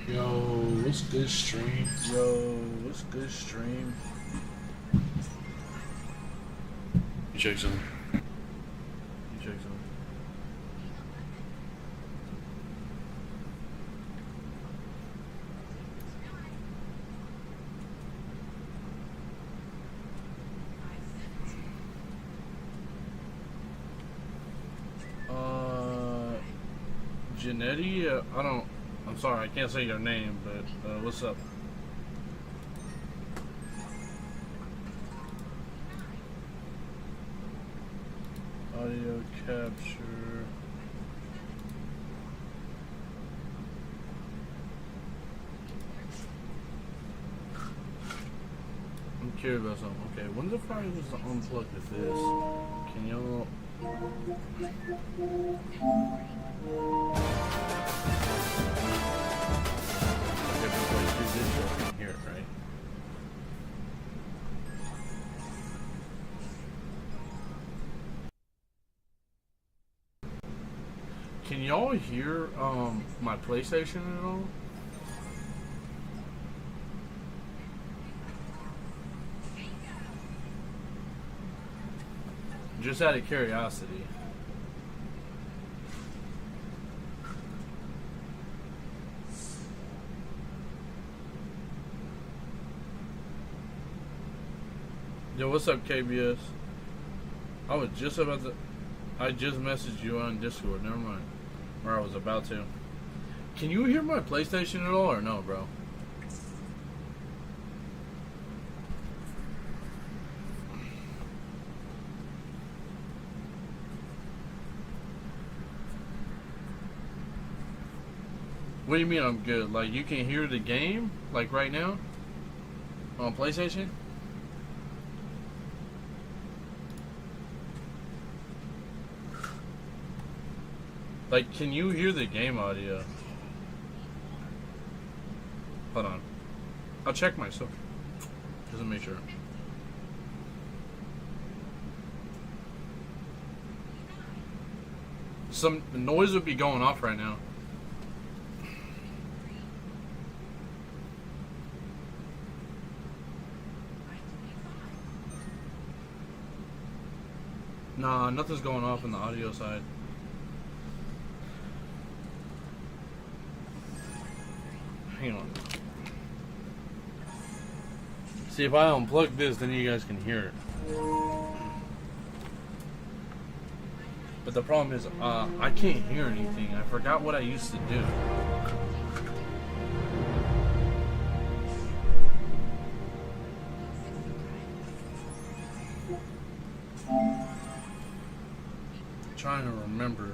Yo, what's good, stream? Yo, what's good, stream? You check some. You check some. Janetti, I'm sorry, I can't say your name, but what's up? Audio capture. I'm curious about something. Okay, when's the Friday was to unplug with this? Can y'all... Okay, before you do this, you can hear it, right? Can y'all hear my PlayStation at all? Just out of curiosity. Yo, what's up, KBS? I was just about to... I just messaged you on Discord, never mind. Or I was about to. Can you hear my PlayStation at all, or no, bro? What do you mean I'm good? Like, you can hear the game? Like, right now? On PlayStation? Like, can you hear the game audio? Hold on. I'll check myself. Just to make sure. Some noise would be going off right now. Nah, nothing's going off on the audio side. Hang on. See, if I unplug this, then you guys can hear it. But the problem is, I can't hear anything. I forgot what I used to do. Trying to remember.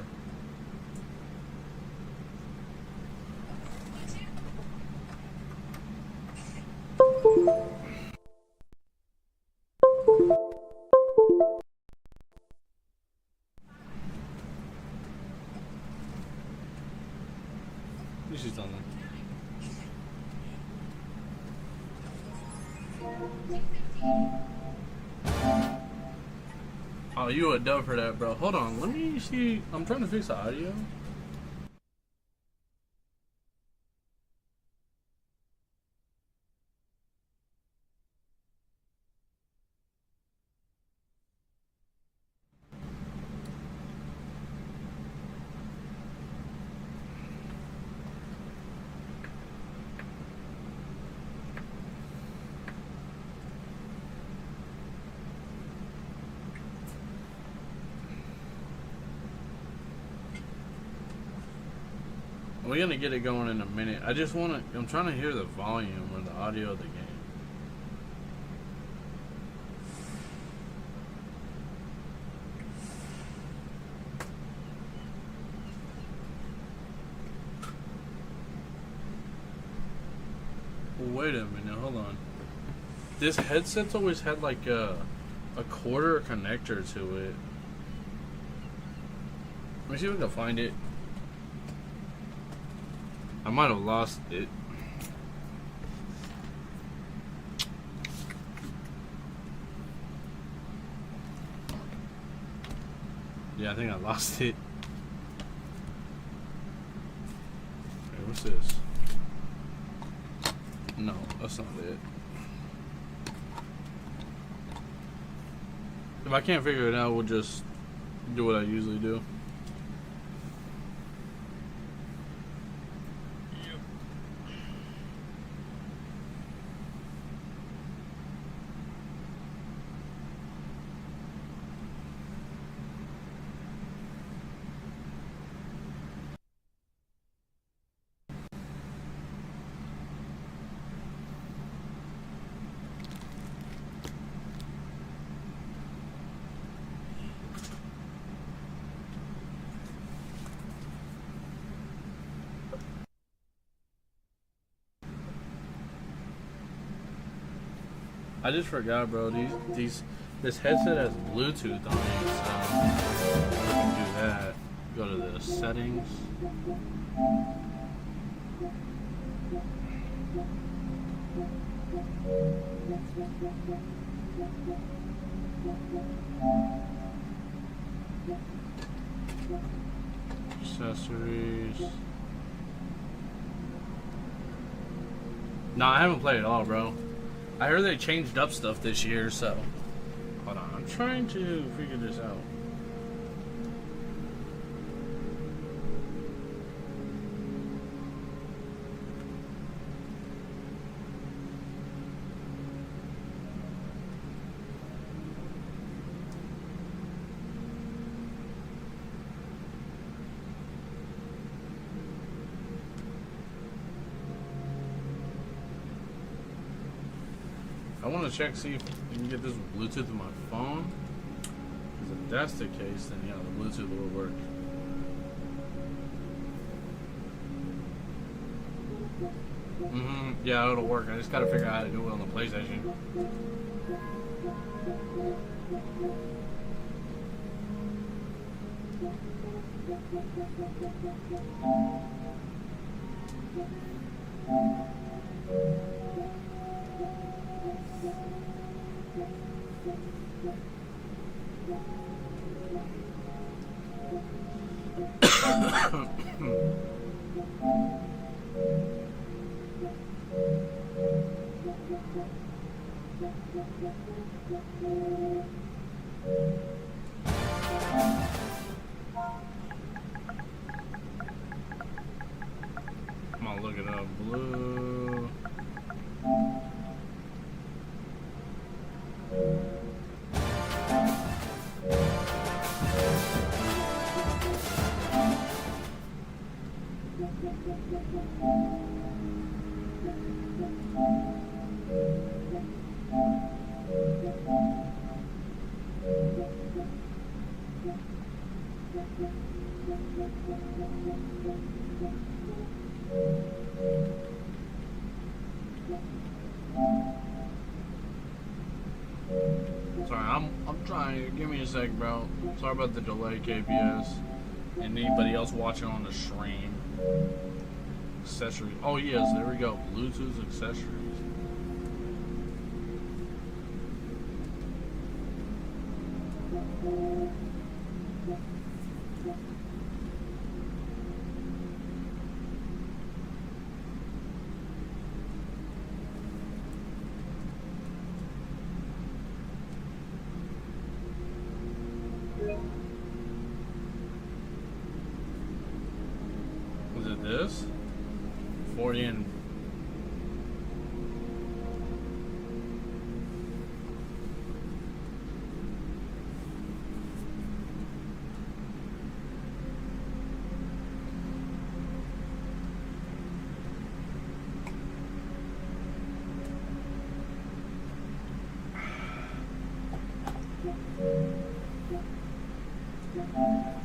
This is done then. Oh, you a dub for that, bro. Hold on, let me see. I'm trying to fix the audio. We're gonna get it going in a minute. I just wanna, I'm trying to hear the volume or the audio of the game. Wait a minute, hold on. This headset's always had like a quarter connector to it. Let me see if I can find it. I might have lost it. Yeah, I think I lost it. Hey, what's this? No, that's not it. If I can't figure it out, we'll just do what I usually do. I just forgot, bro. This headset has Bluetooth on it, so I can do that. Go to the settings. Accessories. No, I haven't played it all, bro. I heard they changed up stuff this year, so hold on. I'm trying to figure this out. I want to check, see if you can get this with Bluetooth in my phone. Because if that's the case, then yeah, the Bluetooth will work. Yeah, it'll work. I just gotta figure out how to do it on the PlayStation. I'm gonna look it up. Blue. Sorry, I'm trying. Give me a sec, bro. Sorry about the delay, KPS. And anybody else watching on the stream. Accessories. Oh yes, there we go. Bluetooth accessories. Was it this? 40 and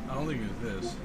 I don't think it's this.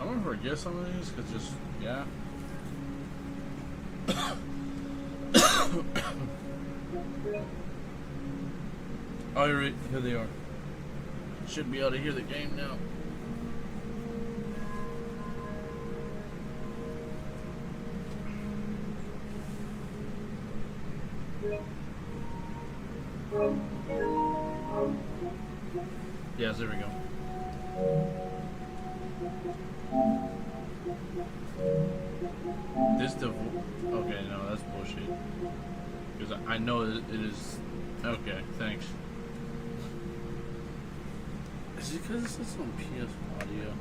I'm gonna forget some of these because just, yeah. Oh, here they are. Should be able to hear the game now. Yes, there we go. This okay, no, that's bullshit. Because I know it is. Okay, thanks. Is it because this is on PS Audio?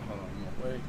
Hold on, I'm gonna wait.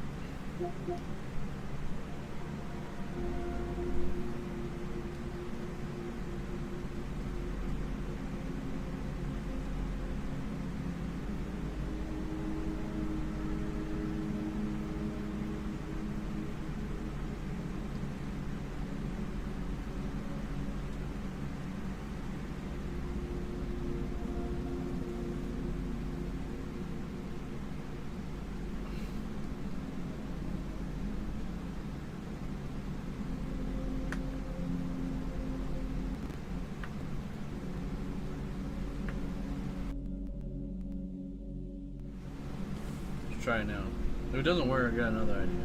Try it now. If it doesn't work, I got another idea.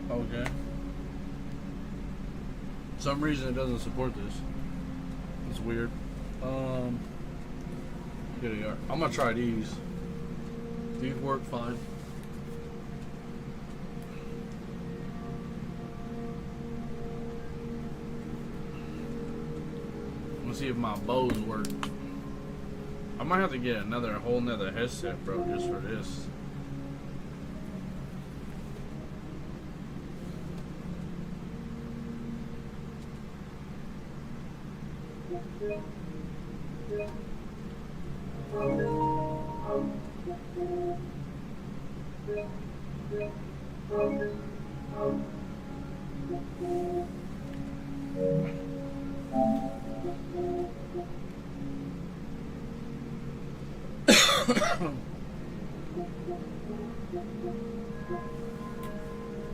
Okay. For some reason it doesn't support this. It's weird. Here they are. I'm gonna try these. These work fine. Let's see if my bows work. I might have to get a whole nother headset, bro, just for this.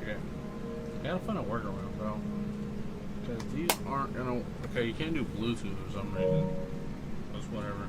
Okay. I gotta find a workaround, bro. Because these aren't gonna. Okay, you can't do Bluetooth for some reason. That's whatever.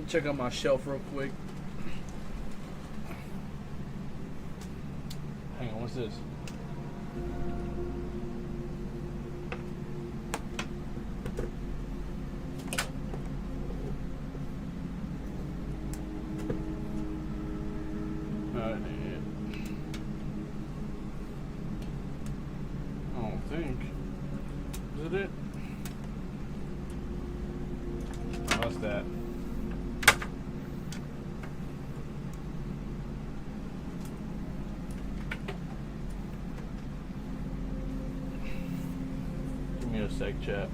Check out my shelf real quick. Hang on, what's this? I don't think. Is it? Oh, what's that? Give me a sec, chat.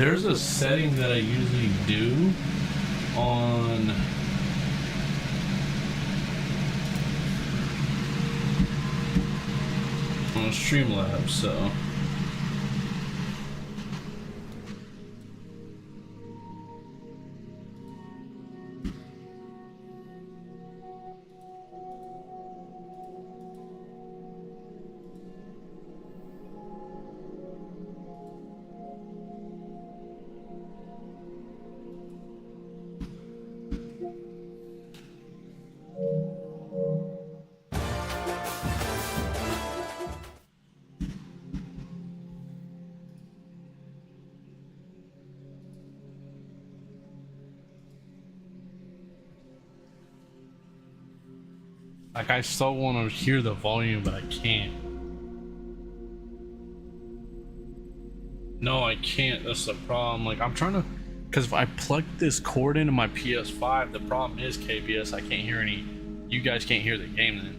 There's a setting that I usually do on Streamlabs, so like I still want to hear the volume, but I can't. No, I can't. That's the problem. Like I'm trying to, because if I plug this cord into my PS5, the problem is KBS. I can't hear any. You guys can't hear the game then.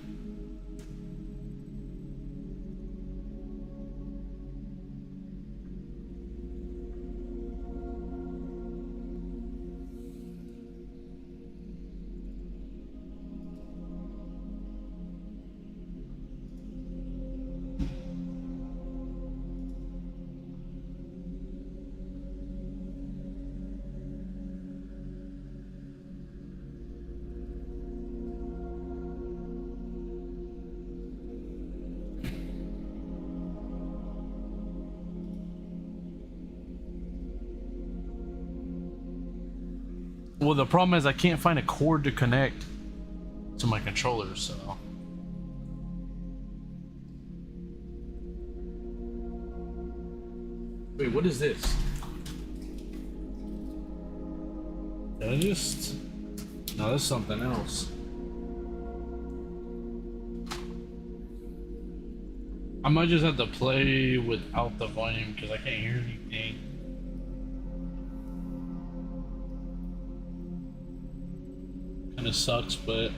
Well, the problem is I can't find a cord to connect to my controller, so. Wait, what is this? Did I just... No, that's something else. I might just have to play without the volume because I can't hear anything. Kinda sucks, but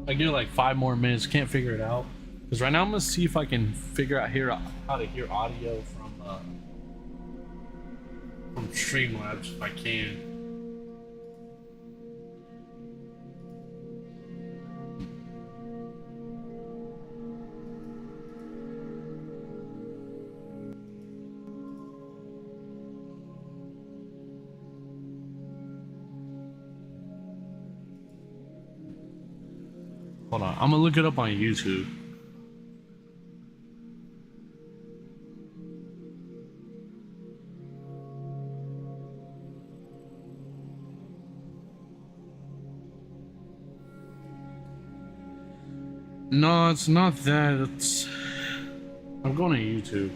I give it like 5 more minutes, can't figure it out. Because right now I'm gonna see if I can figure out how to hear audio from Streamlabs if I can. Hold on, I'm gonna look it up on YouTube. No, it's not that. It's... I'm going to YouTube.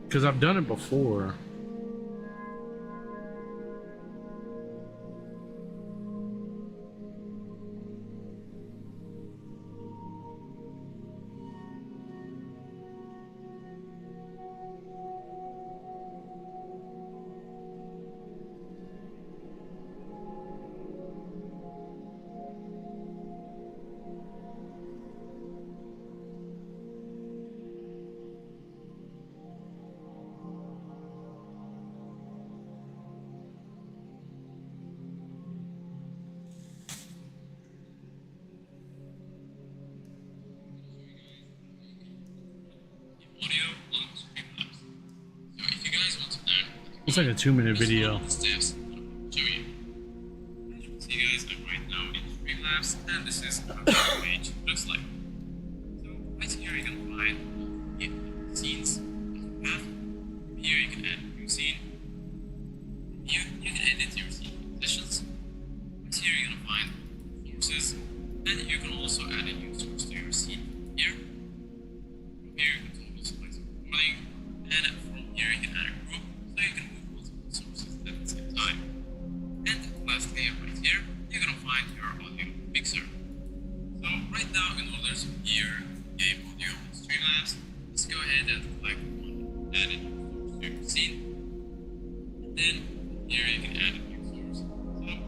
Because I've done it before. It's like a 2-minute video. Steps show you. As you can see, guys, I'm right now in Streamlabs, and this is how the page looks like. So right here you can find the scenes that you have. Here you can add a new scene. Here you can edit your scene positions. Right here you're gonna find sources, and you can also add a new source to your scene. Here, from here you can toggle splice recording, and from here you can add a group, so you can sources at the same time. And lastly, right here, you're gonna find your audio mixer. So right now, in order to hear game audio on Streamlabs, let's go ahead and click on add a new source to your scene. And then here you can add a new source. So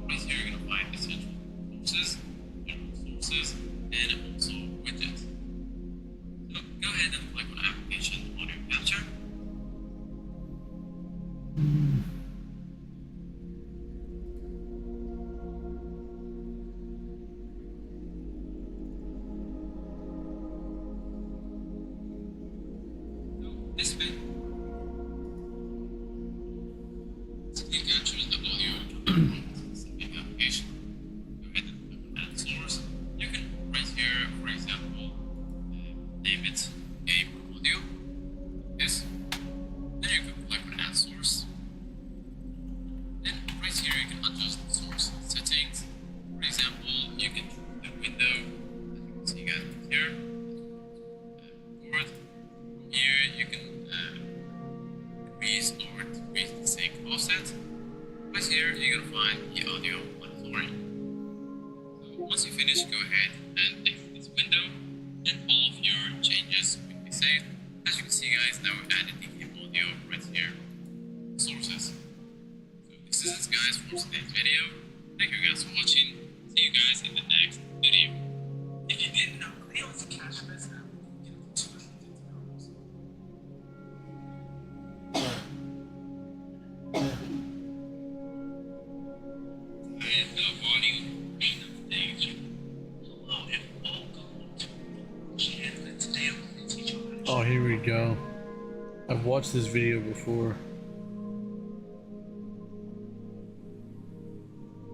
right here, you're gonna find essential sources, general sources, and also widgets. So go ahead and click on add. you capture the audio from a specific application, go ahead and add source. You can right here, for example, name it game audio. This. Then you can click on add source. Then right here you can adjust the source settings. For example, you can choose the window, as you can see guys here. Board. Here you can increase or decrease the sync offset. Right here you're gonna find the audio monitoring. So once you finish, go ahead and exit this window, and all of your changes will be saved. As you can see guys, now we added the game audio right here. Sources. So this is it guys for today's video. Thank you guys for watching. See you guys in the next video. If you didn't know, they also catch this now. You know, $250. And the volume rate of stage. Hello and welcome to channel. And today I'm going to teach you how to Oh, here we go. I've watched this video before.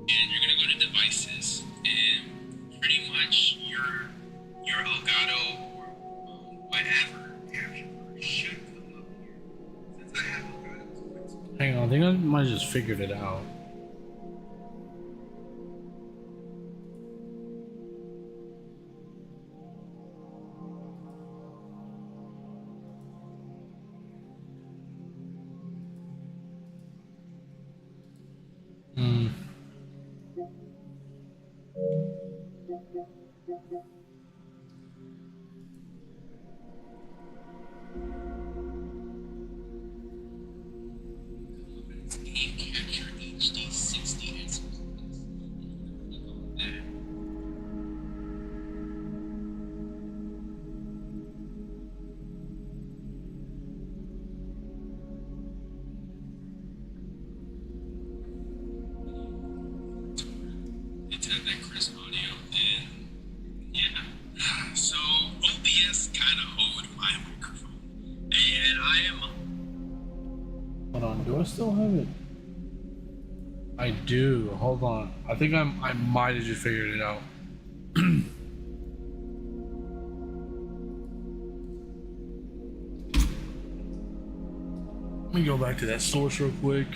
and you're gonna go to devices, and pretty much your Elgato or whatever capture should come up here. Since I have Elgato, it's going to Hang on, I think I might have just figured it out. game capture HD 60 Hz. It's at that crisp audio, and yeah. So OBS kind of hold my microphone, and I am. Hold on, do I still have it? I do. Hold on. I think I might have just figured it out. Let me go back to that source real quick.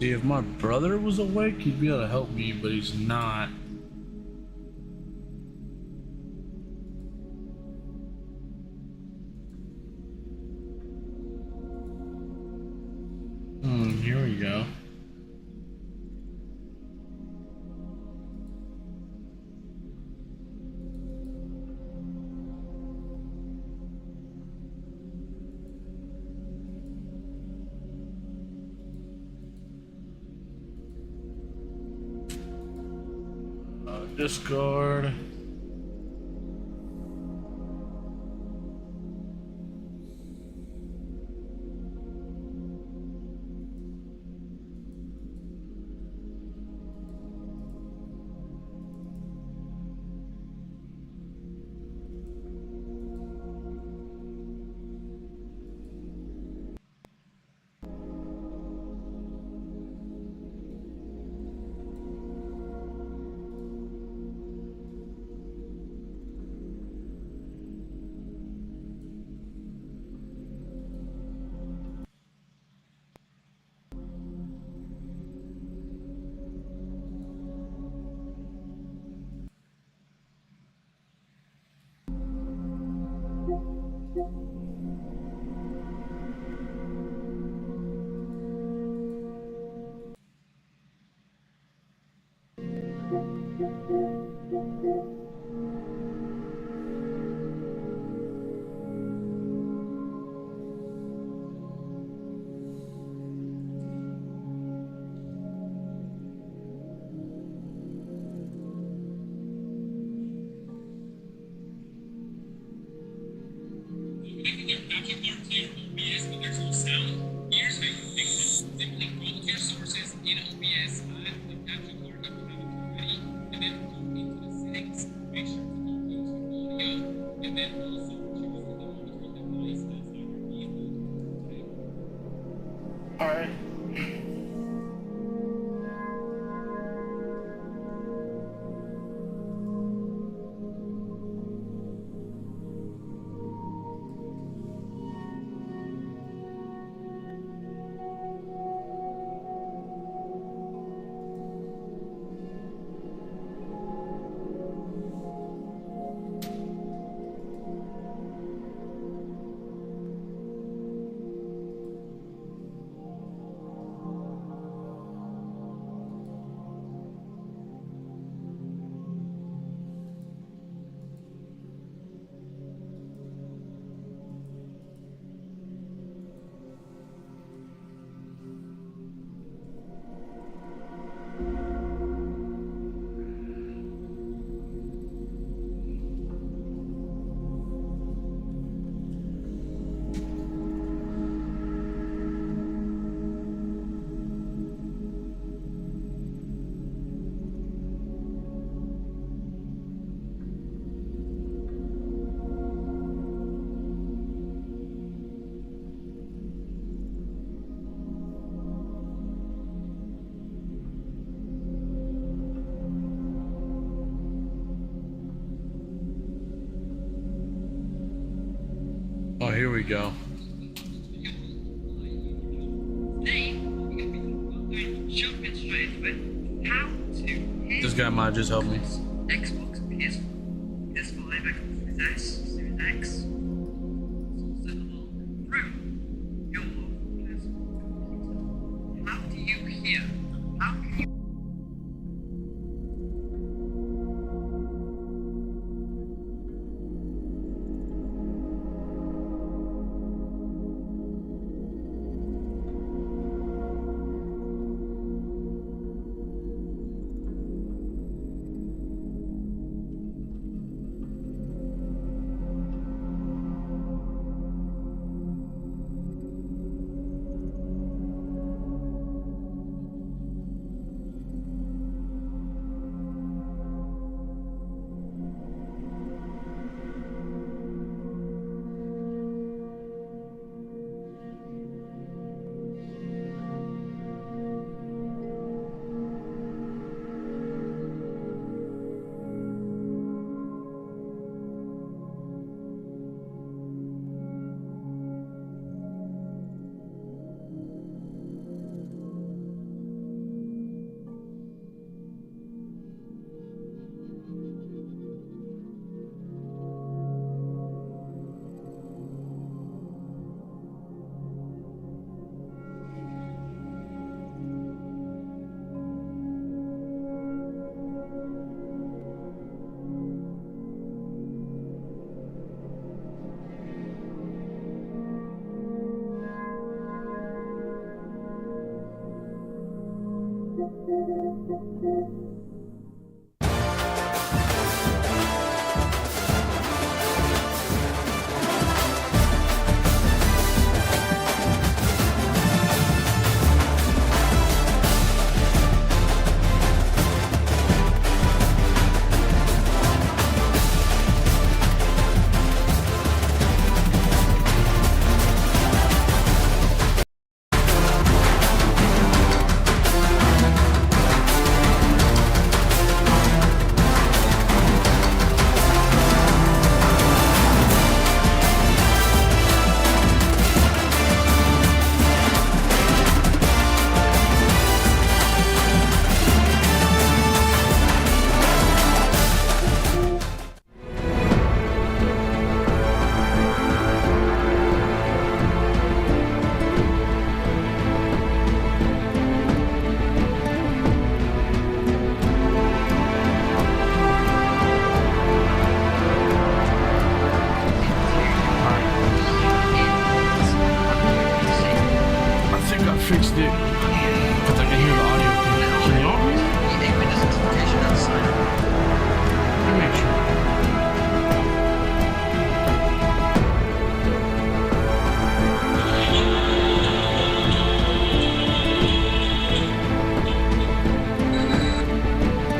See, if my brother was awake, he'd be able to help me, but he's not. Here we go. Discord. Connecting your capture card to your OBS, but there's no sound. Here's how you fix it. Simply go to your sources in OBS, add the capture card if you haven't already, and then go into the settings. Make sure to go into audio, and then also choose the monitoring device that's underneath it. Okay? Alright. Oh, here we go. This guy might just help me. Xbox, PS4, PS5, Xbox Series S, Series X, settable through your personal computer. How do you hear? How can you? Fixed it because I can hear the audio. Can you all? Let me make sure.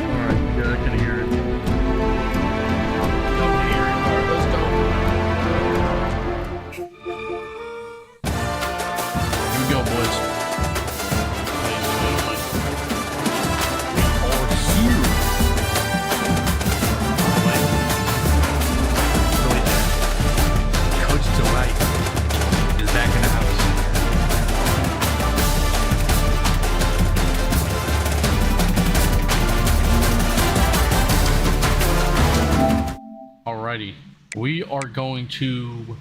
Alright, yeah, I can hear it. Don't hear it. Alright, let's go. Here we go, boys. Alrighty, we are going to.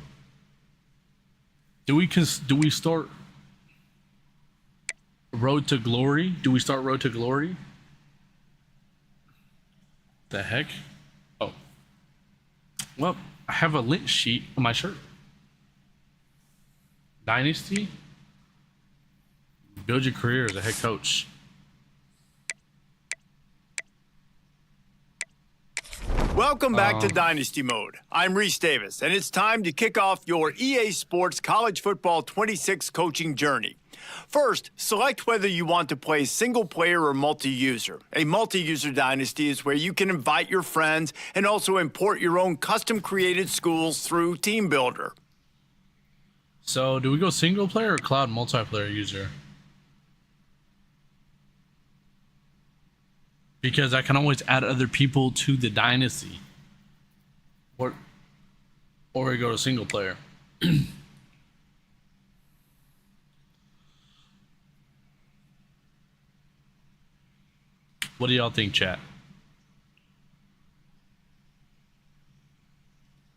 Do we start Road to Glory? Do we start Road to Glory? The heck? Oh, well, I have a lint sheet on my shirt. Dynasty. Build your career as a head coach. Welcome back to Dynasty Mode. I'm Reese Davis, and it's time to kick off your EA Sports College Football 26 coaching journey. First, select whether you want to play single-player or multi-user. A multi-user dynasty is where you can invite your friends and also import your own custom-created schools through Team Builder. So, do we go single player or cloud multiplayer user? Because I can always add other people to the dynasty. Or we go to single player. What do y'all think, chat?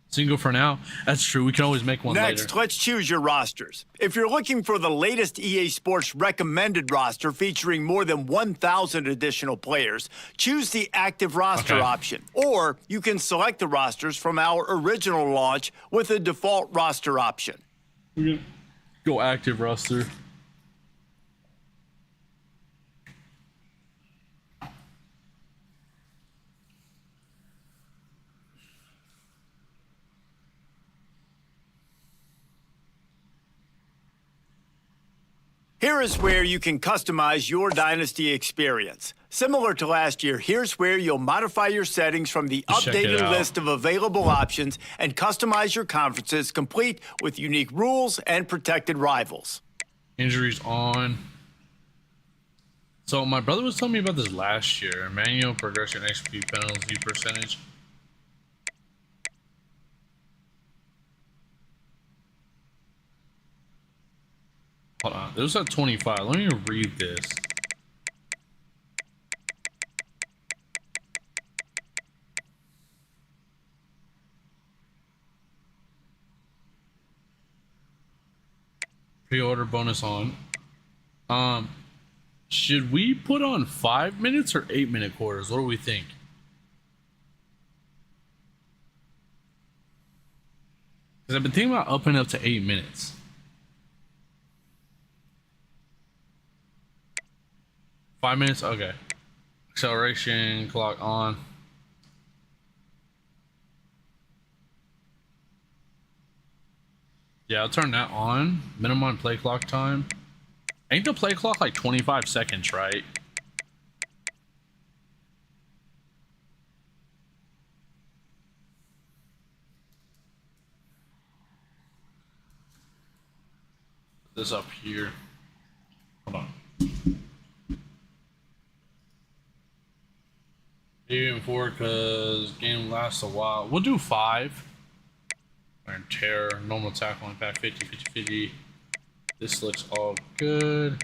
Single for now? That's true. We can always make one Next, later. let's choose your rosters. If you're looking for the latest EA Sports recommended roster featuring more than 1,000 additional players, choose the active roster option. Or you can select the rosters from our original launch with the default roster option. We're gonna go active roster. Here is where you can customize your Dynasty experience. Similar to last year, here's where you'll modify your settings from the updated list of available options and customize your conferences complete with unique rules and protected rivals. Injuries on. So my brother was telling me about this last year. Manual progression XP penalty percentage. Hold on, it was at 25. Let me read this. Pre-order bonus on. Should we put on 5 minutes or 8-minute quarters? What do we think? Because I've been thinking about upping up to 8 minutes. 5 minutes? Okay. Acceleration clock on. Yeah, I'll turn that on. Minimum play clock time. Ain't the play clock like 25 seconds, right? This up here. Hold on. Even 4 because game lasts a while. We'll do 5. Iron Terror, normal tackle, impact 50, 50, 50. This looks all good.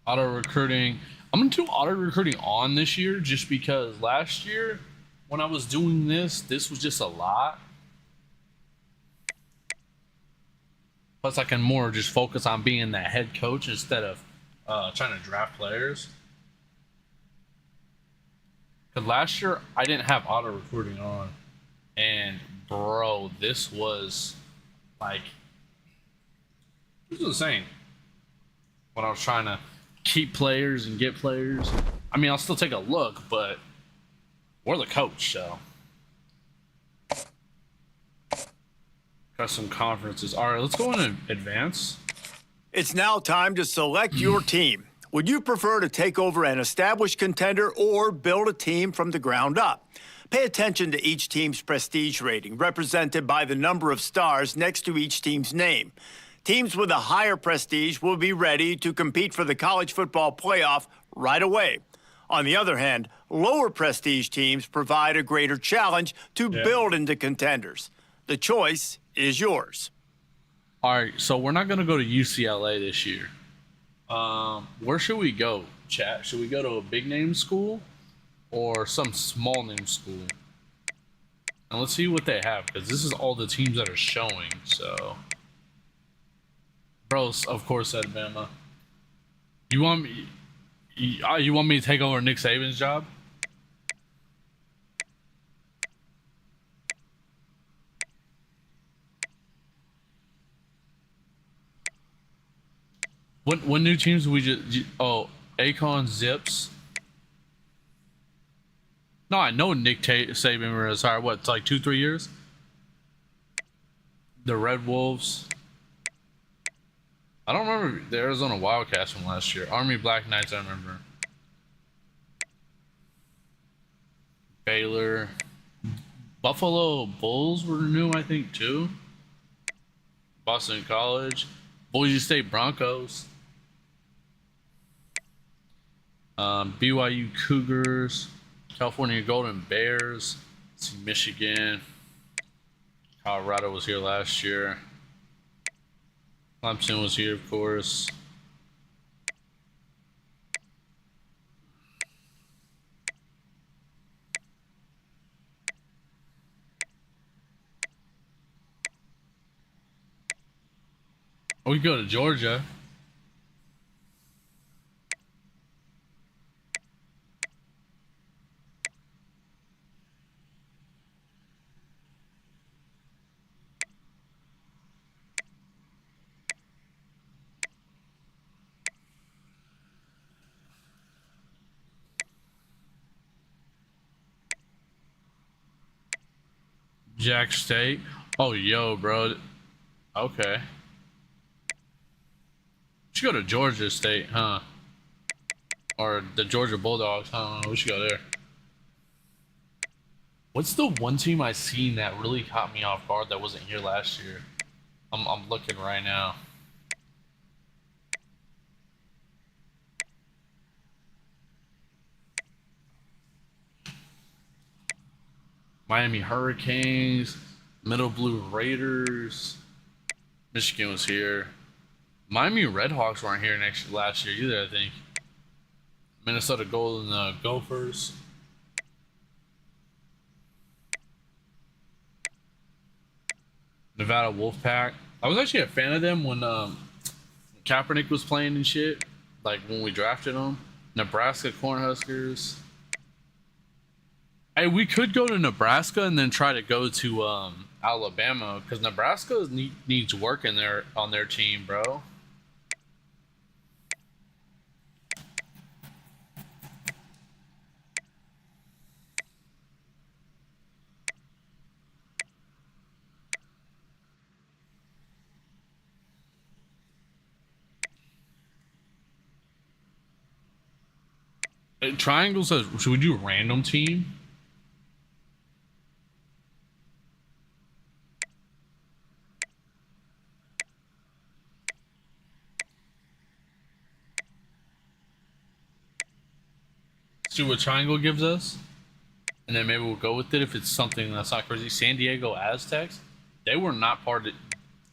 Auto recruiting. I'm gonna do auto recruiting on this year just because last year when I was doing this was just a lot. Plus, I can more just focus on being that head coach instead of trying to draft players. Because last year, I didn't have auto recruiting on. And, bro, this was, like, this was insane. When I was trying to keep players and get players. I mean, I'll still take a look, but we're the coach, so. Custom conferences. All right, let's go in advance. It's now time to select your team. Would you prefer to take over an established contender or build a team from the ground up? Pay attention to each team's prestige rating, represented by the number of stars next to each team's name. Teams with a higher prestige will be ready to compete for the college football playoff right away. On the other hand, lower prestige teams provide a greater challenge to build into contenders. The choice is yours. All right, so we're not going to go to UCLA this year. Where should we go, chat? Should we go to a big name school or some small name school? And let's see what they have, because this is all the teams that are showing. So, bros, of course, Alabama. You want me? You want me to take over Nick Saban's job? What new teams we just? Oh, Akon, Zips. No, I know Nick Saban was hired. What, it's like 2-3 years? The Red Wolves. I don't remember the Arizona Wildcats from last year. Army Black Knights, I remember. Baylor. Buffalo Bulls were new, I think, too. Boston College. Boise State Broncos. BYU Cougars. California Golden Bears. Let's see, Michigan. Colorado was here last year. Clemson was here, of course. We go to Georgia. Jack State. Oh, yo, bro. Okay. We should go to Georgia State, huh? Or the Georgia Bulldogs. I don't know. We should go there. What's the one team I seen that really caught me off guard that wasn't here last year? I'm looking right now. Miami Hurricanes, Middle Blue Raiders. Michigan was here. Miami Redhawks weren't here last year either, I think. Minnesota Golden Gophers. Nevada Wolfpack. I was actually a fan of them when Kaepernick was playing and shit. Like when we drafted him. Nebraska Cornhuskers. Hey, we could go to Nebraska and then try to go to Alabama because Nebraska needs work in on their team, bro. Triangle says, should we do a random team? See what Triangle gives us, and then maybe we'll go with it if it's something that's not crazy. San Diego Aztecs, they were not part of it.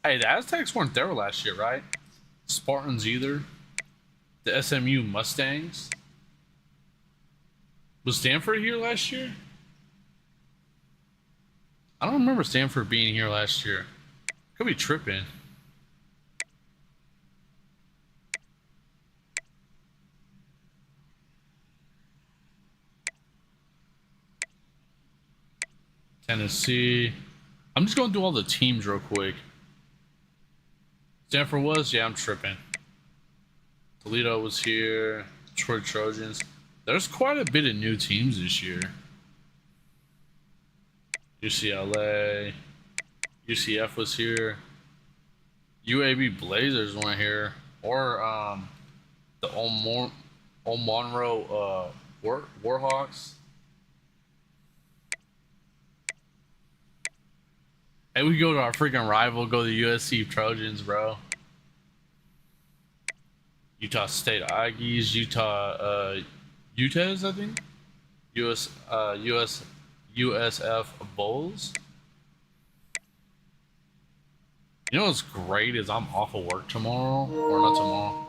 Hey, the Aztecs weren't there last year, right? Spartans either. The SMU Mustangs. Was Stanford here last year? I don't remember Stanford being here last year. Could be tripping. Tennessee. I'm just going through all the teams real quick. Stanford was? Yeah, I'm tripping. Toledo was here. Detroit Trojans. There's quite a bit of new teams this year. UCLA. UCF was here. UAB Blazers went here. Or the Old Monroe Warhawks. Hey, we go to our freaking rival, go to the USC Trojans, bro. Utah State Aggies, Utahs, I think. USF Bulls. You know what's great is I'm off of work tomorrow, or not tomorrow.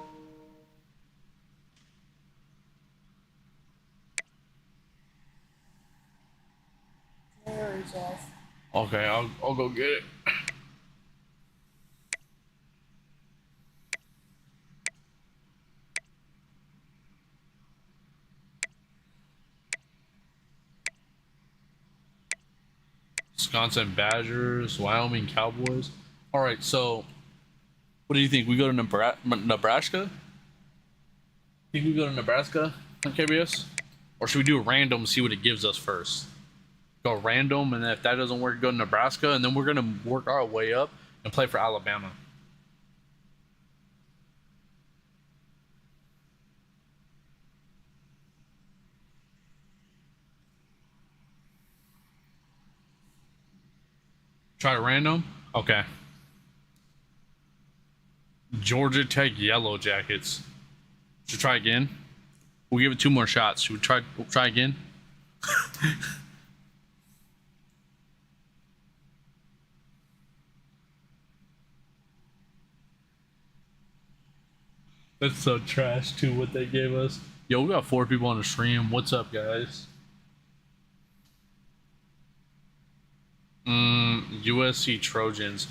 Okay, I'll go get it. Wisconsin Badgers, Wyoming Cowboys. All right, so what do you think? We go to Nebraska? Think we go to Nebraska on KBS? Or should we do a random, see what it gives us first? Go random, and if that doesn't work, go to Nebraska, and then we're gonna work our way up and play for Alabama. Try random? Okay. Georgia Tech Yellow Jackets. Should we try again? We'll give it 2 more shots. Should we try again? That's so trash too, what they gave us. Yo, we got 4 people on the stream. What's up, guys? USC Trojans.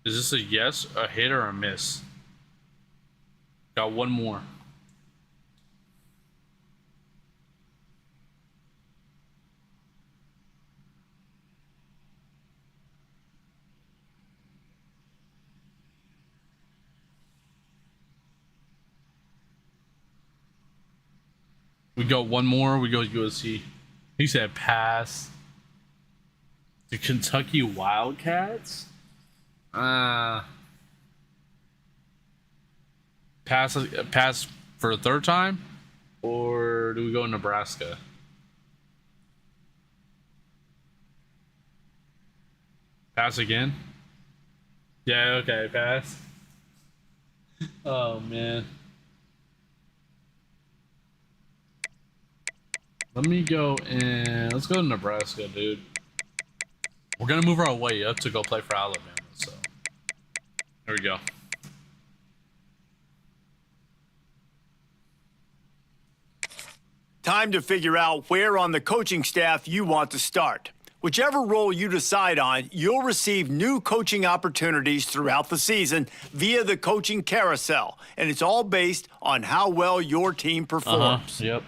Is this a yes, a hit, or a miss? Got 1 more. We go 1 more, we go USC. He said pass. The Kentucky Wildcats? Pass for a 3rd time? Or do we go Nebraska? Pass again? Yeah, okay, pass. Oh, man. Let me go and let's go to Nebraska, dude. We're gonna move our way up to go play for Alabama, so there we go. Time to figure out where on the coaching staff you want to start. Whichever role you decide on, you'll receive new coaching opportunities throughout the season via the coaching carousel, and it's all based on how well your team performs. Yep.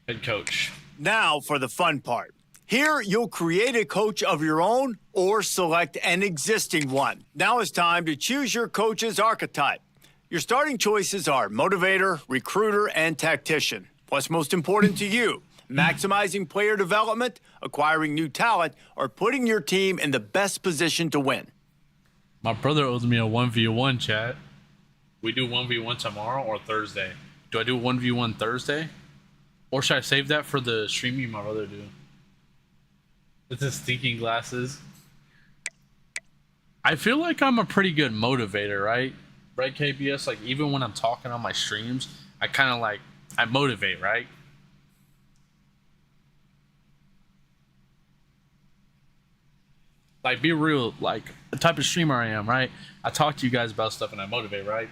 Head coach. Now for the fun part. Here, you'll create a coach of your own or select an existing one. Now it's time to choose your coach's archetype. Your starting choices are motivator, recruiter, and tactician. What's most important to you? Maximizing player development, acquiring new talent, or putting your team in the best position to win? My brother owes me a 1v1 chat. We do 1v1 tomorrow or Thursday. Do I do 1v1 Thursday? Or should I save that for the streaming my brother do? It's his stinking glasses. I feel like I'm a pretty good motivator, right? Right, KBS? Like, even when I'm talking on my streams, I kind of like, I motivate, right? Like, be real, like, the type of streamer I am, right? I talk to you guys about stuff and I motivate, right?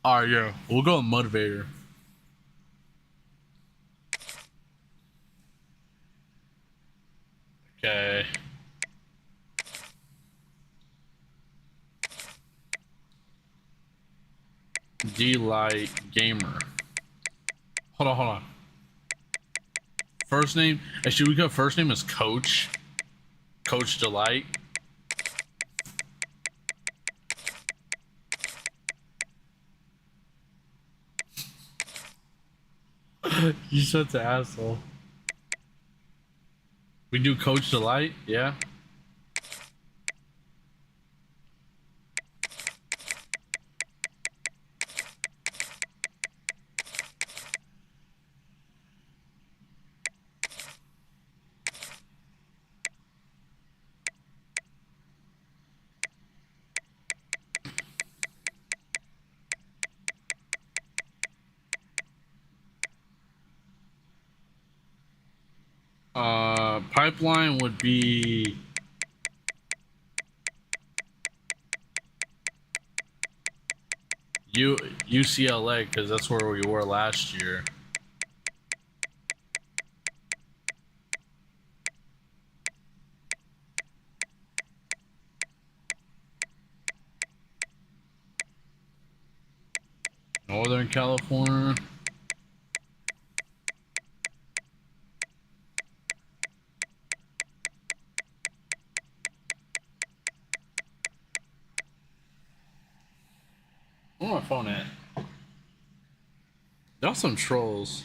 Alright, yeah, we'll go with motivator. Okay. D-Light Gamer. Hold on. First name, should we go first name as Coach? Coach Delight. You such an asshole. We do Coach Delight, yeah. Pipeline would be UCLA because that's where we were last year. Northern California. Where's my phone at? Y'all some trolls.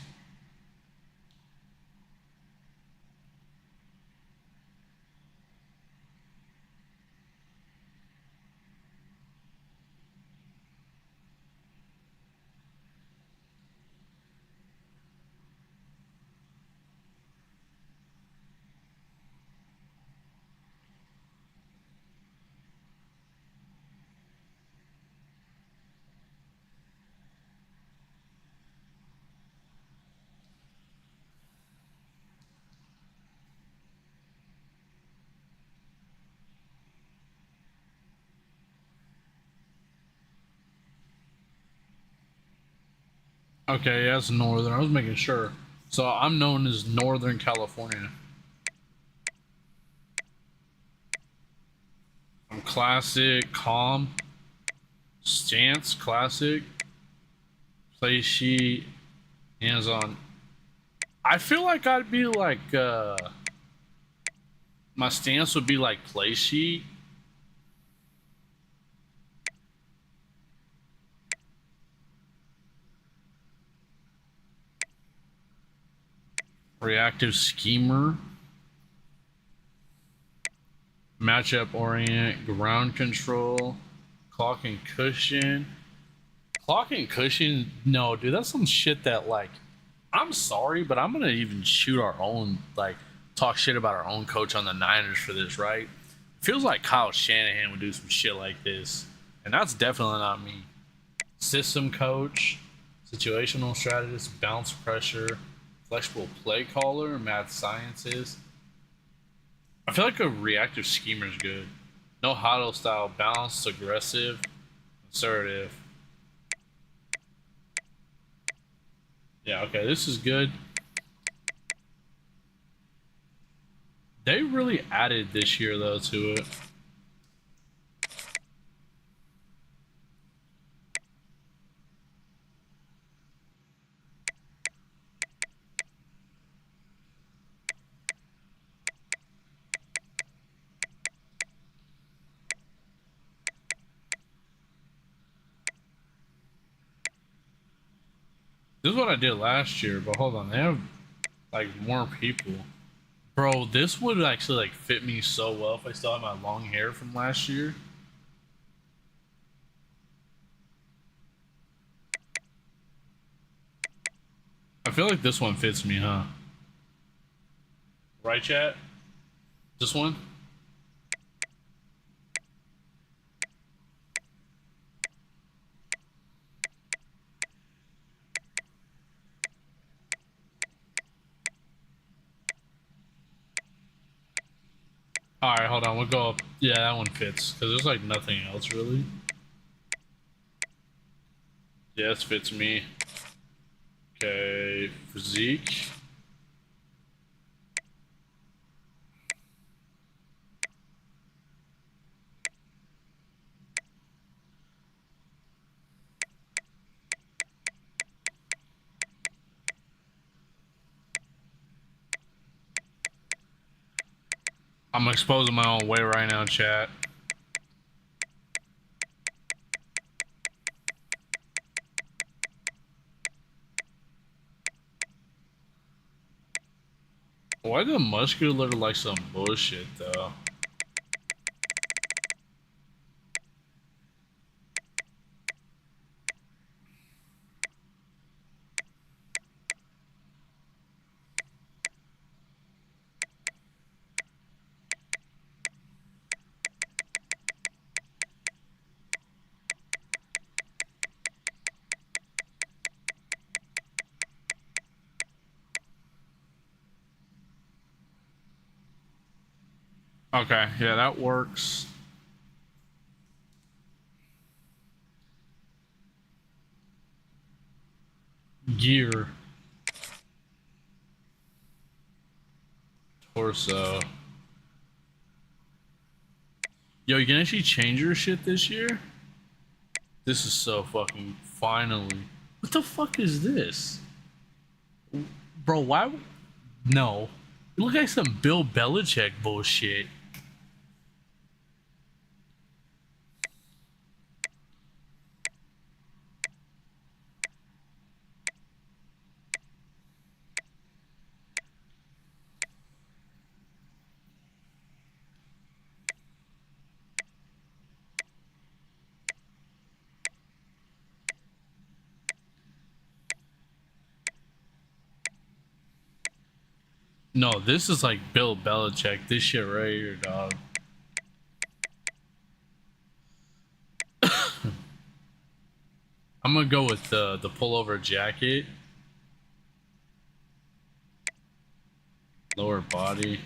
Okay, yeah, it's Northern. I was making sure. So I'm known as Northern California. I'm classic, calm, stance, classic, play sheet, hands on. I feel like I'd be like, my stance would be like play sheet. Reactive schemer. Matchup orient, ground control, clock and cushion. Clock and cushion, no, dude, that's some shit that, like, I'm sorry, but I'm gonna even shoot our own, like, talk shit about our own coach on the Niners for this, right? Feels like Kyle Shanahan would do some shit like this, and that's definitely not me. System coach, situational strategist, bounce pressure, flexible play caller, math sciences. I feel like a reactive schemer is good. No huddle style, balanced, aggressive, assertive. Yeah, okay, this is good. They really added this year, though, to it. This is what I did last year, but hold on, they have like more people. Bro, this would actually like fit me so well if I still had my long hair from last year. I feel like this one fits me, huh? Right, chat? This one? Alright, hold on, we'll go up. Yeah, that one fits, because there's like nothing else really. Yeah, this fits me. Okay, physique. I'm exposing my own way right now, chat. Why the muscular look like some bullshit though? Okay, yeah, that works. Gear. Torso. Yo, you can actually change your shit this year? This is so fucking finally. What the fuck is this? Bro, why? No. You look like some Bill Belichick bullshit. No, this is like Bill Belichick. This shit right here, dog. I'm gonna go with the pullover jacket. Lower body.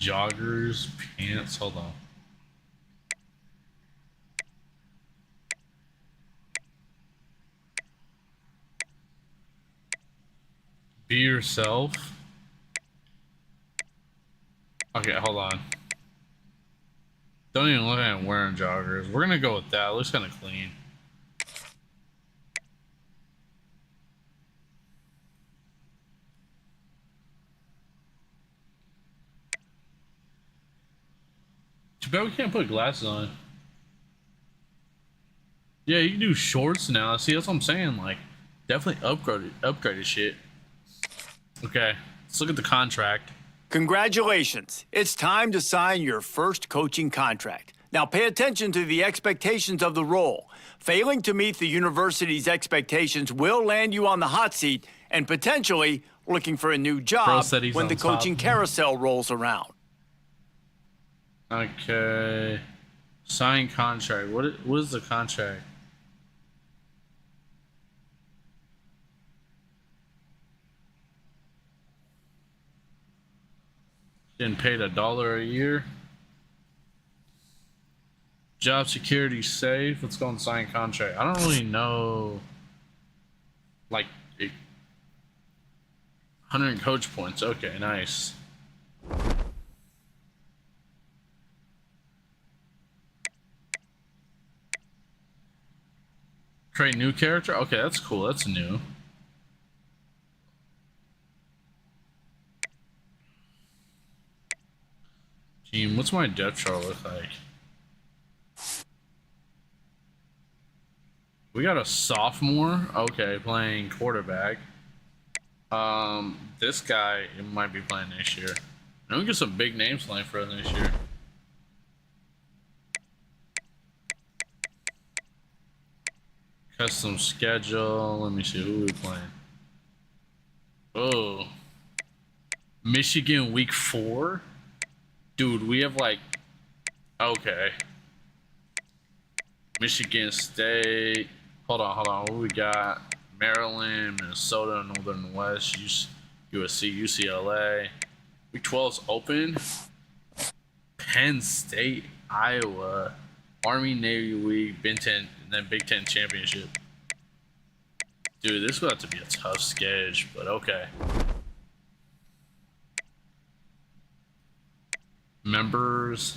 Joggers, pants, hold on. Be yourself. Okay, hold on. Don't even look at him wearing joggers. We're gonna go with that. It looks kind of clean. Too bad we can't put glasses on. Yeah, you can do shorts now. See, that's what I'm saying. Like, definitely upgraded shit. Okay, let's look at the contract. Congratulations. It's time to sign your first coaching contract. Now pay attention to the expectations of the role. Failing to meet the university's expectations will land you on the hot seat and potentially looking for a new job when the coaching carousel rolls around. Okay. Sign contract. What is the contract? Getting paid $1 a year. Job security safe. Let's go and sign contract. I don't really know. Like 100 coach points. Okay, nice. Create new character. Okay, that's cool. That's new. Team What's my depth chart look like? We got a sophomore, okay, playing quarterback. This guy might be playing next year. And we get some big names playing for us next year. Custom schedule. Let me see who we playing. Oh, Michigan week 4, dude. We have like, okay. Michigan State. Hold on. What we got? Maryland, Minnesota, Northern West, USC, UCLA. Week 12's open. Penn State, Iowa, Army Navy week, Big Ten, and then Big Ten championship. Dude, this will have to be a tough sketch, but okay. Members.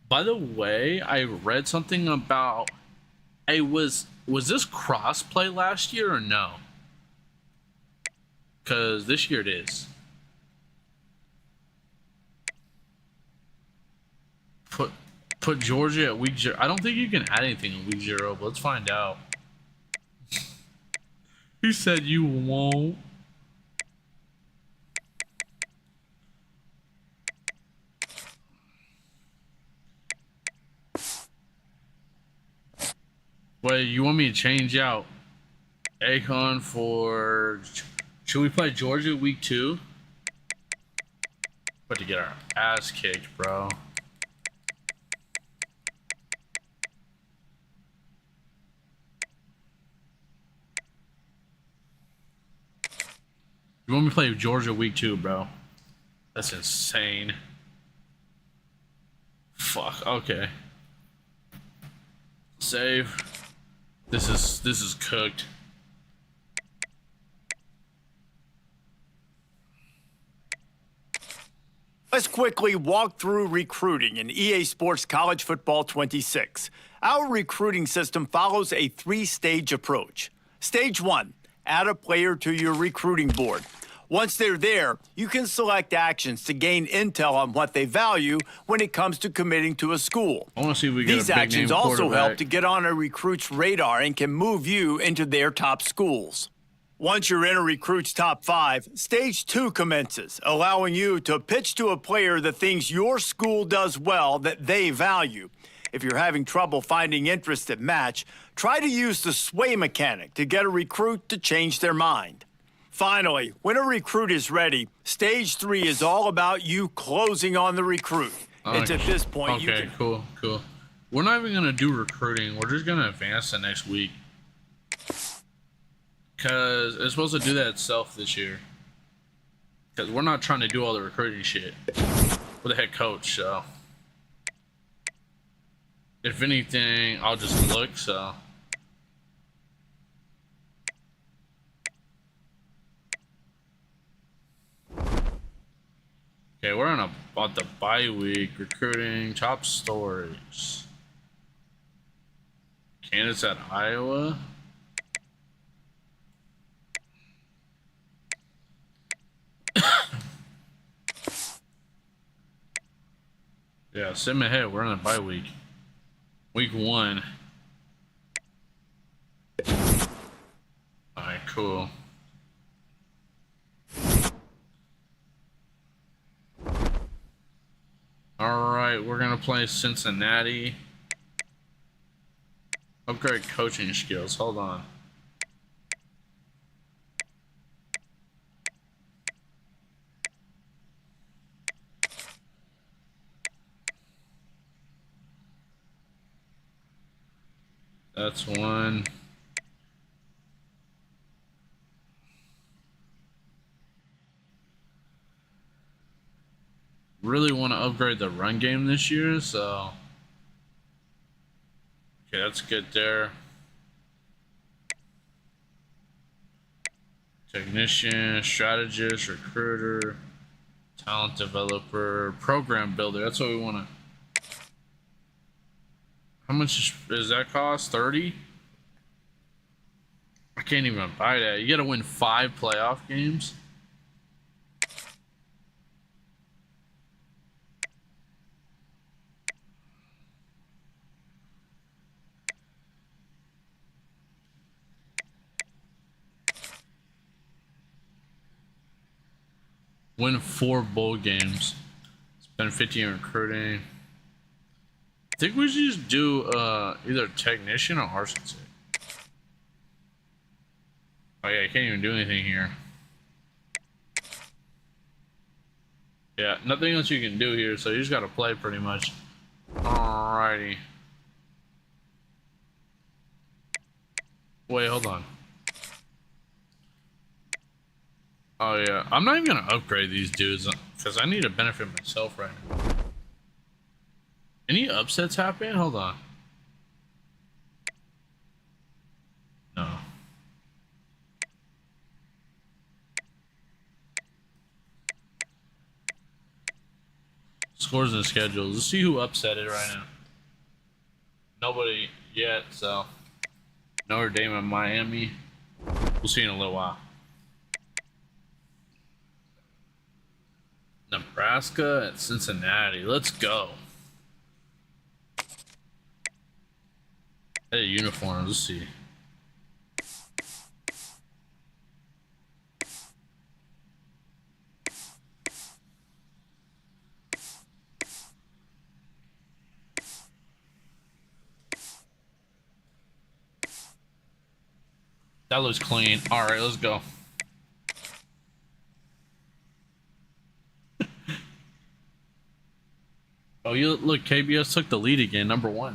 By the way, I read something about. Hey, was this crossplay last year or no? Cause this year it is. Put Georgia at week 0. I don't think you can add anything in week 0, but let's find out. He said you won't. Wait, you want me to change out Akon for... Should we play Georgia week 2? About to get our ass kicked, bro. You want me to play Georgia week 2, bro? That's insane. Fuck, okay. Save. This is cooked. Let's quickly walk through recruiting in EA Sports College Football 26. Our recruiting system follows a 3-stage approach. Stage 1, add a player to your recruiting board. Once they're there, you can select actions to gain intel on what they value when it comes to committing to a school. I want to see if we get These a big actions name also quarterback. help to get on a recruit's radar and can move you into their top schools. Once you're in a recruit's top 5, Stage 2 commences, allowing you to pitch to a player the things your school does well that they value. If you're having trouble finding interest that match, try to use the sway mechanic to get a recruit to change their mind. Finally, when a recruit is ready, Stage 3 is all about you closing on the recruit. It's at this point you can... Okay, cool. We're not even going to do recruiting. We're just going to advance the next week. Because it's supposed to do that itself this year. Because we're not trying to do all the recruiting shit. We're the head coach, so... If anything, I'll just look, so... Okay, we're on about the bye week. Recruiting, top stories. Candidates at Iowa. Yeah, sim ahead. We're on a bye week. Week 1. Alright, cool. Alright, we're gonna play Cincinnati. Upgrade coaching skills. Hold on. That's one. Really want to upgrade the run game this year, so okay, that's good there. Technician, strategist, recruiter, talent developer, program builder. That's what we want to. How much does that cost? 30? I can't even buy that. You gotta win 5 playoff games. Win 4 bowl games. Spend 50 in recruiting. I think we should just do either technician or arson tech. Oh yeah, I can't even do anything here. Yeah, nothing else you can do here, so you just gotta play pretty much. Alrighty. Wait, hold on. Oh yeah, I'm not even gonna upgrade these dudes because I need to benefit myself right now. Any upsets happen? Hold on. No. Scores and schedules. Let's see who upset it right now. Nobody yet, so Notre Dame and Miami. We'll see in a little while. Nebraska at Cincinnati. Let's go. Hey, uniforms. Let's see. That looks clean. All right, let's go. Oh, you look, KBS took the lead again, number 1.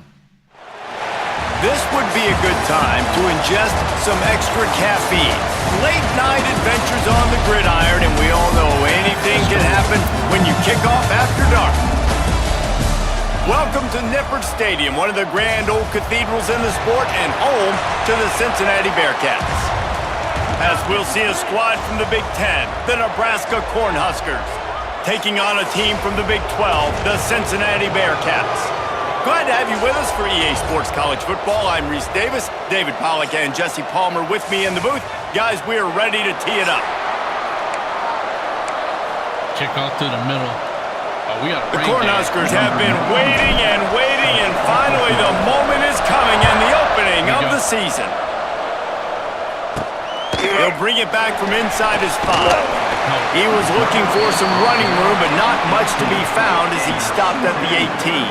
This would be a good time to ingest some extra caffeine. Late night adventures on the gridiron, and we all know anything can happen when you kick off after dark. Welcome to Nippert Stadium, one of the grand old cathedrals in the sport and home to the Cincinnati Bearcats. As we'll see a squad from the Big Ten, the Nebraska Cornhuskers, taking on a team from the Big 12, the Cincinnati Bearcats. Glad to have you with us for EA Sports College Football. I'm Reese Davis, David Pollack and Jesse Palmer with me in the booth. Guys, we are ready to tee it up. Kick off to the middle. Oh, we got a the Cornhuskers have been waiting, and finally the moment is coming and the opening of the season. They'll bring it back from inside his 5. He was looking for some running room, but not much to be found as he stopped at the 18.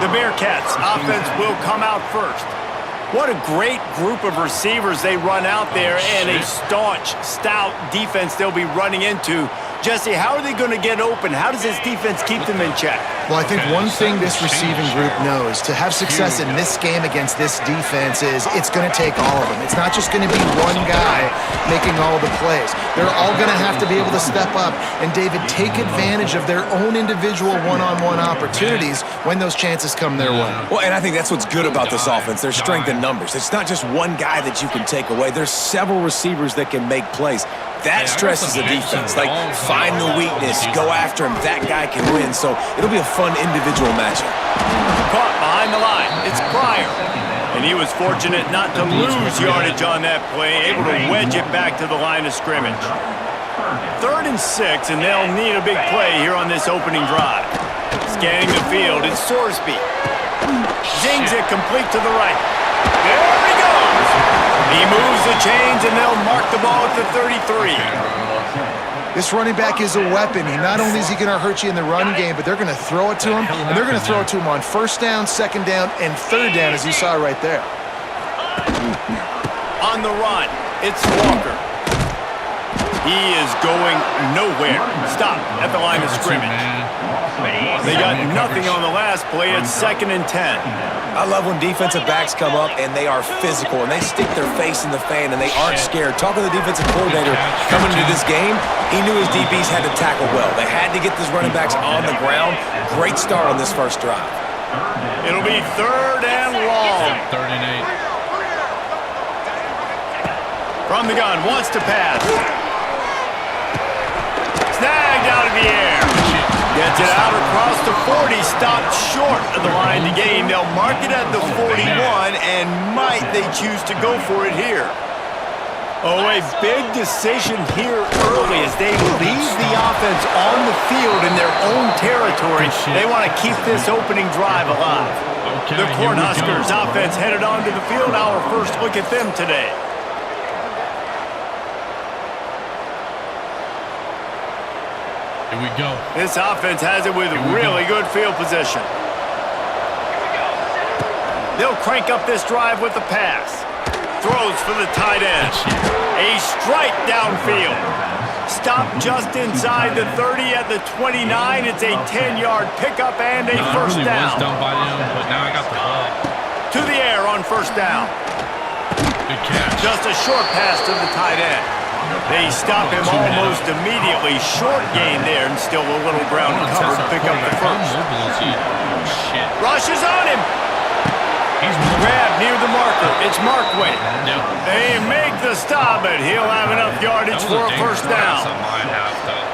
The Bearcats offense will come out first. What a great group of receivers they run out there, and a staunch, stout defense they'll be running into. Jesse, how are they going to get open? How does this defense keep them in check? Well, I think one thing this receiving group knows to have success in this game against this defense is it's going to take all of them. It's not just going to be one guy making all the plays. They're all going to have to be able to step up and, David, take advantage of their own individual one-on-one opportunities when those chances come their way. Well, and I think that's what's good about this offense. There's strength in numbers. It's not just one guy that you can take away. There's several receivers that can make plays. That stresses the defense. Like, find the weakness, go after him. That guy can win. So it'll be a fun individual matchup. Caught behind the line. It's Pryor. And he was fortunate not to lose yardage on that play, able to wedge it back to the line of scrimmage. 3rd and 6, and they'll need a big play here on this opening drive. Scanning the field, it's Sorsby. Zings it complete to the right. There he goes. He moves the chains, and they'll mark the ball at the 33. This running back is a weapon. Not only is he going to hurt you in the run game, but they're going to throw it to him, and they're going to throw it to him on 1st down, 2nd down, and 3rd down, as you saw right there. On the run, it's Walker. He is going nowhere. Stop at the line of scrimmage. They got nothing on the last play. It's 2nd and 10. I love when defensive backs come up and they are physical and they stick their face in the fan and they aren't scared. Talking to the defensive coordinator coming into this game, he knew his DBs had to tackle well. They had to get these running backs on the ground. Great start on this first drive. It'll be 3rd and long. 3rd and 8. From the gun, wants to pass. Snagged out of the air. Gets it out across the 40, stopped short of the line to gain. They'll mark it at the 41, and might they choose to go for it here? Oh, a big decision here early as they leave the offense on the field in their own territory. They want to keep this opening drive alive. The Cornhuskers offense headed onto the field. Our first look at them today. Here we go. This offense has it with really good field position. They'll crank up this drive with the pass. Throws for the tight end. A strike downfield. Stop just inside the 30 at the 29. It's a 10-yard pickup and a first I really down. was done by them, but now I got the ball. To the air on first down. Good catch. Just a short pass to the tight end. They stop him almost immediately. Short gain there and still a little ground covered to pick up the first. Shit. Rushes on him. He's Grabbed near the marker. It's Markway. Yep. They make the stop, but he'll have enough yardage for a first down.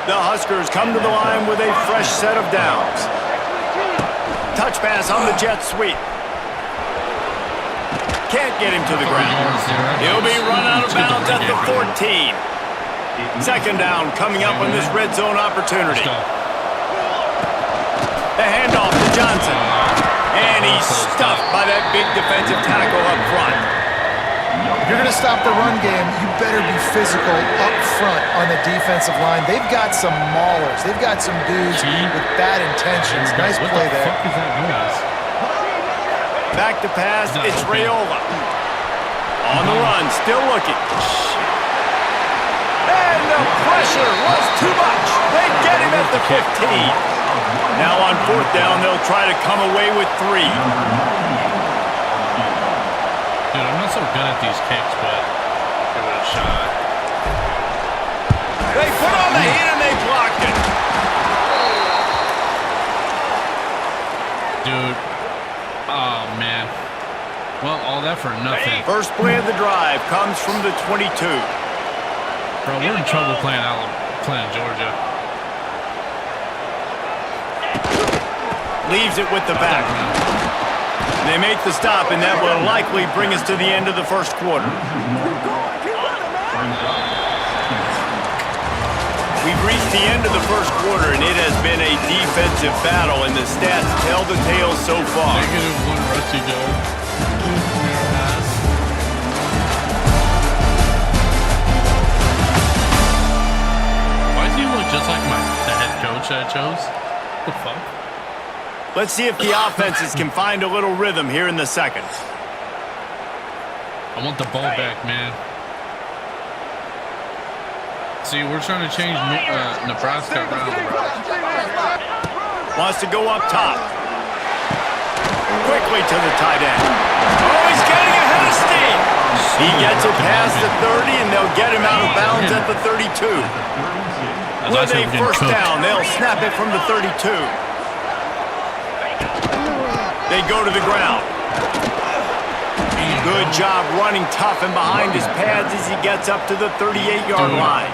The Huskers come to the line with a fresh set of downs. Touch pass on the jet sweep. Can't get him to the ground. He'll be run out of bounds at the 14. Second down coming up on this red zone opportunity. The handoff to Johnson. And he's stuffed by that big defensive tackle up front. If you're going to stop the run game, you better be physical up front on the defensive line. They've got some maulers. They've got some dudes with bad intentions. Nice play there. What the fuck is that noise? Back to pass, it's Raiola. On the run, still looking. And the pressure was too much. They get him at the 15. Now on fourth down, they'll try to come away with 3. Dude, I'm not so good at these kicks, but give it a shot. They put on the hit and they blocked it. Dude. Oh, man. Well, all that for nothing. First play of the drive comes from the 22. Bro, we're in trouble playing Georgia. Leaves it with the back. They make the stop, and that will likely bring us to the end of the first quarter. We've reached the end of the first quarter, and it has been a defensive battle, and the stats tell the tale so far. -1 rushing yard. Why does he look just like the head coach I chose? What the fuck? Let's see if the offenses can find a little rhythm here in the second. I want the ball back, man. See, we're trying to change Nebraska around, bro. Wants to go up top. Quickly to the tight end. Oh, he's getting ahead of steam. He gets it past the 30, and they'll get him out of bounds at the 32. With a first down, they'll snap it from the 32. They go to the ground. Good job running tough and behind his pads as he gets up to the 38-yard line.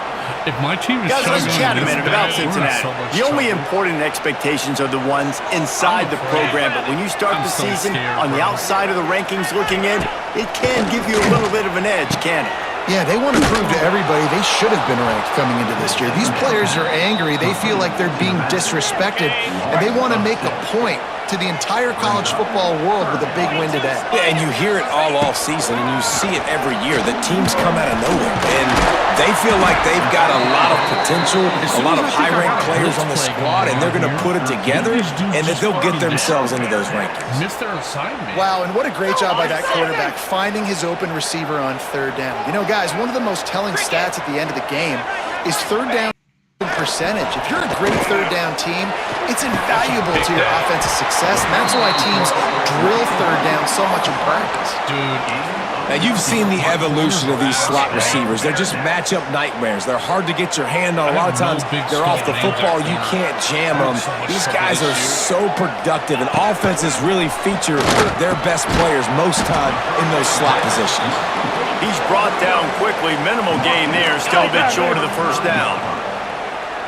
If my team is Guys, let's struggling chat a this minute bad, about we're in Cincinnati. so much The only trouble. important expectations are the ones inside the program, but when you start I'm the so season scared, on the bro. outside of the rankings looking in, it can give you a little bit of an edge, can it? Yeah, they want to prove to everybody they should have been ranked coming into this year. These players are angry. They feel like they're being disrespected, and they want to make a point to the entire college football world with a big win today. Yeah, and you hear it all season, and you see it every year. The teams come out of nowhere, and they feel like they've got a lot of potential, a lot of high-ranked players on the squad, and they're going to put it together, and that they'll get themselves into those rankings. Missed their assignment. Wow, and what a great job by that quarterback finding his open receiver on third down. You know, guys, one of the most telling stats at the end of the game is third down percentage. If you're a great third down team, it's invaluable to your offensive success, and that's why teams drill third down so much in practice. Dude. Now, you've seen the evolution of these slot receivers. They're just matchup nightmares. They're hard to get your hand on. A lot of times, they're off the football. You can't jam them. These guys are so productive, and offenses really feature their best players most time in those slot positions. He's brought down quickly. Minimal gain there. Still a bit short of the first down.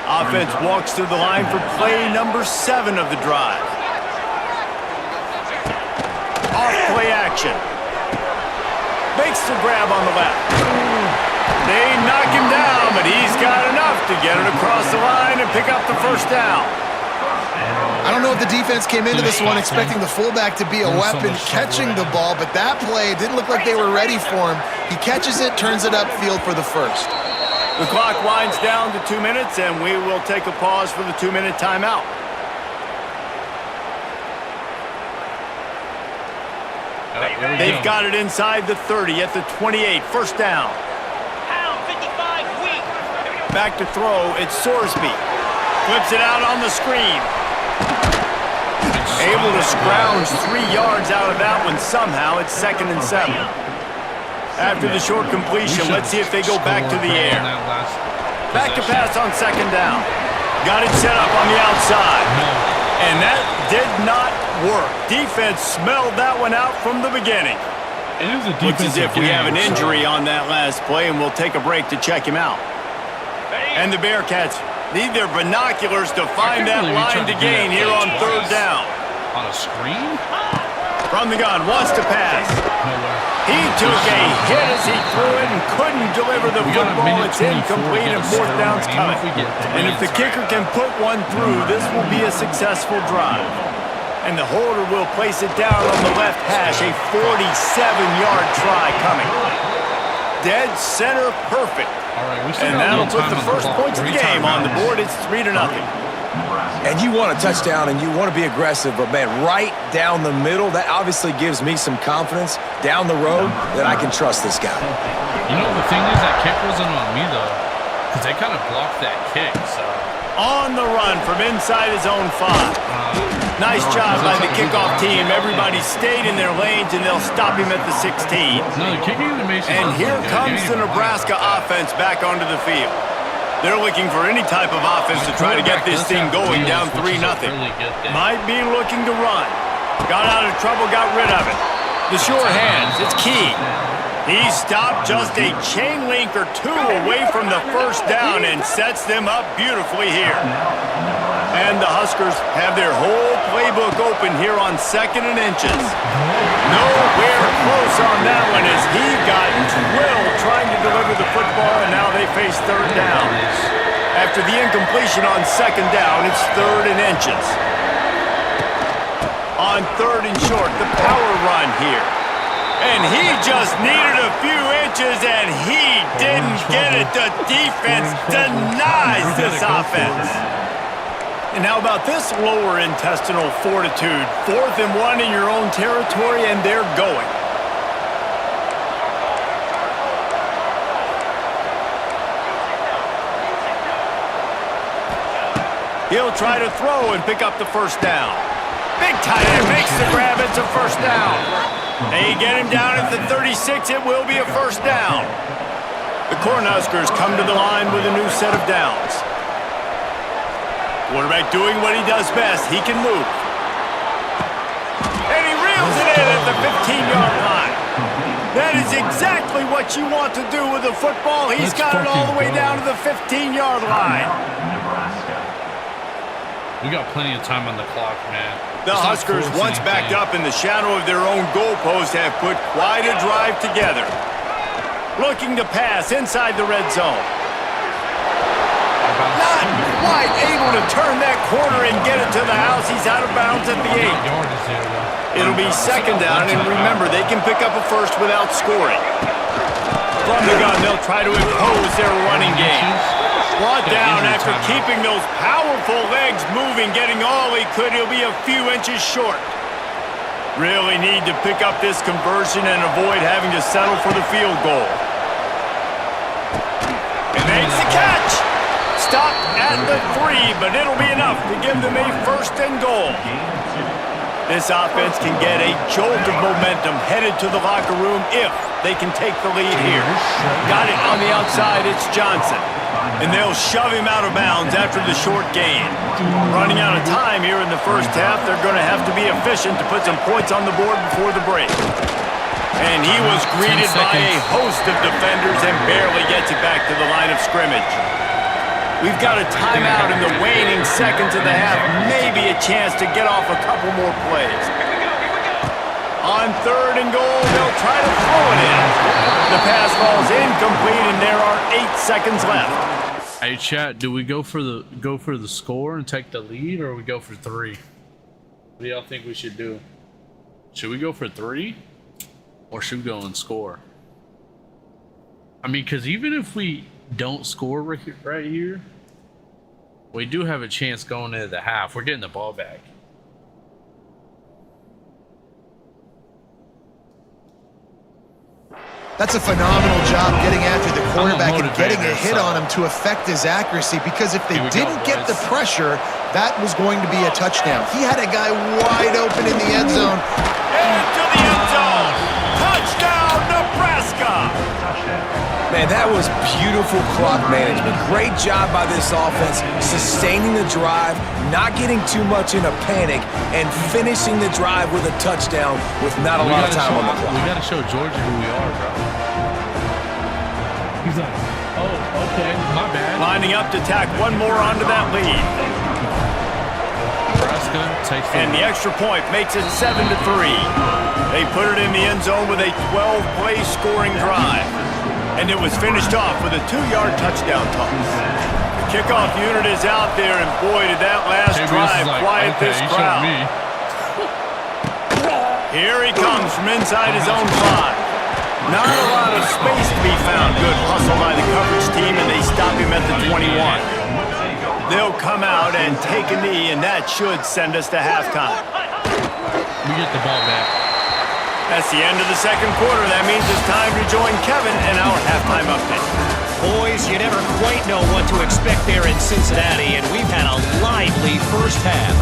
Offense walks through the line for play number 7 of the drive. Off play action. Makes the grab on the left. They knock him down, but he's got enough to get it across the line and pick up the first down. I don't know if the defense came into this one expecting the fullback to be a weapon catching the ball, but that play didn't look like they were ready for him. He catches it, turns it upfield for the first. The clock winds down to 2 minutes, and we will take a pause for the 2-minute timeout. They've got it inside the 30 at the 28. First down. Back to throw. It's Sorsby. Flips it out on the screen. Able to scrounge 3 yards out of that one somehow. It's 2nd and 7. After the short completion, let's see if they go back to the air. Back to pass on 2nd down. Got it set up on the outside. And that did not work. Defense smelled that one out from the beginning. Looks as if we have an injury on that last play, and we'll take a break to check him out. And the Bearcats need their binoculars to find that line to gain here on 3rd down. On a screen? From the gun, wants to pass. He took a hit as he threw it and couldn't deliver the football. It's incomplete and 4th down's coming. And if the kicker can put one through, this will be a successful drive. And the holder will place it down on the left hash, a 47-yard try coming. Dead center perfect. And that'll put the first points of the game on the board. It's 3-0. And you want a touchdown and you want to be aggressive, but man, right down the middle, that obviously gives me some confidence down the road that I can trust this guy. You know, the thing is that kick wasn't on me though, because they kind of blocked that kick, so. On the run from inside his own 5. Nice job by the kickoff team. Everybody stayed in their lanes, and they'll stop him at the 16. No, the kicking animation. And here comes the Nebraska offense back onto the field. They're looking for any type of offense to try to get this thing going down 3-0. Might be looking to run. Got out of trouble, got rid of it. The sure hands, it's key. He stopped just a chain link or 2 away from the first down and sets them up beautifully here. And the Huskers have their whole playbook open here on 2nd and inches. Nowhere close on that one as he got drilled trying to deliver the football, and now they face 3rd down. After the incompletion on 2nd down, it's 3rd and inches. On 3rd and short, the power run here. And he just needed a few inches, and he didn't get it. The defense denies this offense. And how about this lower intestinal fortitude? 4th and 1 in your own territory, and they're going. He'll try to throw and pick up the first down. Big tight end makes the grab. It's a first down. They get him down at the 36. It will be a first down. The Cornhuskers come to the line with a new set of downs. Quarterback doing what he does best. He can move. And he reels it in at the 15-yard line. That is exactly what you want to do with a football. He's got it all the way down to the 15-yard line. We got plenty of time on the clock, man. The Huskers, once backed up in the shadow of their own goalpost, have put quite a drive together. Looking to pass inside the red zone. Not quite able to turn that corner and get it to the house. He's out of bounds at the 8. It'll be 2nd down, and remember, they can pick up a first without scoring. From the gun, they'll try to impose their running game. Brought down after keeping those powerful legs moving, getting all he could. He'll be a few inches short. Really need to pick up this conversion and avoid having to settle for the field goal. And makes the catch. Stopped at the 3, but it'll be enough to give them a 1st and goal. This offense can get a jolt of momentum headed to the locker room if they can take the lead here. Got it on the outside. It's Johnson. And they'll shove him out of bounds after the short gain. Running out of time here in the first half, they're going to have to be efficient to put some points on the board before the break. And he was greeted by a host of defenders and barely gets it back to the line of scrimmage. We've got a timeout in the waning seconds of the half, maybe a chance to get off a couple more plays. On 3rd and goal, they'll try to throw it in. The pass falls incomplete, and there are 8 seconds left. Hey, chat, do we go for the score and take the lead, or we go for 3? What do y'all think we should do? Should we go for 3, or should we go and score? I mean, because even if we don't score right here, we do have a chance going into the half. We're getting the ball back. That's a phenomenal job getting after the quarterback and getting a hit on him to affect his accuracy, because if they didn't get the pressure, that was going to be a touchdown. He had a guy wide open in the end zone. Into the end zone. Touchdown, Nebraska. Man, that was beautiful clock management. Great job by this offense, sustaining the drive, not getting too much in a panic, and finishing the drive with a touchdown with not a lot of time on the clock. We got to show Georgia who we are, bro. He's like, oh, okay, my bad. Lining up to tack one more onto that lead. Nebraska takes the And the extra point makes it 7-3. They put it in the end zone with a 12-play scoring drive. And it was finished off with a 2-yard touchdown toss. The kickoff unit is out there, and boy, did that last drive quiet this crowd. Here he comes from inside his own 5. Not a lot of space to be found. Good hustle by the coverage team, and they stop him at the 21. They'll come out and take a knee, and that should send us to halftime. We get the ball back. That's the end of the second quarter. That means it's time to join Kevin in our halftime update. Boys, you never quite know what to expect there in Cincinnati, and we've had a lively first half.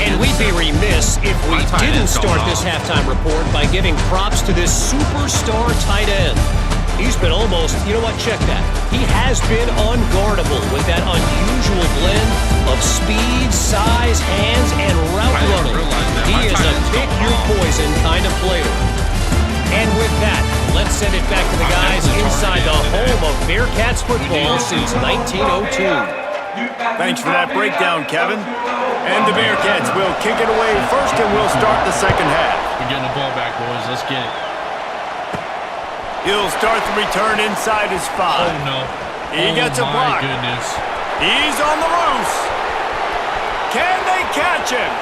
And we'd be remiss if we didn't start this halftime report by giving props to this superstar tight end. He's been almost, you know what, check that. He has been unguardable with that unusual blend of speed, size, hands, and route running. He is a pick-your-poison kind of player. And with that, let's send it back to the guys inside the home of Bearcats football since 1902. Thanks for that breakdown, Kevin. And the Bearcats will kick it away first, and we'll start the second half. We're getting the ball back, boys. Let's get it. He'll start the return inside his 5. Oh, no. He gets a block. Oh, my goodness. He's on the loose. Can they catch him?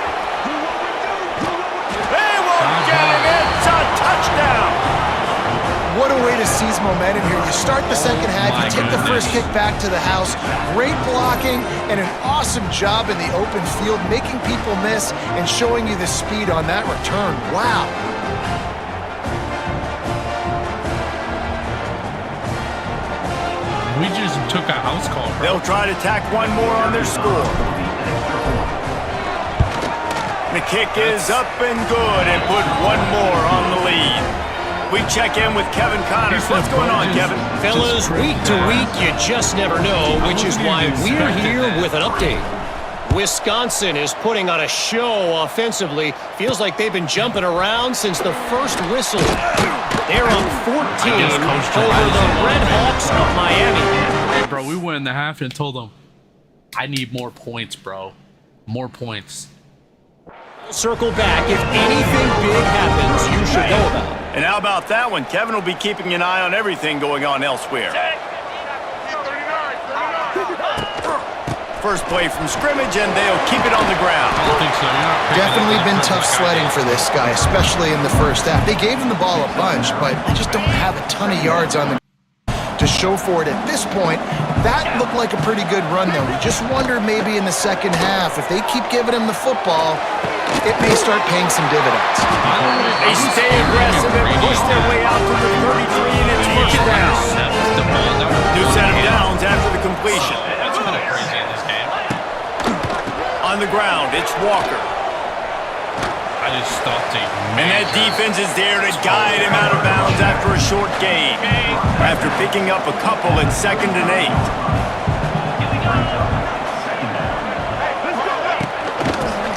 They won't get him. It's a touchdown. What a way to seize momentum here. You start the second half, you take the first kick back to the house. Great blocking and an awesome job in the open field, making people miss and showing you the speed on that return. Wow. We just took a house call, bro. They'll try to tack one more on their score. The kick is up and good, and put one more on the lead. We check in with Kevin Connors. What's going on, Kevin? Fellas, week to week, you just never know, which is why we're here with an update. Wisconsin is putting on a show offensively. Feels like they've been jumping around since the first whistle. They're up 14 over the Red Hawks of Miami. Hey, bro, we went in the half and told them, I need more points, bro. More points. Circle back. If anything big happens, you should know about it. And how about that one? Kevin will be keeping an eye on everything going on elsewhere. First play from scrimmage, and they'll keep it on the ground. I don't think so. Definitely been tough sledding for this guy, especially in the first half. They gave him the ball a bunch, but they just don't have a ton of yards on the to show for it at this point. That looked like a pretty good run, though. We just wonder maybe in the second half, if they keep giving him the football, it may start paying some dividends. They stay aggressive and push their way out to the 33, and it's first down. New set of downs after the completion. That's kind of crazy in this game. On the ground, it's Walker. I just stopped it. And that defense is there to guide him out of bounds after a short gain. After picking up a couple at 2nd and 8.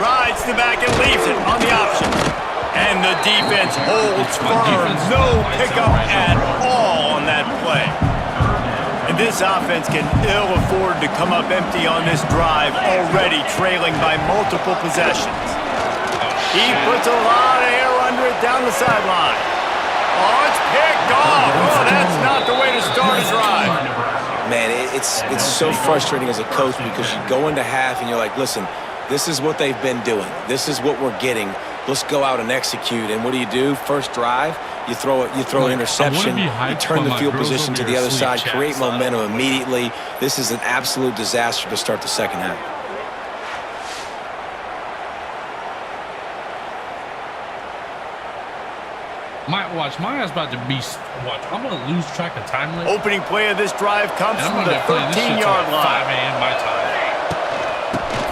Rides the back and leaves it on the option. And the defense holds firm. No pickup at all on that play. And this offense can ill afford to come up empty on this drive, already trailing by multiple possessions. He puts a lot of air under it down the sideline. Oh, it's picked off. Oh, that's not the way to start a drive. Man, it's so frustrating as a coach because you go into half and you're like, listen, this is what they've been doing. This is what we're getting. Let's go out and execute. And what do? First drive, You throw an interception, you turn the field position to the other side, create momentum immediately. This is an absolute disaster to start the second half. My ass about to be I'm gonna lose track of time later. Opening play of this drive comes from the 13-yard line. 5 a.m. my time.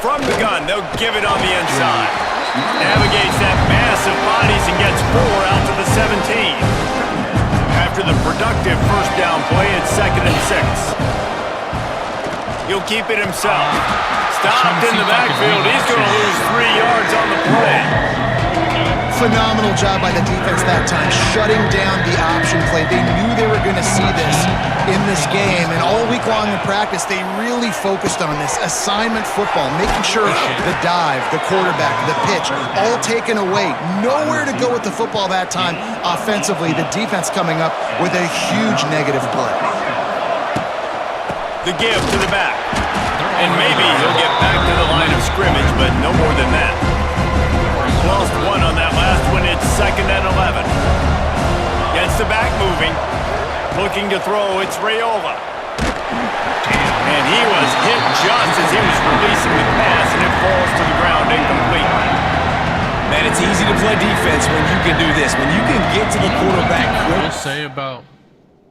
From the gun, they'll give it on the inside. Navigates that mass of bodies and gets 4 out to the 17. After the productive first down play, it's 2nd and 6. He'll keep it himself. Stopped in the backfield. He's going to lose 3 yards on the play. Phenomenal job by the defense that time, shutting down the option play. They knew they were going to see this in this game, and all week long in practice, they really focused on this assignment football, making sure the dive, the quarterback, the pitch, all taken away. Nowhere to go with the football that time offensively. The defense coming up with a huge negative play. The give to the back. And maybe he'll get back to the line of scrimmage, but no more than that. Lost 1 on that last one. It's 2nd and 11. Gets the back moving. Looking to throw. It's Raiola. And he was hit just as he was releasing the pass, and it falls to the ground incomplete. Man, it's easy to play defense when you can do this. When you can get to the quarterback quick. What I will say about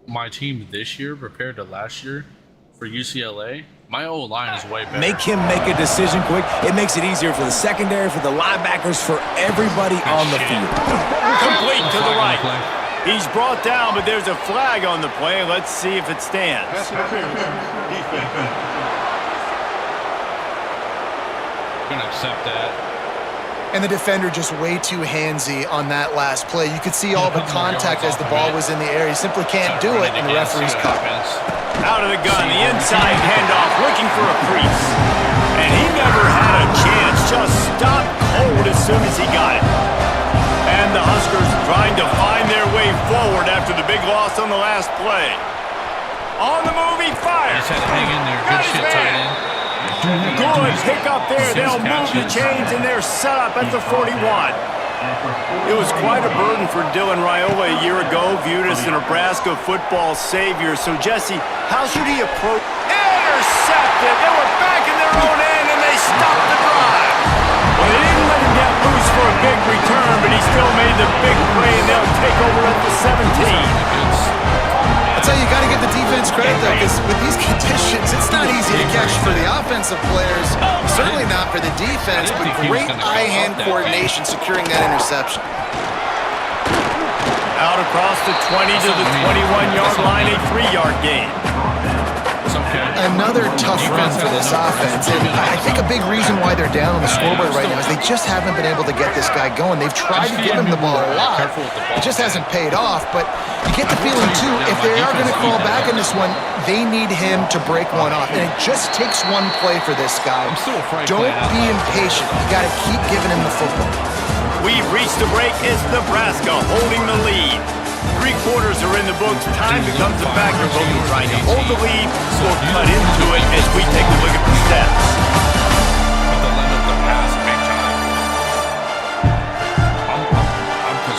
my team this year compared to last year for UCLA, my O-line is way better. Make him make a decision quick. It makes it easier for the secondary, for the linebackers, for everybody on the field. Complete to the right. He's brought down, but there's a flag on the play. Let's see if it stands. Gonna accept that. And the defender just way too handsy on that last play. You could see all the contact as the ball was in the air. He simply can't do it, and the referee's caught. Out of the gun, the inside handoff, looking for a crease. And he never had a chance, just stopped cold as soon as he got it. And the Huskers trying to find their way forward after the big loss on the last play. On the move, he fires. Just had to hang in there. Good shit, tight end. Good pick up there. They'll move the chains, and they're set up at the 41. It was quite a burden for Dylan Raiola a year ago, viewed as the Nebraska football savior. So, Jesse, how should he approach? Intercepted! They were back in their own end, and they stopped the drive. Well, they didn't let him get loose for a big return, but he still made the big play, and they'll take over at the 17. I'll tell you, you got to give the defense credit, though, because with these conditions, it's not easy to catch for the offensive players. Certainly not for the defense, but great eye-hand coordination securing that interception. Out across the 20 to the 21-yard line, a 3-yard gain. Another tough run for this offense, and I think a big reason why they're down on the scoreboard right now is they just haven't been able to get this guy going. They've tried to give him the ball a lot. It just hasn't paid off, but you get the feeling, too, if they are going to crawl back in this one, they need him to break one off, and it just takes one play for this guy. Don't be impatient. You got to keep giving him the football. We've reached the break. It's Nebraska holding the lead. 3 quarters are in the books. Time becomes a factor, both in trying to hold the lead or cut into it as we take a look at the stats.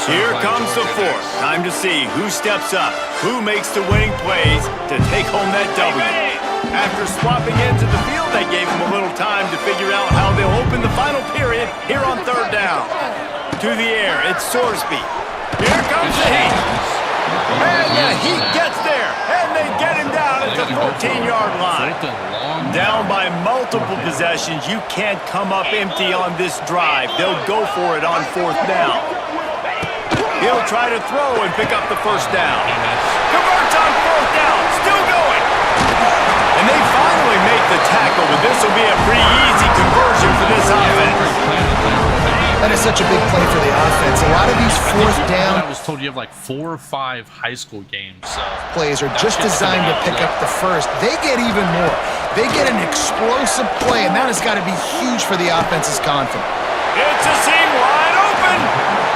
Here comes the fourth. Time to see who steps up, who makes the winning plays to take home that W. After swapping into the field, they gave him a little time to figure out how they'll open the final period here on 3rd down. To the air, it's Sorsby. Here comes the heat. And the heat gets there. And they get him down at the 14-yard line. Down by multiple possessions. You can't come up empty on this drive. They'll go for it on 4th down. He'll try to throw and pick up the 1st down. Converts on 4th down. Still going. And they finally make the tackle, but this will be a pretty easy conversion for this offense. That is such a big play for the offense. A lot of these 4th down I was told you have like 4 or 5 high school games. So plays are just designed to pick up the first. They get even more. They get an explosive play, and that has got to be huge for the offense's confidence. It's a seam wide open.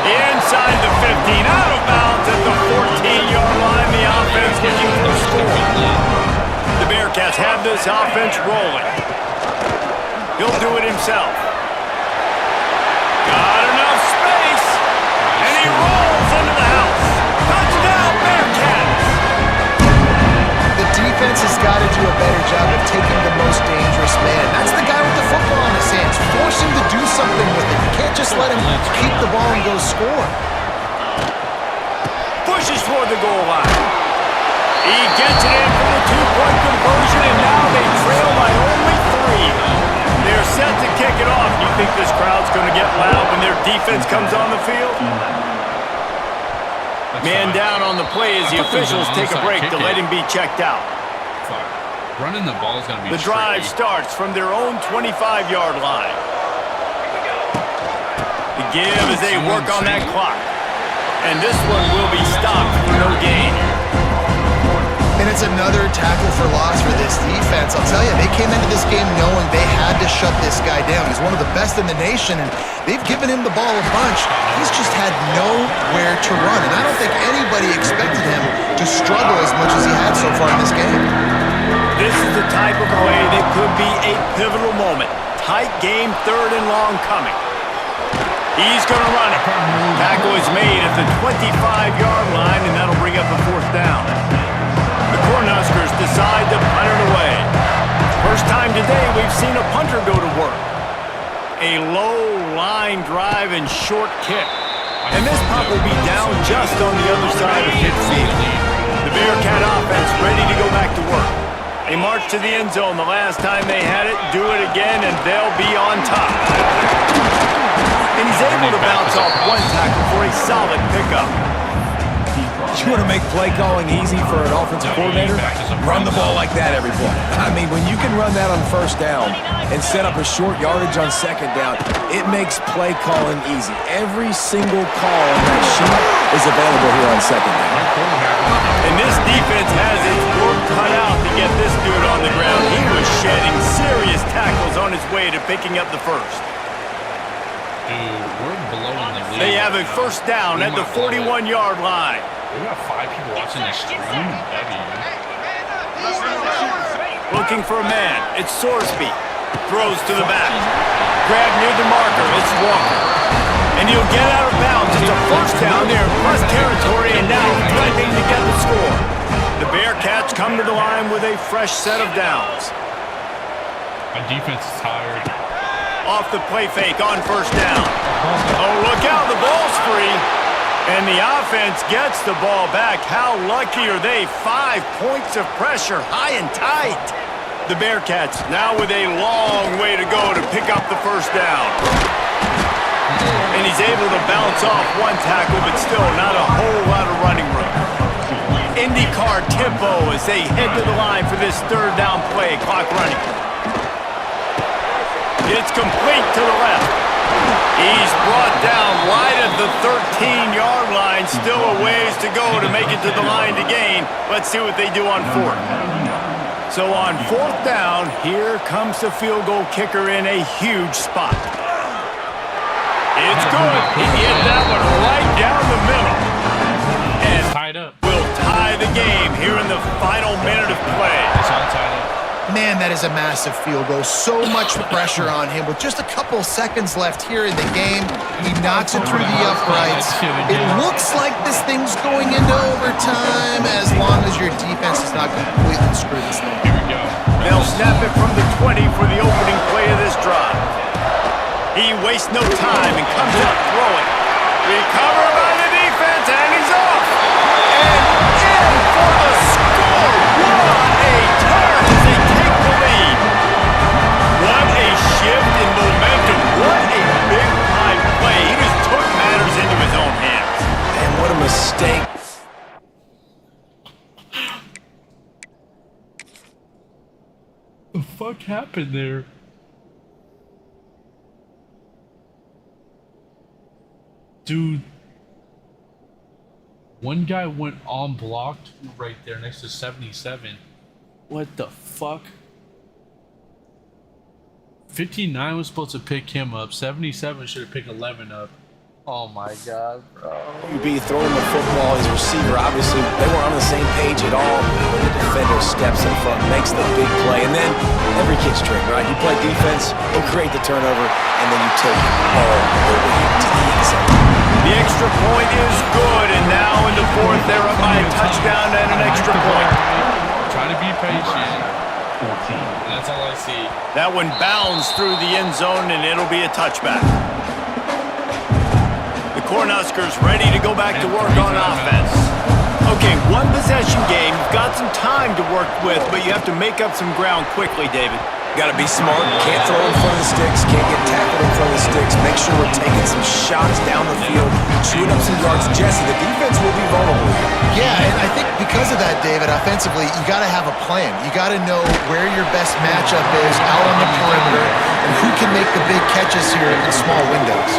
Inside the 15, out of bounds at the 14-yard line. The offense looking for a score. The Bearcats have this offense rolling. He'll do it himself. Got enough space, and he rolls into the house. just let him keep the ball and go score. Pushes toward the goal line. He gets it in for the two-point conversion, and now they trail by only 3. They're set to kick it off. Do you think this crowd's going to get loud when their defense comes on the field? Man down on the play as the officials take a break to let him be checked out. Running the ball is going to be The drive starts from their own 25-yard line. The give as they work on that clock. And this one will be stopped for no gain. And it's another tackle for loss for this defense. I'll tell you, they came into this game knowing they had to shut this guy down. He's one of the best in the nation, and they've given him the ball a bunch. He's just had nowhere to run, and I don't think anybody expected him to struggle as much as he had so far in this game. This is the type of play that could be a pivotal moment. Tight game, 3rd and long coming. He's going to run it. Tackle is made at the 25-yard line, and that'll bring up a 4th down. The Cornhuskers decide to punt it away. First time today we've seen a punter go to work. A low line drive and short kick. And this punt will be down just on the other side of midfield. The Bearcat offense ready to go back to work. They march to the end zone the last time they had it, do it again, and they'll be on top. And he's able to bounce off one tackle for a solid pickup. You want to make play calling easy for an offensive coordinator? Run the ball like that every play. I mean, when you can run that on 1st down and set up a short yardage on 2nd down, it makes play calling easy. Every single call on that sheet is available here on 2nd down. And this defense has its work cut out to get this dude on the ground. He was shedding serious tackles on his way to picking up the first. Dude, we're blowing the lead. They have a 1st down at the 41-yard line. We got 5 people watching this stream. Looking for a man. It's Sorsby. Throws to the back. Grab near the marker. It's Walker. And he'll get out of bounds. It's a 1st down there in plus territory, and now threatening to get the score. The Bearcats come to the line with a fresh set of downs. My defense is tired. Off the play fake on 1st down. Oh, look out. The ball's free. And the offense gets the ball back. How lucky are they? 5 points of pressure, high and tight. The Bearcats now with a long way to go to pick up the 1st down. And he's able to bounce off one tackle, but still not a whole lot of running room. IndyCar tempo as they head to the line for this 3rd down play. Clock running. It's complete to the left. He's brought down right at the 13-yard line. Still a ways to go to make it to the line to gain. Let's see what they do on 4th. So on 4th down, here comes the field goal kicker in a huge spot. It's good. He hit that one right down the middle. And Tied up. will tie the game here in the final minute of play. It's all tied up. Man, that is a massive field goal. So much pressure on him. With just a couple seconds left here in the game, he knocks it through the uprights. It looks like this thing's going into overtime as long as your defense is not completely screwed this thing. Here we go. They'll snap it from the 20 for the opening play of this drive. He wastes no time and comes up throwing. Recovered by the defense, and he's off. And in for the score. What a turn as they take the lead. What a shift in momentum. What a big-time play. He just took matters into his own hands. Man, what a mistake. What the fuck happened there? Dude, one guy went unblocked right there next to 77. What the fuck? 59 was supposed to pick him up. 77 should have picked 11 up. Oh my god, bro. QB throwing the football, his receiver, obviously, they weren't on the same page at all. When the defender steps in front, makes the big play, and then every kid's trick, right? You play defense, you create the turnover, and then you take all the way to the end zone. The extra point is good, and now in the 4th, they're up by a touchdown and an extra point. Try to be patient. That's all I see. That one bounds through the end zone, and it'll be a touchback. Cornhuskers ready to go back to work on offense. Okay, one possession game. You've got some time to work with, but you have to make up some ground quickly, David. Got to be smart. Can't throw in front of the sticks. Can't get tackled in front of the sticks. Make sure we're taking some shots down the field, chewing up some yards. Jesse, the defense will be vulnerable here. Yeah, and I think because of that, David, offensively, you got to have a plan. You got to know where your best matchup is out on the perimeter and who can make the big catches here in small windows.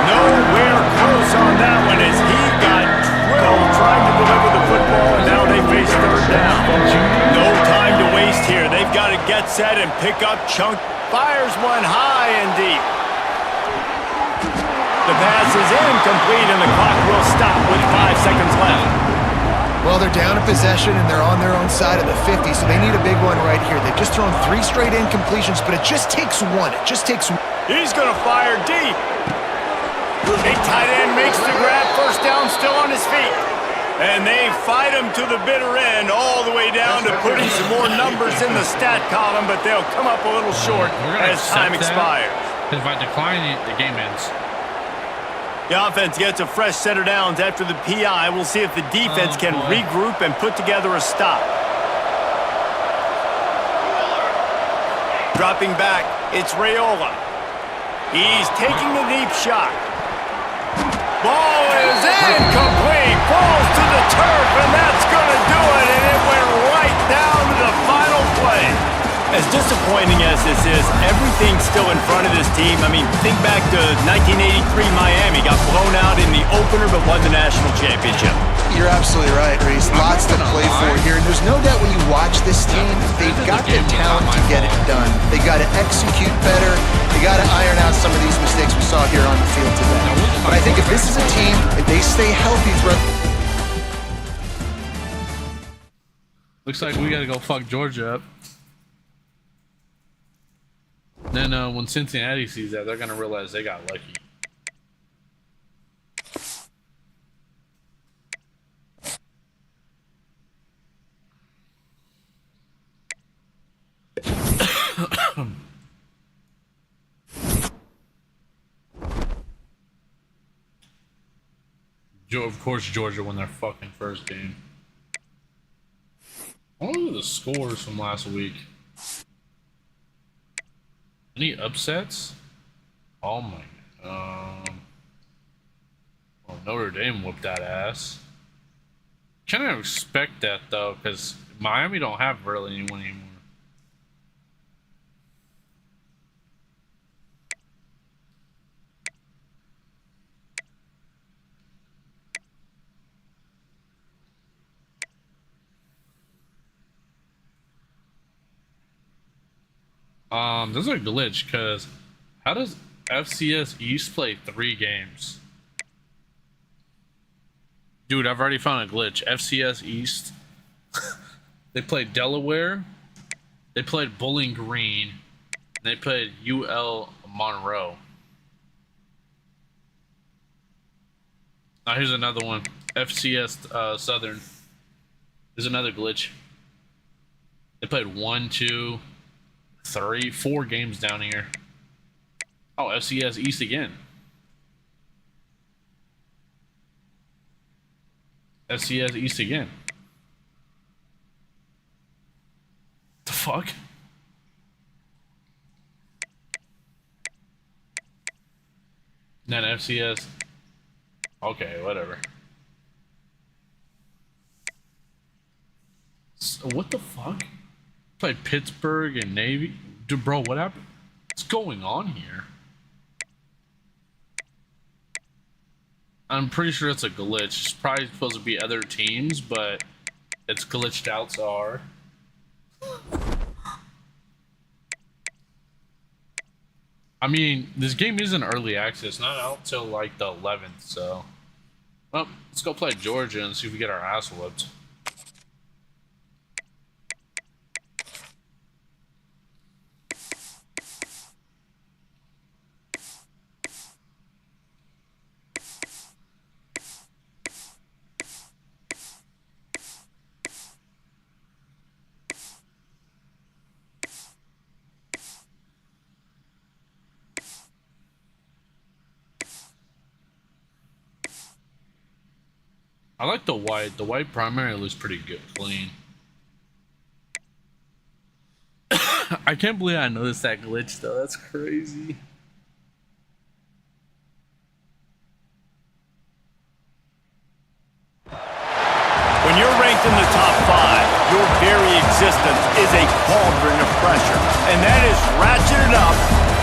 Nowhere close on that one as he got drilled trying to deliver the football, and now they face third down. No time to waste here. They've got to get set and pick up chunk. Fires one high and deep. The pass is incomplete, and the clock will stop with 5 seconds left. Well, they're down in possession, and they're on their own side of the 50, so they need a big one right here. They've just thrown 3 straight incompletions, but it just takes one. It just takes one. He's going to fire deep. Big tight end makes the grab. First down, still on his feet. And they fight him to the bitter end, all the way down to putting some more numbers in the stat column, but they'll come up a little short as time expires. If I decline it, the game ends. The offense gets a fresh set of downs after the PI. We'll see if the defense can regroup and put together a stop. Dropping back, it's Raiola. He's taking the deep shot. Ball is incomplete. Falls to the turf, and that's going to do it. And it went right down to the final play. As disappointing as this is, everything's still in front of this team. I mean, think back to 1983 Miami. Got blown out in the opener, but won the national championship. You're absolutely right, Reese. Lots to play for here. And there's no doubt when you watch this team, they've got the talent to get it done. They got to execute better. They got to iron out some of these mistakes we saw here on the field today. But I think if this is a team, if they stay healthy throughout... Looks like we got to go fuck Georgia up. Then when Cincinnati sees that, they're going to realize they got lucky. Of course, Georgia won their fucking first game. What were the scores from last week? Any upsets? Oh my god. Well, Notre Dame whooped that ass. Kind of expect that though, because Miami don't have really anyone anymore. There's a glitch because how does FCS East play 3 games? Dude, I've already found a glitch. FCS East, they played Delaware, they played Bowling Green, and they played UL Monroe. Now here's another one. FCS Southern. There's another glitch. They played 1, 2, 3, 4 games down here. Oh, FCS East again. FCS East again. The fuck? And then FCS. Okay, whatever. So, what the fuck? Played Pittsburgh and Navy. Dude, bro, what happened? What's going on here? I'm pretty sure it's a glitch. It's probably supposed to be other teams, but it's glitched out, so I mean, this game isn't early access, not out till like the 11th, so. Well, let's go play Georgia and see if we get our ass whooped. I like the white. The white primary looks pretty good, clean. I can't believe I noticed that glitch though. That's crazy. When you're ranked in the top 5, your very existence is a cauldron of pressure. And that is ratcheted up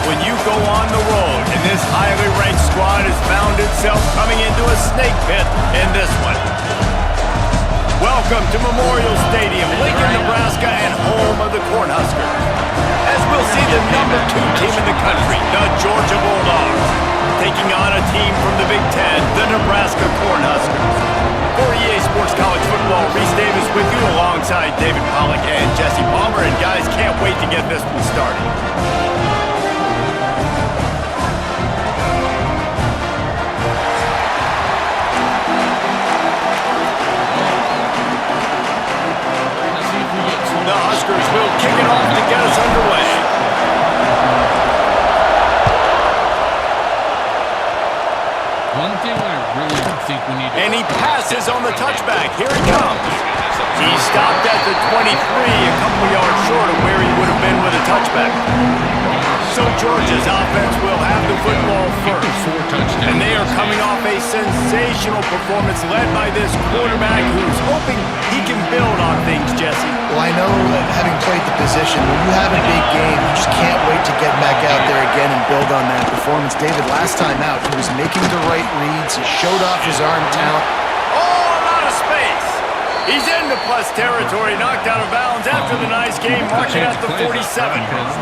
when you go on the road. And this highly ranked squad has found itself coming into a snake pit in this one. Welcome to Memorial Stadium, Lincoln, Nebraska, and home of the Cornhuskers. As we'll see the number 2 team in the country, the Georgia Bulldogs, taking on a team from the Big Ten, the Nebraska Cornhuskers. For EA Sports College Football, Reese Davis with you alongside David Pollack and Jesse Palmer. And guys, can't wait to get this one started. The Huskers will kick it off to get us underway. One thing I really think we need to... And he passes on the touchback. Here he comes. He stopped at the 23, a couple yards short of where he would have been with a touchback. So Georgia's offense will have the football first. And they are coming off a sensational performance led by this quarterback who's hoping he can build on things, Jesse. Well, I know that having played the position, when you have a big game, you just can't wait to get back out there again and build on that performance. David, last time out, he was making the right reads. He showed off his arm talent. Oh, I'm out of space. He's into plus territory, knocked out of bounds after the nice game, marking at the 47.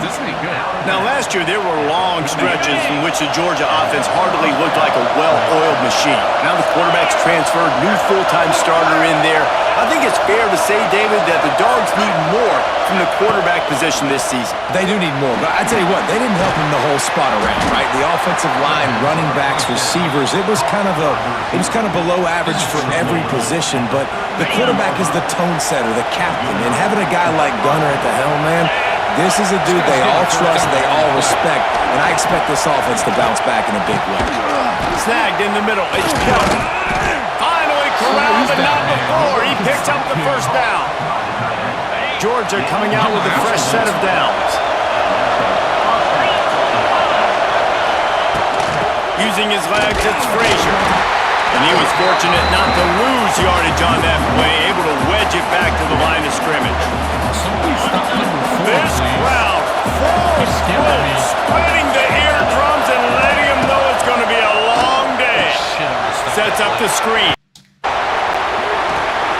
This ain't good. Now, last year, there were long stretches in which the Georgia offense hardly looked like a well-oiled machine. Now the quarterback's transferred, new full-time starter in there. I think it's fair to say, David, that the Dogs need more from the quarterback position this season. They do need more, but I tell you what, they didn't help him the whole spot around, right? The offensive line, running backs, receivers, it was kind of below average for every position, but the quarterback is the tone setter, the captain, and having a guy like Gunner at the helm, man, this is a dude they all trust, they all respect, and I expect this offense to bounce back in a big way. Snagged in the middle. It's Gunner. Finally corralled, but not before. He picks up the first down. Georgia coming out with a fresh set of downs. Using his legs, it's Frazier. And he was fortunate not to lose yardage on that play, able to wedge it back to the line of scrimmage. This crowd, full throat, spreading the eardrums and letting him know it's going to be a long day. Sets up the screen.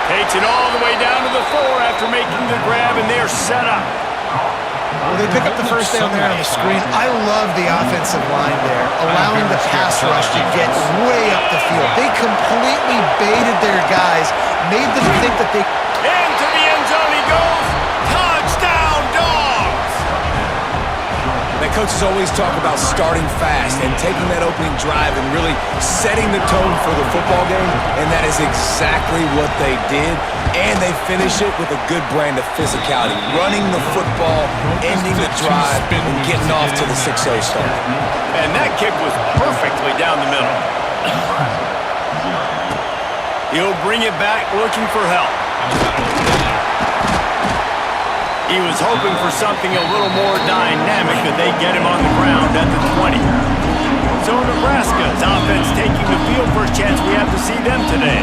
Takes it all the way down to the 4 after making the grab, and they're set up. Well, they pick up the first down there on the screen. I love the offensive line there, allowing the pass rush to get way up the field. They completely baited their guys, made them think that they... Into the end zone he goes. Touchdown, Dogs! The coaches always talk about starting fast and taking that opening drive and really setting the tone for the football game, and that is exactly what they did, and they finish it with a good brand of physicality, running the football, ending the drive, and getting off to the 6-0 start. And that kick was perfectly down the middle. He'll bring it back looking for help. He was hoping for something a little more dynamic, but they get him on the ground at the 20. So Nebraska's offense taking the field for a chance. We have to see them today.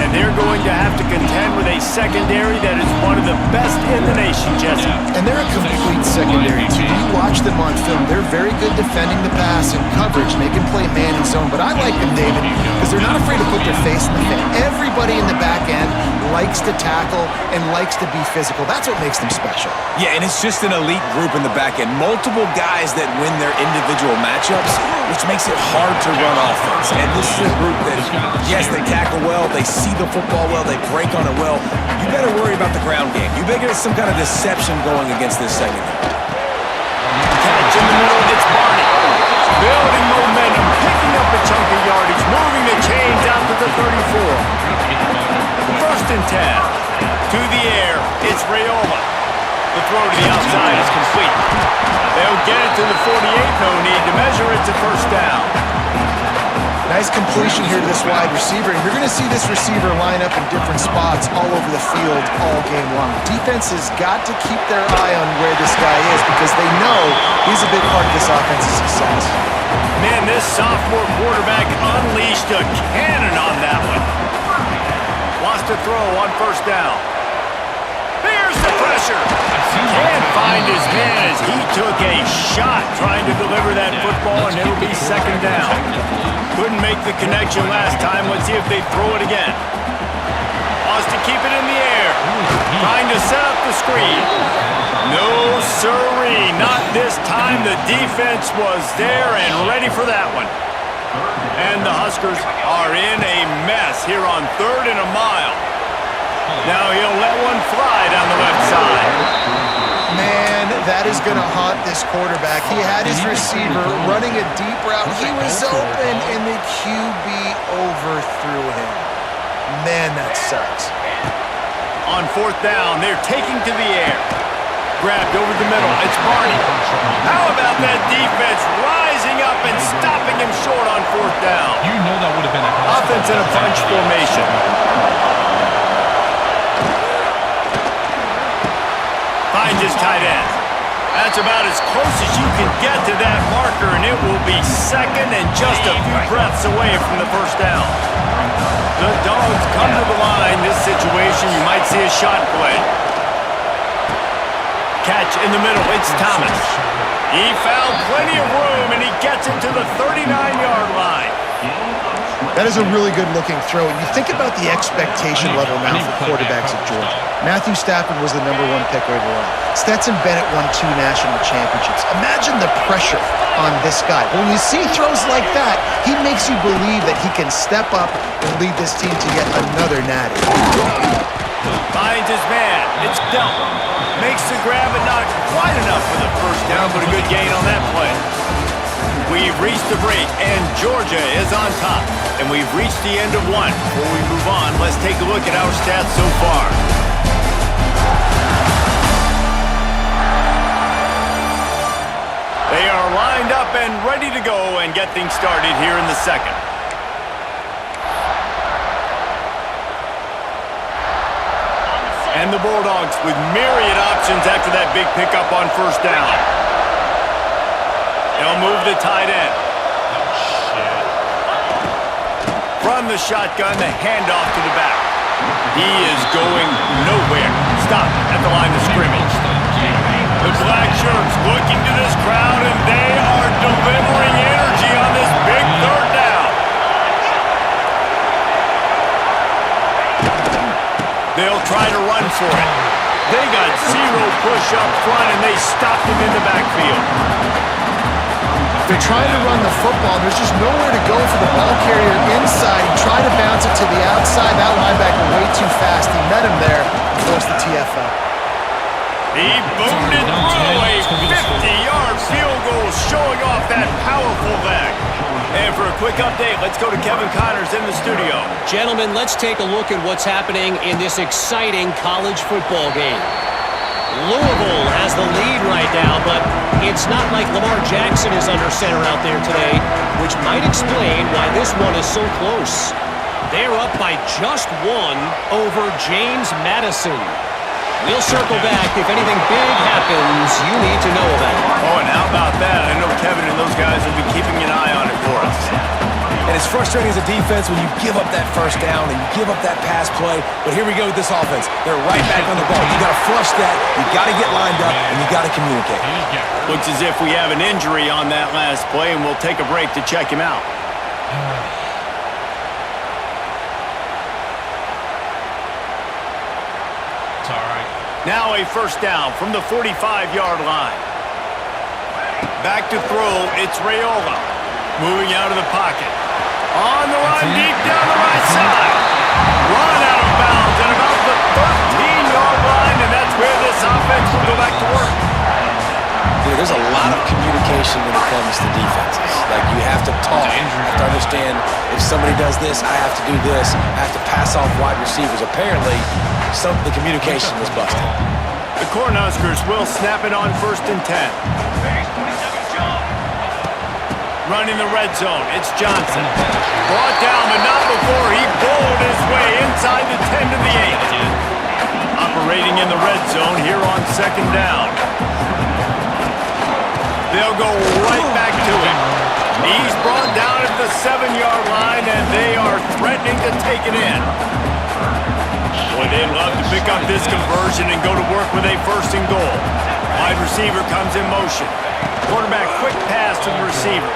And they're going to have to contend with a secondary that is one of the best in the nation, Jesse. And they're a complete secondary team. You watch them on film. They're very good defending the pass and coverage. They can play man and zone. But I like them, David, because they're not afraid to put their face in the fan. Everybody in the back end likes to tackle and likes to be physical. That's what makes them special. Yeah, and it's just an elite group in the back end. Multiple guys that win their individual matchups, which makes it hard to run offense. And this is a group that, yes, they tackle well, they see the football well, they break on it well. You better worry about the ground game. You better get some kind of deception going against this secondary. Catch in the middle, it's Barney. Building momentum, picking up a chunk of yardage, moving the chains out to the 34. First and 10. To the air, it's Rayola. The throw to the outside is complete. They'll get it to the 48, no need to measure it to first down. Nice completion here to this wide receiver, and you're going to see this receiver line up in different spots all over the field all game long. Defense has got to keep their eye on where this guy is because they know he's a big part of this offense's success. Man, this sophomore quarterback unleashed a cannon on that one. Wants to throw on first down. There's the pressure. Can't find his man as he took a shot trying to deliver that football, and it'll be second down. Couldn't make the connection last time. Let's see if they throw it again. Wants to keep it in the air. Trying to set up the screen. No sirree, not this time. The defense was there and ready for that one. And the Huskers are in a mess here on 3rd and a mile. Now he'll let one fly down the left side. Man, that is going to haunt this quarterback. He had his receiver running a deep route. He was open, and the QB overthrew him. Man, that sucks. On 4th down, they're taking to the air. Grabbed over the middle. It's Barney. How about that defense rising up and stopping him short on 4th down? You know that would have been a offense in a bunch formation. Finds his tight end. That's about as close as you can get to that marker, and it will be second and just a few breaths away from the first down. The Dogs come to the line. This situation, you might see a shot play. Catch in the middle. It's Thomas. He found plenty of room, and he gets it to the 39-yard line. That is a really good-looking throw. And you think about the expectation level now for quarterbacks at Georgia. Matthew Stafford was the #1 pick overall. Stetson Bennett won 2 national championships. Imagine the pressure on this guy. When you see throws like that, he makes you believe that he can step up and lead this team to yet another natty. Finds his man. It's dealt. Makes the grab, but not quite enough for the first down, but a good gain on that play. We've reached the break, and Georgia is on top. And we've reached the end of one. Before we move on, let's take a look at our stats so far. They are lined up and ready to go and get things started here in the second. And the Bulldogs with myriad options after that big pickup on first down. They'll move the tight end. From the shotgun, the handoff to the back. He is going nowhere. Stop at the line of scrimmage. The black shirts looking to this crowd, and they are delivering energy on this big 3rd down. They'll try to run for it. They got 0 push up front, and they stopped him in the backfield. They're trying to run the football. There's just nowhere to go for the ball carrier inside. He tried to bounce it to the outside. That linebacker way too fast. He met him there and forced the TFL. He boomed it through a 50-yard field goal, showing off that powerful leg. And for a quick update, let's go to Kevin Connors in the studio. Gentlemen, let's take a look at what's happening in this exciting college football game. Louisville has the lead right now, but it's not like Lamar Jackson is under center out there today, which might explain why this one is so close. They're up by just 1 over James Madison. We'll circle back if anything big happens you need to know about. Oh, and how about that? I know Kevin and those guys will be keeping an eye on it for us. And it's frustrating as a defense when you give up that first down and you give up that pass play. But here we go with this offense. They're right back on the ball. You got to flush that. You got to get lined up, and you got to communicate. Looks as if we have an injury on that last play, and we'll take a break to check him out. It's all right. Now a first down from the 45-yard line. Back to throw. It's Raiola moving out of the pocket. On the run, deep down the right side. Run out of bounds at about the 13-yard line, and that's where this offense will go back to work. Yeah, there's a lot of communication when it comes to defenses. Like, you have to talk. You have to understand if somebody does this, I have to do this. I have to pass off wide receivers. Apparently, the communication was busted. The Cornhuskers will snap it on 1st and 10. running the red zone. It's Johnson. Brought down, but not before he bowled his way inside the 10 to the 8. Operating in the red zone here on second down. They'll go right back to him. He's brought down at the 7-yard line, and they are threatening to take it in. Boy, they'd love to pick up this conversion and go to work with a first and goal. Wide receiver comes in motion. Quarterback quick pass to the receiver.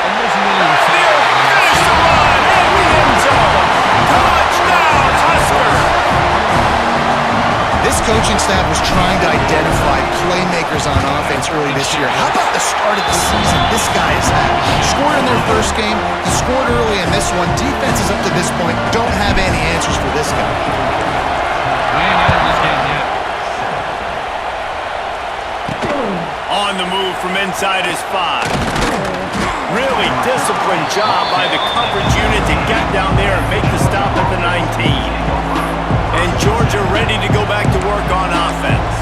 Finish the run in the end zone. Touchdown, Huskers! This coaching staff was trying to identify playmakers on offense early this year. How about the start of the season this guy has had? Scored in their first game, he scored early in this one. Defenses up to this point don't have any answers for this guy. On the move from inside his 5. Really disciplined job by the coverage unit to get down there and make the stop at the 19. And Georgia ready to go back to work on offense.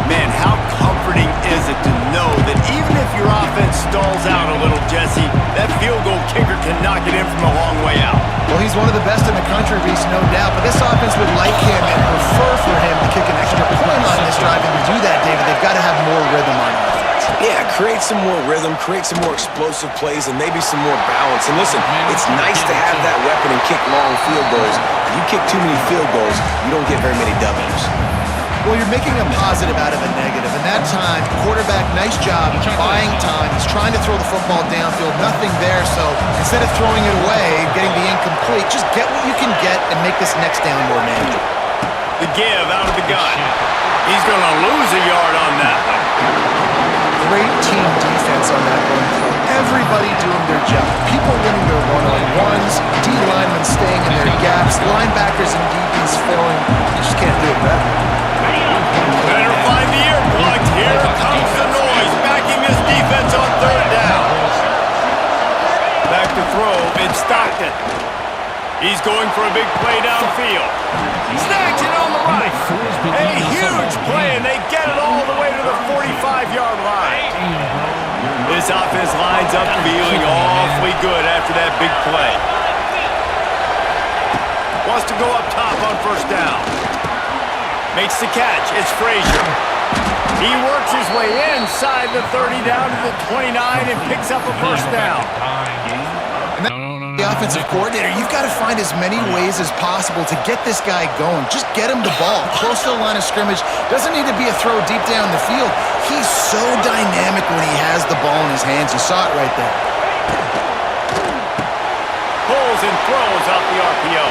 Man, how comforting is it to know that even if your offense stalls out a little, Jesse, that field goal kicker can knock it in from a long way out. Well, he's one of the best in the country, Reese, no doubt. But this offense would like him and prefer for him to kick an extra point on this drive. And to do that, David, they've got to have more rhythm on offense. Yeah, create some more rhythm, create some more explosive plays, and maybe some more balance. And listen, it's nice to have that weapon and kick long field goals. If you kick too many field goals, you don't get very many W's. Well, you're making a positive out of a negative. And that time, quarterback, nice job, buying time. He's trying to throw the football downfield, nothing there. So instead of throwing it away, getting the incomplete, just get what you can get and make this next down more manageable. The give out of the gun. He's going to lose a yard on that one. Great team defense on that run play. Everybody doing their job. People winning their one-on-ones, D-linemen staying in their gaps, linebackers and DBs filling. You just can't do it better. Better find the ear plugged. Here comes the noise, backing this defense on third down. Back to throw, it's Stockton. He's going for a big play downfield. Snags it on the right. A huge play, and they get it all the way to the 45-yard line. This offense lines up feeling awfully good after that big play. Wants to go up top on first down. Makes the catch. It's Frazier. He works his way inside the 30 down to the 29 and picks up a first down. The offensive coordinator, you've got to find as many ways as possible to get this guy going. Just get him the ball close to the line of scrimmage. Doesn't need to be a throw deep down the field. He's so dynamic when he has the ball in his hands. You saw it right there. Pulls and throws off the RPO.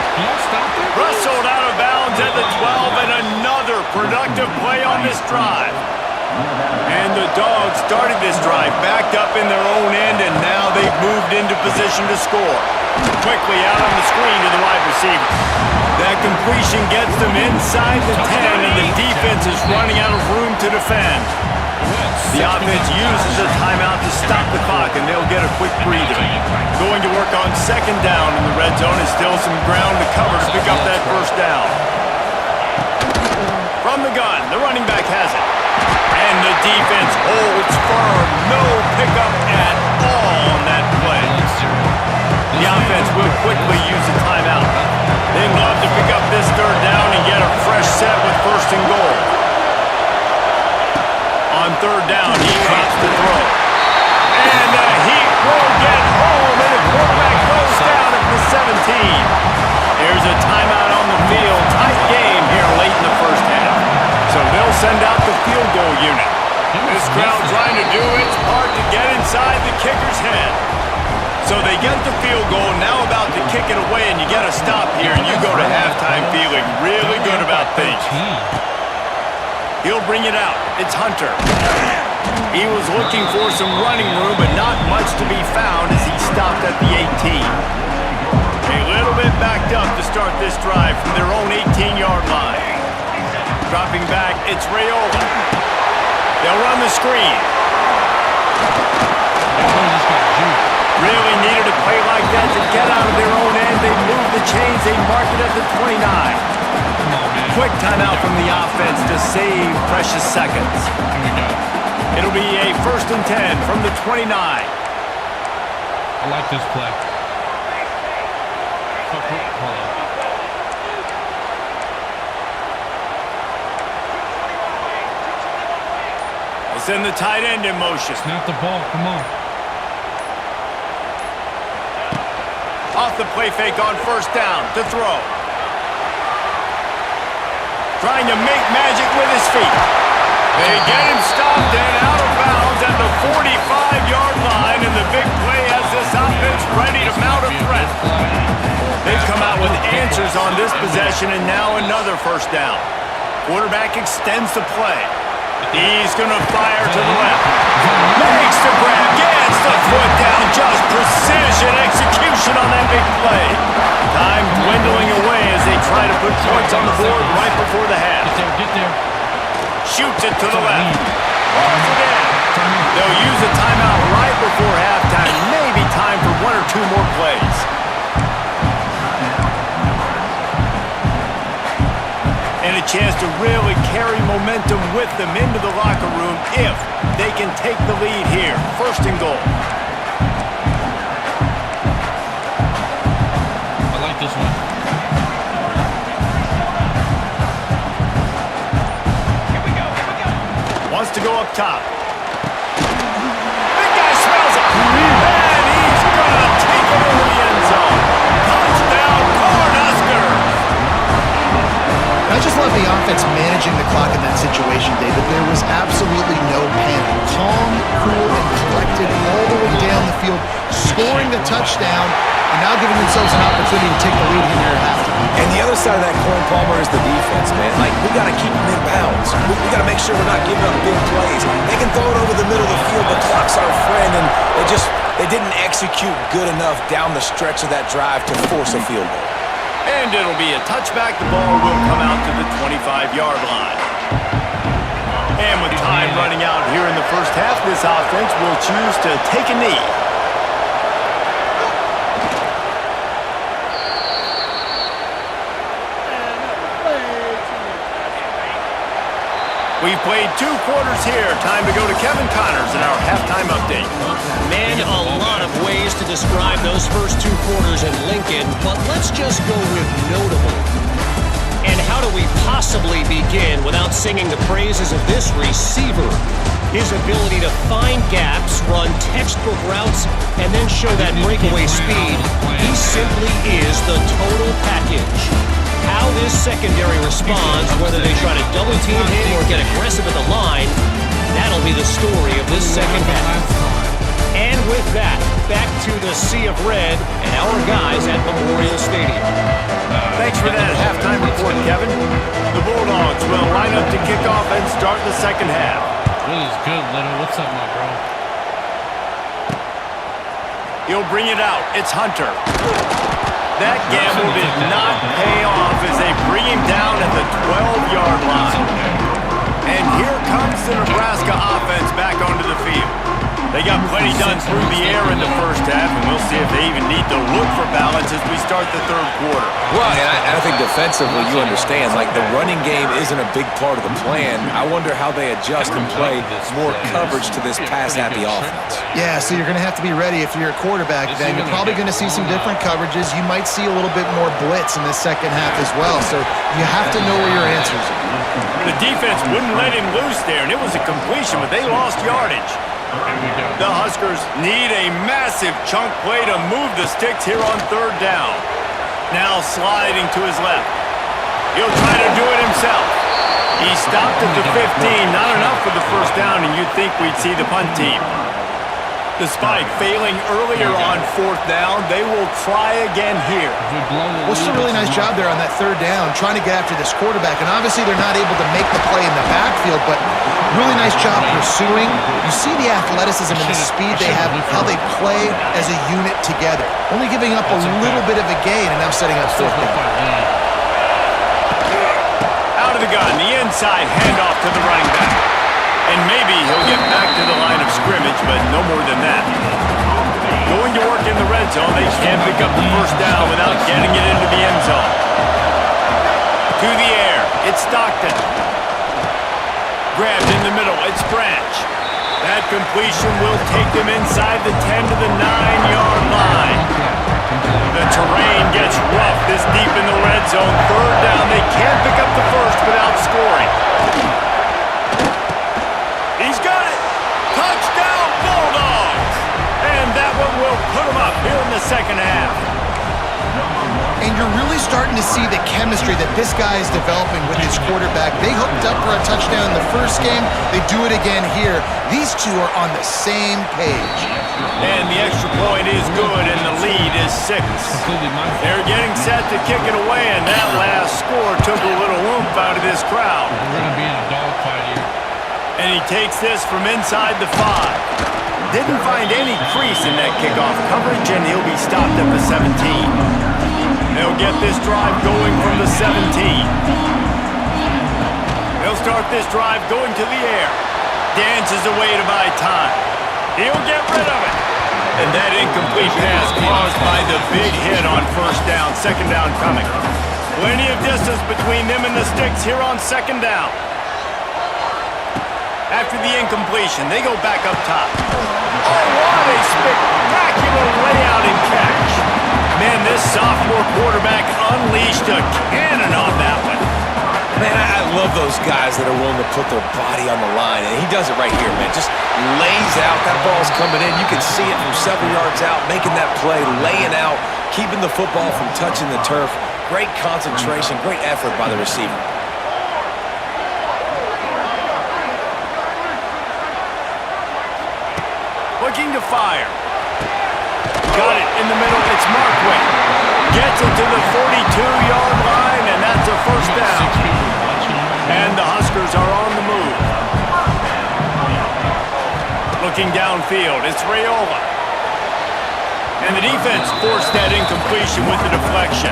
Wrestled out of bounds at the 12, and another productive play on this drive. And the Dogs started this drive backed up in their own end, and now they've moved into position to score. Quickly out on the screen to the wide receiver. That completion gets them inside the 10, and the defense is running out of room to defend. The offense uses a timeout to stop the clock, and they'll get a quick breather. Going to work on second down in the red zone, and still some ground to cover to pick up that first down. From the gun, the running back has it. And the defense holds firm. No pickup at all on that play. The offense will quickly use a timeout. They'd love to pick up this third down and get a fresh set with first and goal. On third down, he drops the throw. And the Heat will get home, and the quarterback goes down at the 17. There's a timeout on the field. Tight game here late in the first half. So they'll send out the field goal unit. This crowd trying to do its part to get inside the kicker's head. So they get the field goal, now about to kick it away, and you get a stop here, and you go to halftime feeling really good about things. He'll bring it out. It's Hunter. He was looking for some running room, but not much to be found as he stopped at the 18. A little bit backed up to start this drive from their own 18-yard line. Dropping back, it's Raiola. They'll run the screen. Really needed a play like that to get out of their own end. They move the chains. They mark it at the 29. Quick timeout from the offense to save precious seconds. It'll be a 1st and 10 from the 29. I like this play. Hold on. Send the tight end in motion. Snap the ball. Come on. Off the play fake on first down to throw. Trying to make magic with his feet. They get him stopped and out of bounds at the 45-yard line, and the big play has this offense ready to mount a threat. They've come out with answers on this possession, and now another first down. Quarterback extends the play. He's going to fire to the left. Makes the grab, gets the foot down, just precision execution on that big play. Time dwindling away as they try to put points on the board right before the half. Get there. Shoots it to the left. Holds it in. They'll use a timeout right before halftime. Maybe time for one or two more plays. And a chance to really carry momentum with them into the locker room if they can take the lead here. First and goal. I like this one. Here we go. Wants to go up top. Big guy smells it. And he's going to take it over the end zone. Touchdown, Cornhuskers. I just love the offense managing the clock in that situation, David. There was absolutely no panic. Calm, cool, and collected all the way down the field, scoring the touchdown, and now giving themselves an opportunity to take the lead here at halftime. And the other side of that coin, Palmer, is the defense, man. Like, we got to keep them in bounds. We got to make sure we're not giving up big plays. They can throw it over the middle of the field. The clock's our friend, and they didn't execute good enough down the stretch of that drive to force a field goal. And it'll be a touchback. The ball will come out to the 25-yard line. And with time running out here in the first half, this offense will choose to take a knee. We've played 2 quarters here. Time to go to Kevin Connors in our halftime update. Man, a lot of ways to describe those first 2 quarters in Lincoln, but let's just go with notable. And how do we possibly begin without singing the praises of this receiver? His ability to find gaps, run textbook routes, and then show that breakaway speed. He simply is the total package. How this secondary responds, whether they try to double-team him or get aggressive at the line, that'll be the story of this second half. And with that, back to the sea of red and our guys at Memorial Stadium. Thanks for that halftime report, Kevin. The Bulldogs will line up to kick off and start the second half. This is good, Little. What's up, my bro? He'll bring it out. It's Hunter. That gamble did not pay off as they bring him down at the 12-yard line. And here comes the Nebraska offense back onto the field. They got plenty done through the air in the first half, and we'll see if they even need to look for balance as we start the third quarter. Well, and I think defensively, you understand, like the running game isn't a big part of the plan. I wonder how they adjust and play more coverage to this pass-happy offense. Yeah, so you're going to have to be ready if you're a quarterback. Then you're probably going to see some different coverages. You might see a little bit more blitz in the second half as well. So you have to know where your answers are. The defense wouldn't let him loose there, and it was a completion, but they lost yardage. The Huskers need a massive chunk play to move the sticks here on third down. Now sliding to his left. He'll try to do it himself. He stopped at the 15. Not enough for the first down, and you'd think we'd see the punt team. Despite failing earlier on fourth down, they will try again here. Well, it's a really nice job there on that third down, trying to get after this quarterback. And obviously they're not able to make the play in the backfield, but really nice job pursuing. You see the athleticism and the speed they have, how they play as a unit together. Only giving up a little bit of a gain and now setting up fourth down. Out of the gun, the inside handoff to the running back. And maybe he'll get back to the line of scrimmage, but no more than that. Going to work in the red zone, they can't pick up the first down without getting it into the end zone. To the air, it's Stockton. Grabbed in the middle, it's Branch. That completion will take them inside the 10 to the 9-yard line. The terrain gets rough this deep in the red zone. Third down, they can't pick up the first without scoring. He's got it. Touchdown, Bulldogs. And that one will put them up here in the second half. And you're really starting to see the chemistry that this guy is developing with his quarterback. They hooked up for a touchdown in the first game. They do it again here. These two are on the same page. And the extra point is good, and the lead is 6. They're getting set to kick it away, and that last score took a little oomph out of this crowd. We're going to be in a dogfight here. And he takes this from inside the 5. Didn't find any crease in that kickoff coverage, and he'll be stopped at the 17. They'll get this drive going from the 17. They'll start this drive going to the air. Dances away to buy time. He'll get rid of it. And that incomplete pass caused by the big hit on first down. Second down coming. Plenty of distance between them and the sticks here on second down. After the incompletion, they go back up top. Oh, what a spectacular layout and catch. Man, this sophomore quarterback unleashed a cannon on that one. Man, I love those guys that are willing to put their body on the line, and he does it right here, man. Just lays out. That ball's coming in. You can see it from several yards out, making that play, laying out, keeping the football from touching the turf. Great concentration, great effort by the receiver. Looking to fire. Got it in the middle. It's Markway. Gets it to the 42-yard line, and that's a first down. And the Huskers are on the move. Looking downfield, it's Raiola. And the defense forced that incompletion with the deflection.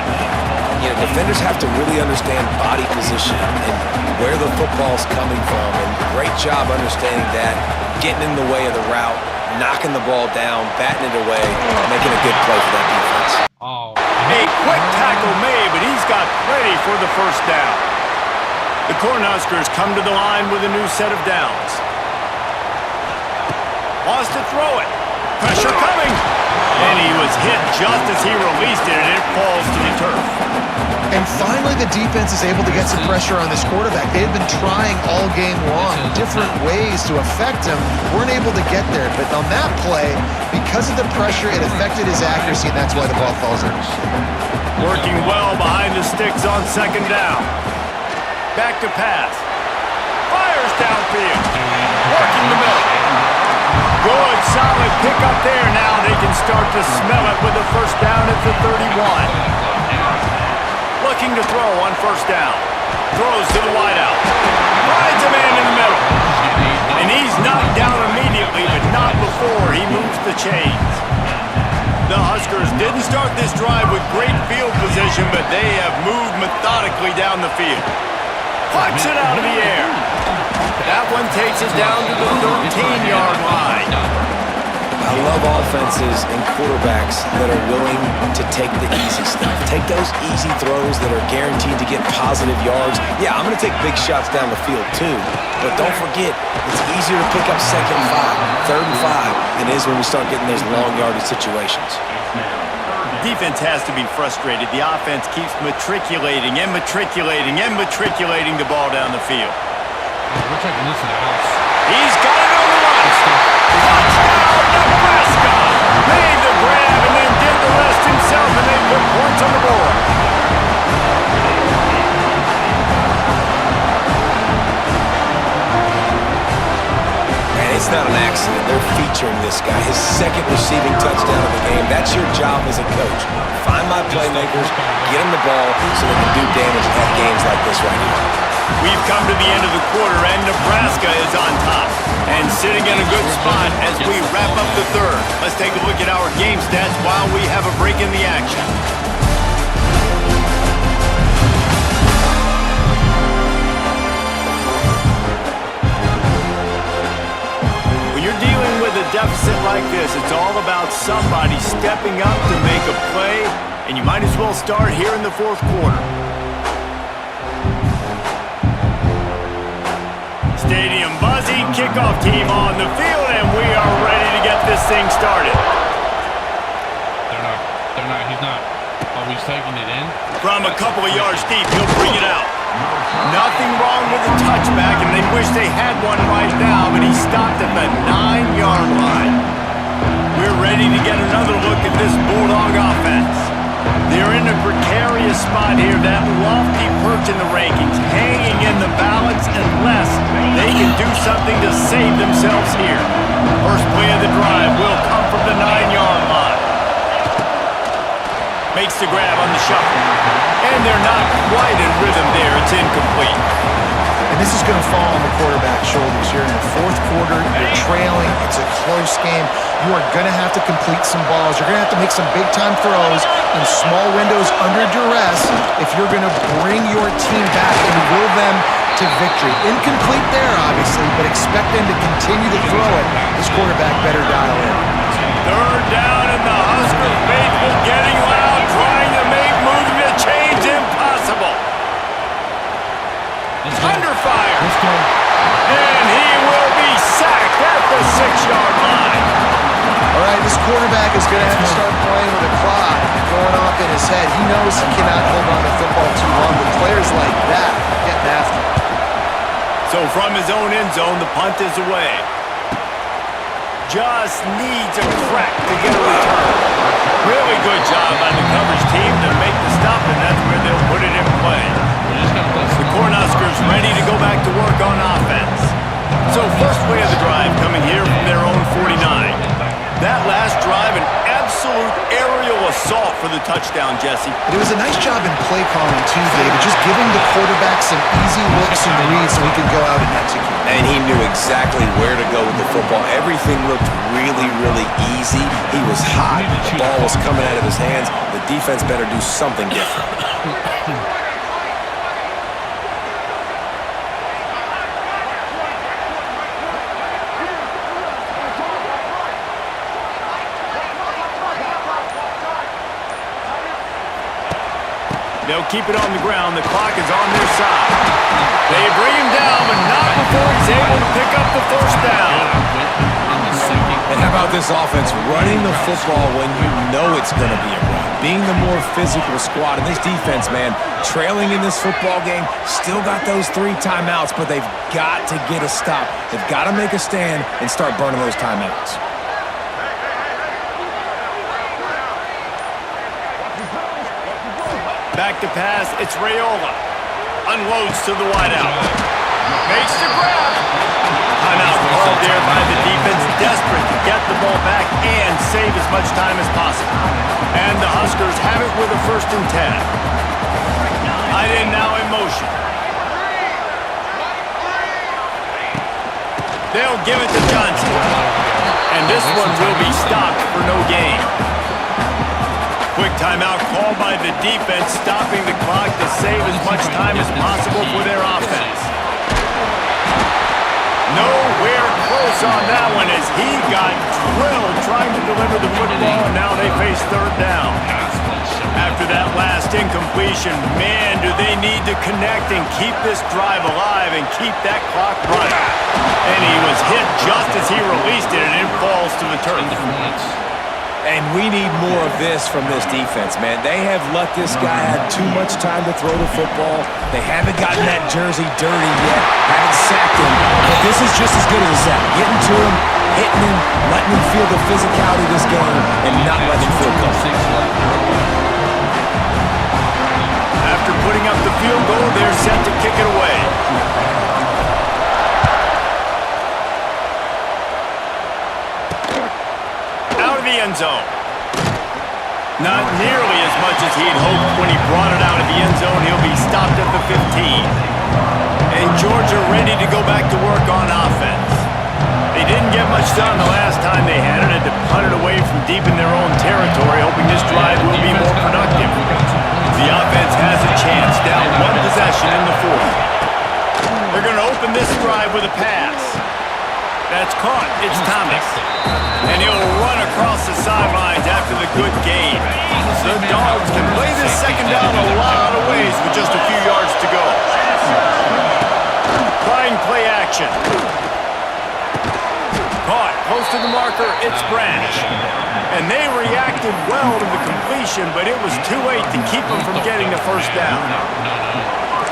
You know, defenders have to really understand body position and where the football's coming from. And great job understanding that, getting in the way of the route, knocking the ball down, batting it away, making a good play for that defense. Oh. A quick tackle made, but he's got plenty for the first down. The Cornhuskers come to the line with a new set of downs. Wants to throw it. Pressure coming. And he was hit just as he released it, and it falls to the turf. And finally, the defense is able to get some pressure on this quarterback. They had been trying all game long, different ways to affect him. Weren't able to get there. But on that play, because of the pressure, it affected his accuracy, and that's why the ball falls in. Working well behind the sticks on second down. Back to pass. Fires downfield. Working the middle. Good, solid pick up there. Now they can start to smell it with a first down at the 31. Looking to throw on first down. Throws to the wideout. Finds a man in the middle. And he's knocked down immediately, but not before he moves the chains. The Huskers didn't start this drive with great field position, but they have moved methodically down the field. Flicks it out of the air. That one takes us down to the 13-yard line. I love offenses and quarterbacks that are willing to take the easy stuff. Take those easy throws that are guaranteed to get positive yards. Yeah, I'm going to take big shots down the field too. But don't forget, it's easier to pick up second and 5, third and 5 than it is when we start getting those long yardage situations. Defense has to be frustrated. The offense keeps matriculating and matriculating and matriculating the ball down the field. We're taking this in the house. He's got it on the run. Touchdown, Nebraska! Made the grab and then did the rest himself, and they put points on the board. And it's not an accident. They're featuring this guy. His second receiving touchdown of the game. That's your job as a coach. Find my playmakers, get them the ball so they can do damage and have games like this right here. We've come to the end of the quarter, and Nebraska is on top and sitting in a good spot as we wrap up the third. Let's take a look at our game stats while we have a break in the action. When you're dealing with a deficit like this, it's all about somebody stepping up to make a play, and you might as well start here in the fourth quarter. Stadium buzzing, kickoff team on the field, and we are ready to get this thing started. He's not. Oh, he's taking it in? From a couple of yards deep, he'll bring it out. Nothing wrong with the touchback, and they wish they had one right now, but he stopped at the 9-yard line. We're ready to get another look at this Bulldog offense. They're in a precarious spot here, that lofty perch in the rankings, hanging in the balance unless they can do something to save themselves here. First play of the drive will come from the 9-yard line. Makes the grab on the shuffle. And they're not quite in rhythm there. It's incomplete. And this is going to fall on the quarterback's shoulders here in the fourth quarter. You're trailing. It's a close game. You are going to have to complete some balls. You're going to have to make some big-time throws in small windows under duress if you're going to bring your team back and will them to victory. Incomplete there, obviously, but expect them to continue to throw it. This quarterback better dial in. Third down, and the Husker faithful getting loud, trying to make moves to change impossible. Under fire. And he will be sacked at the 6-yard line. All right, this quarterback is going to have to start playing with a clock going off in his head. He knows he cannot hold on to football too long, but players like that are getting after him. So from his own end zone, the punt is away. Just needs a crack to get a return. Really good job by the coverage team to make the stop, and that's where they'll put it in play. The Cornhuskers ready to go back to work on offense. So first play of the drive coming here from their own 49. That last drive, an absolute aerial assault for the touchdown, Jesse. But it was a nice job in play calling too, David, just giving the quarterback some easy looks and reads so he could go out and execute. And he knew exactly where to go with the football. Everything looked really, really easy. He was hot. The ball was coming out of his hands. The defense better do something different. They'll keep it on the ground. The clock is on their side. They bring him down, but not before he's able to pick up the first down. And how about this offense running the football when you know it's going to be a run? Being the more physical squad. And this defense, man, trailing in this football game, still got those 3 timeouts, but they've got to get a stop. They've got to make a stand and start burning those timeouts. Back to pass, it's Raiola. Unloads to the wideout. Makes the grab. Timeout called there by the defense, desperate to get the ball back and save as much time as possible. And the Huskers have it with a 1st and 10. Tight end now in motion. They'll give it to Johnson. And this one will be stopped for no gain. Quick timeout called by the defense, stopping the clock to save as much time as possible for their offense. Nowhere close on that one as he got drilled trying to deliver the football, and now they face 3rd down. After that last incompletion, man, do they need to connect and keep this drive alive and keep that clock running. And he was hit just as he released it, and it falls to the turf. And we need more of this from this defense, man. They have let this guy have too much time to throw the football. They haven't gotten that jersey dirty yet, haven't sacked him. But this is just as good as a sack. Getting to him, hitting him, letting him feel the physicality of this game, and not letting him feel comfortable. After putting up the field goal, they're set to kick it away. End zone. Not nearly as much as he'd hoped when he brought it out of the end zone. He'll be stopped at the 15. And Georgia ready to go back to work on offense. They didn't get much done the last time they had it, and to punt it away from deep in their own territory, hoping this drive will be more productive. The offense has a chance, down 1 possession in the 4th. They're going to open this drive with a pass. That's caught. It's Thomas. And he'll run across the sidelines after the good gain. The Dogs can play this 2nd down a lot of ways with just a few yards to go. Trying play action. Caught close to the marker, it's Branch. And they reacted well to the completion, but it was too late to keep them from getting the first down.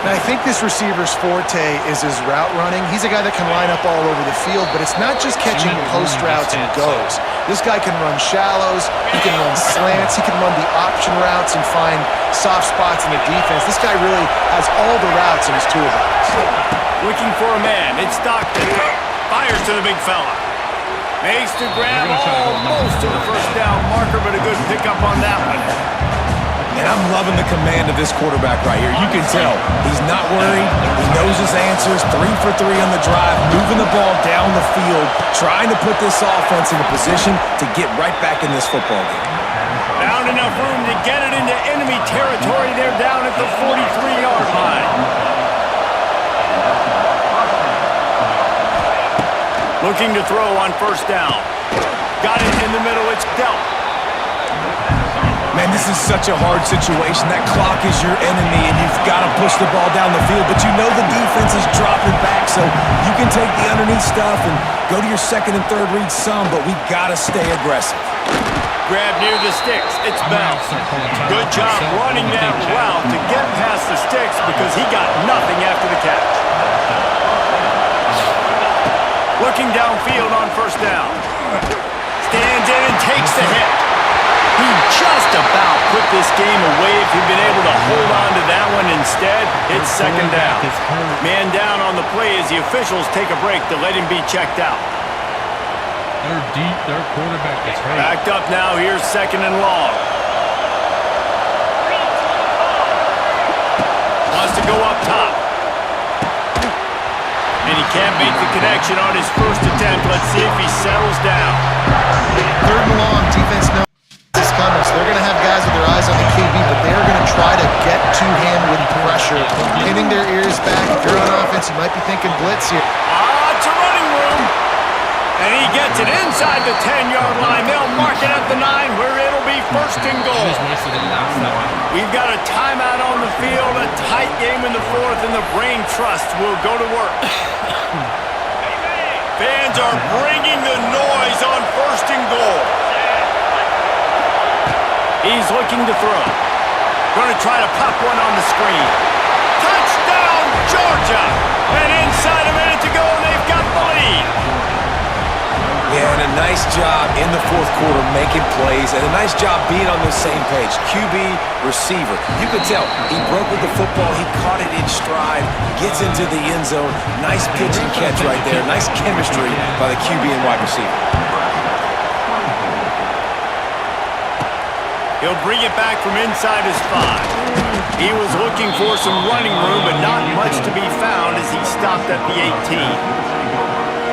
And I think this receiver's forte is his route running. He's a guy that can line up all over the field, but it's not just catching post routes and goes. This guy can run shallows, he can run slants, he can run the option routes and find soft spots in the defense. This guy really has all the routes in his toolbox. Looking for a man, it's Stockton. Fires to the big fella. Makes the grab almost to the first down marker, but a good pickup on that one. And I'm loving the command of this quarterback right here. You can tell he's not worried. He knows his answers. 3 for 3 on the drive, moving the ball down the field, trying to put this offense in a position to get right back in this football game. Found enough room to get it into enemy territory. They're down at the 43-yard line. Looking to throw on first down. Got it in the middle. It's Delp. Man, this is such a hard situation. That clock is your enemy, and you've got to push the ball down the field, but you know the defense is dropping back, so you can take the underneath stuff and go to your second and third read some, but we got to stay aggressive. Grab near the sticks. It's Bell. Good job running that route to get past the sticks because he got nothing after the catch. Looking downfield on first down. Stands in and takes the hit. He just about put this game away if he'd been able to hold on to that one instead. It's second down. Man down on the play as the officials take a break to let him be checked out. Their quarterback is hurt. Backed up now. Here's second and long. Wants to go up top. And he can't make the connection on his first attempt. Let's see if he settles down. Third and long, defense knows this coming, so they're going to have guys with their eyes on the QB, but they're going to try to get to him with pressure, pinning their ears back. If you're on offense, you might be thinking blitz here. It's a running room. And he gets it inside the 10-yard line. They'll mark it at the 9 where it'll be first and goal. We've got a timeout on the field, a tight game in the fourth, and the brain trust will go to work. Fans are bringing the noise on first and goal. He's looking to throw. Going to try to pop one on the screen. Touchdown, Georgia! And inside a minute to go, and they've got the lead. Yeah, and a nice job in the fourth quarter making plays, and a nice job being on the same page. QB, receiver. You could tell he broke with the football. He caught it in stride, gets into the end zone. Nice pitch and catch right there. Nice chemistry by the QB and wide receiver. He'll bring it back from inside his 5. He was looking for some running room, but not much to be found as he stopped at the 18.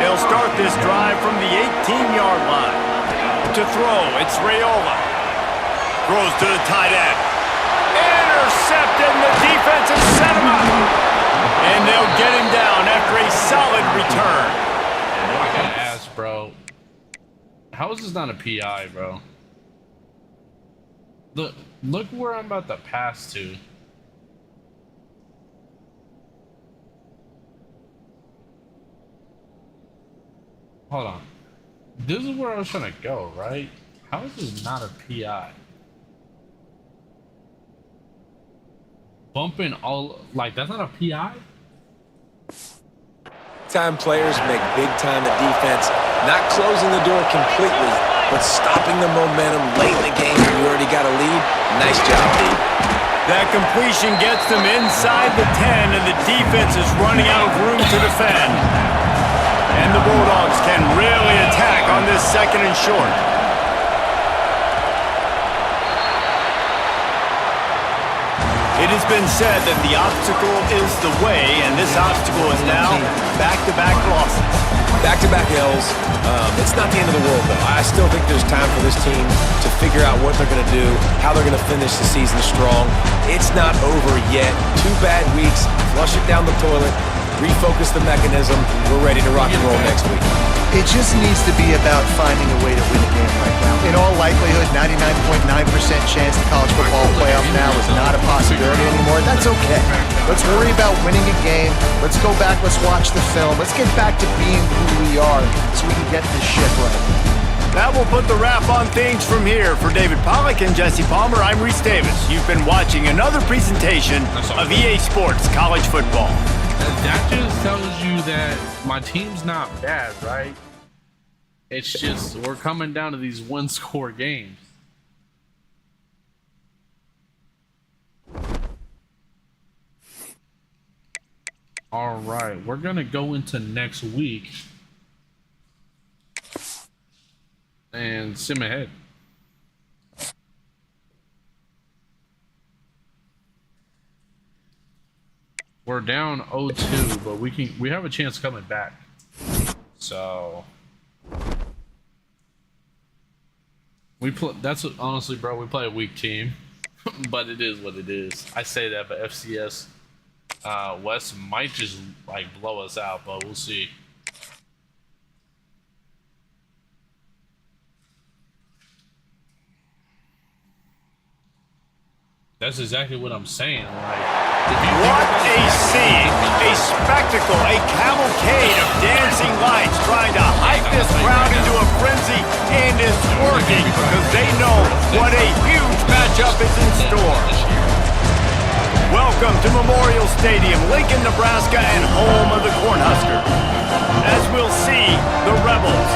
They'll start this drive from the 18-yard line. To throw, it's Raiola. Throws to the tight end. Intercepted, and the defense has set him up. And they'll get him down after a solid return. I gotta ask, bro. How is this not a PI, bro? Look where I'm about to pass to. Hold on. This is where I was trying to go, right? How is this not a PI? Bumping all... Like, that's not a PI? Time players make big time the defense, not closing the door completely, but stopping the momentum late in the game when you already got a lead. Nice job, D. That completion gets them inside the 10, and the defense is running out of room to defend. And the Bulldogs can really attack on this second and short. It has been said that the obstacle is the way, and this obstacle is now back-to-back losses. Back-to-back L's. It's not the end of the world, though. I still think there's time for this team to figure out what they're going to do, how they're going to finish the season strong. It's not over yet. 2 bad weeks. Flush it down the toilet. Refocus the mechanism. We're ready to rock and roll next week. It just needs to be about finding a way to win a game right now. In all likelihood, 99.9% chance the college football playoff now is not a possibility anymore. That's okay. Let's worry about winning a game. Let's go back. Let's watch the film. Let's get back to being who we are so we can get this ship right. That will put the wrap on things from here. For David Pollack and Jesse Palmer, I'm Reese Davis. You've been watching another presentation of EA Sports College Football. That just tells you that my team's not bad, right? It's just we're coming down to these one-score games. All right, we're going to go into next week and sim ahead. We're down 0-2, but we have a chance coming back. So that's what, honestly, bro, we play a weak team, but it is what it is. I say that, but FCS West might just like blow us out, but we'll see. That's exactly what I'm saying. Like, what a scene, a spectacle, a cavalcade of dancing lights trying to hype this crowd into a frenzy, and it's working because they know what a huge matchup is in store. Welcome to Memorial Stadium, Lincoln, Nebraska, and home of the Cornhuskers. As we'll see, the Rebels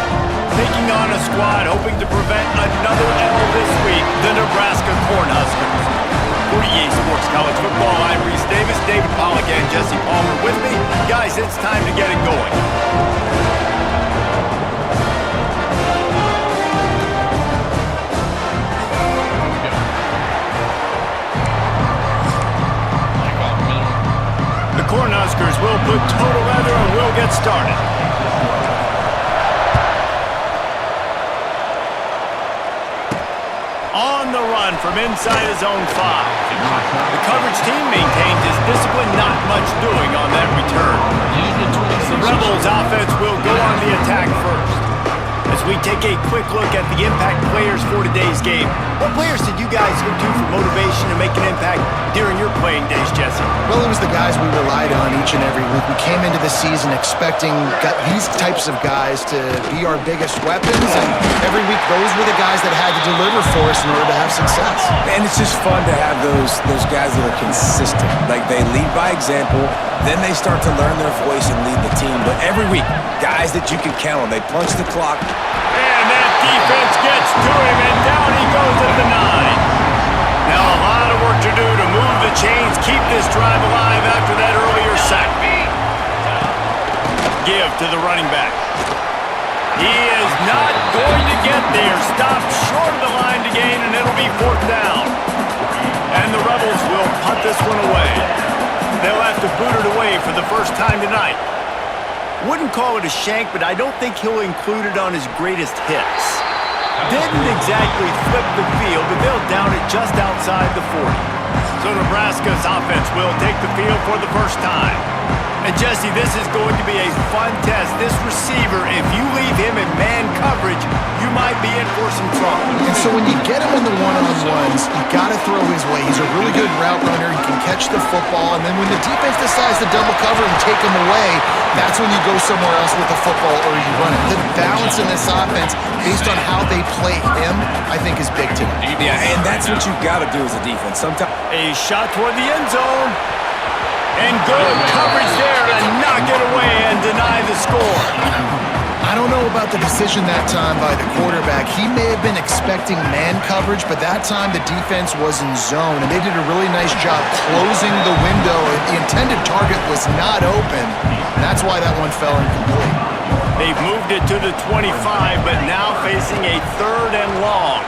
taking on a squad hoping to prevent another L this week, the Nebraska Cornhuskers. For EA Sports College Football, I'm Reese Davis, David Pollack, and Jesse Palmer with me. Guys, it's time to get it going. The Cornhuskers will put total leather and we'll get started. On the run from inside his own 5. The coverage team maintains his discipline, not much doing on that return. The Rebels offense will go on the attack first. As we take a quick look at the impact players for today's game, what players did you guys look to for motivation to make an impact during your playing days, Jesse? Well, it was the guys we relied on each and every week. We came into the season expecting these types of guys to be our biggest weapons, and every week those were the guys that had to deliver for us in order to have success. And it's just fun to have those guys that are consistent. Like, they lead by example, then they start to learn their voice and lead the team. But every week, guys that you can count on. They punch the clock. And that defense gets to him, and down he goes at the 9. Now a lot of work to do to move the chains, keep this drive alive after that earlier sack. Give to the running back. He is not going to get there. Stopped short of the line to gain, and it'll be 4th down. And the Rebels will punt this one away. They'll have to boot it away for the first time tonight. Wouldn't call it a shank, but I don't think he'll include it on his greatest hits. Didn't exactly flip the field, but they'll down it just outside the 40. So Nebraska's offense will take the field for the first time. And Jesse, this is going to be a fun test. This receiver, if you leave him in man coverage, you might be in for some trouble. And so when you get him in the one-on-ones, you got to throw his way. He's a really good route runner. He can catch the football. And then when the defense decides to double cover and take him away, that's when you go somewhere else with the football or you run it. The balance in this offense, based on how they play him, I think is big today. Yeah, and that's what you've got to do as a defense. Sometimes a shot toward the end zone. And good coverage there to knock it away and deny the score. I don't know about the decision that time by the quarterback. He may have been expecting man coverage, but that time the defense was in zone, and they did a really nice job closing the window. The intended target was not open, and that's why that one fell incomplete. They've moved it to the 25, but now facing a 3rd and long.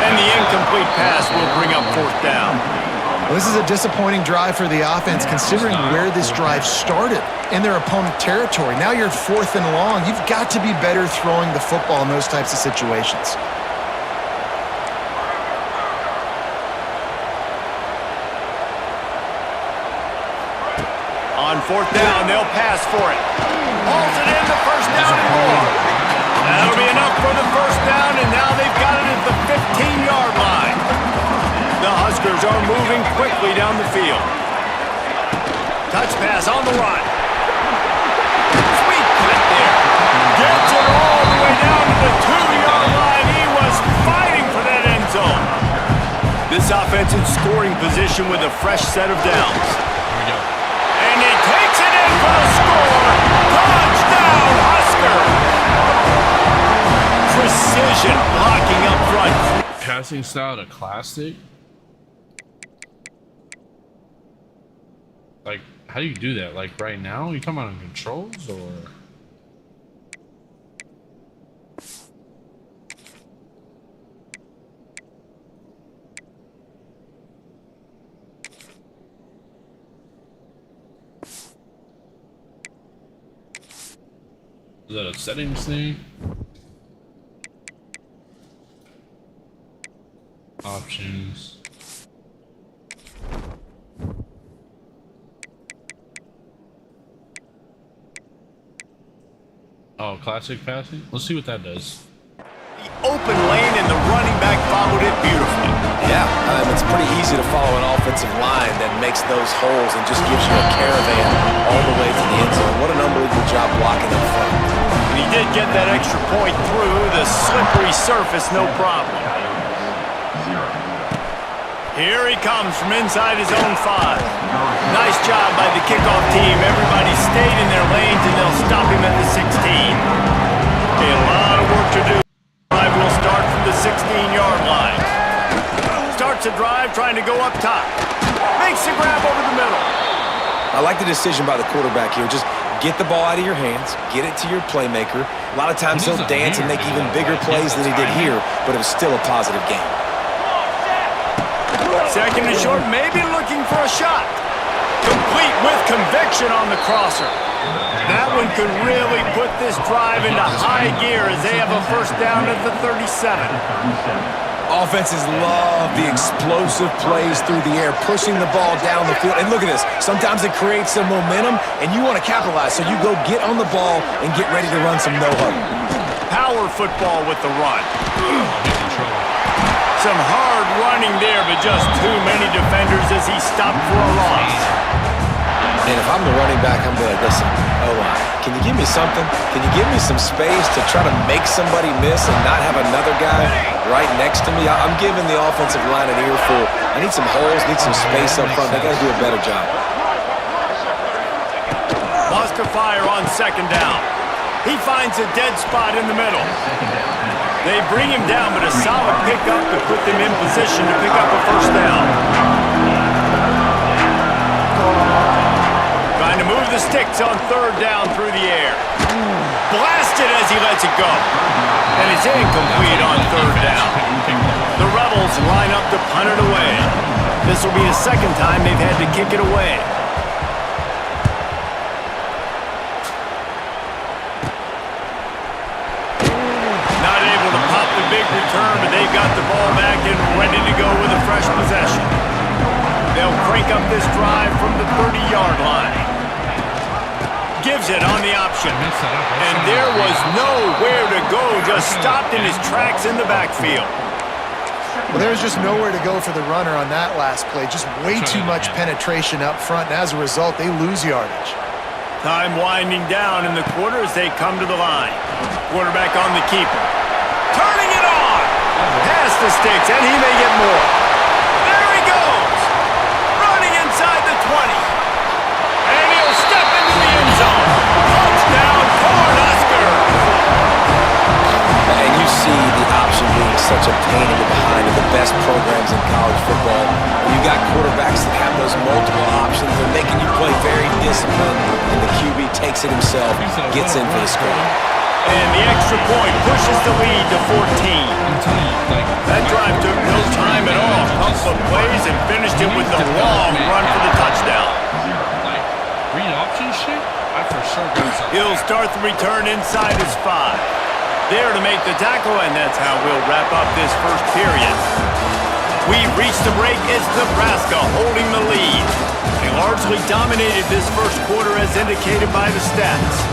And the incomplete pass will bring up 4th down. Well, this is a disappointing drive for the offense, considering where this drive started in their opponent territory. Now you're 4th and long. You've got to be better throwing the football in those types of situations. On fourth down, they'll pass for it. Hauls it in, the first down and more. That'll be enough for the first down, and now they've got it at the 15-yard line. The Huskers are moving quickly down the field. Touch pass on the run. Sweet cut there. Gets it all the way down to the 2-yard line. He was fighting for that end zone. This offense in scoring position with a fresh set of downs. Here we go. And he takes it in for the score. Touchdown, Huskers! Precision blocking up front. Passing style to classic. Like, how do you do that? Like right now? You talking about on controls or? Is that a settings thing? Options. Oh, classic passing? Let's see what that does. The open lane and the running back followed it beautifully. Yeah, it's pretty easy to follow an offensive line that makes those holes and just gives you a caravan all the way to the end zone. What an unbelievable job blocking up front. And he did get that extra point through the slippery surface, no problem. Here he comes from inside his own 5. Nice job by the kickoff team. Everybody stayed in their lanes, and they'll stop him at the 16. A lot of work to do. Drive will start from the 16-yard line. Starts a drive trying to go up top. Makes the grab over the middle. I like the decision by the quarterback here. Just get the ball out of your hands, get it to your playmaker. A lot of times he'll dance and make even bigger plays than he did here, but it was still a positive game. Second and short, maybe looking for a shot. Complete with conviction on the crosser. That one could really put this drive into high gear as they have a first down at the 37. Offenses love the explosive plays through the air, pushing the ball down the field. And look at this. Sometimes it creates some momentum, and you want to capitalize. So you go get on the ball and get ready to run some no-huddle. Power football with the run. Some hard running there, but just too many defenders as he stopped for a loss. And if I'm the running back, I'm going to listen, can you give me something? Can you give me some space to try to make somebody miss and not have another guy right next to me? I'm giving the offensive line an earful. I need some holes, need some space up front. They got to do a better job. Lost to fire on second down. He finds a dead spot in the middle. They bring him down, but a solid pickup to put them in position to pick up a first down. Trying to move the sticks on third down through the air. Blasted as he lets it go. And it's incomplete on third down. The Rebels line up to punt it away. This will be the second time they've had to kick it away. Big return, but they've got the ball back and ready to go with a fresh possession. They'll crank up this drive from the 30-yard line. Gives it on the option. And there was nowhere to go, just stopped in his tracks in the backfield. Well, there was just nowhere to go for the runner on that last play. Just way too much penetration up front, and as a result, they lose yardage. Time winding down in the quarter as they come to the line. Quarterback on the keeper. Turning it on! Past the sticks, and he may get more. There he goes! Running inside the 20. And he'll step into the end zone. Touchdown, Cornhuskers! And you see the option being such a pain in the behind of the best programs in college football. When you got quarterbacks that have those multiple options, they're making you play very disciplined, and the QB takes it himself, gets in for the score. And the extra point pushes the lead to 14. That drive took no time at all. Pumps of plays and finished it with the long run for the touchdown. Like, read option shit? I for sure got something. He'll start the return inside his 5. There to make the tackle, and that's how we'll wrap up this first period. We've reached the break. It's Nebraska holding the lead. A large simply dominated this first quarter as indicated by the stats.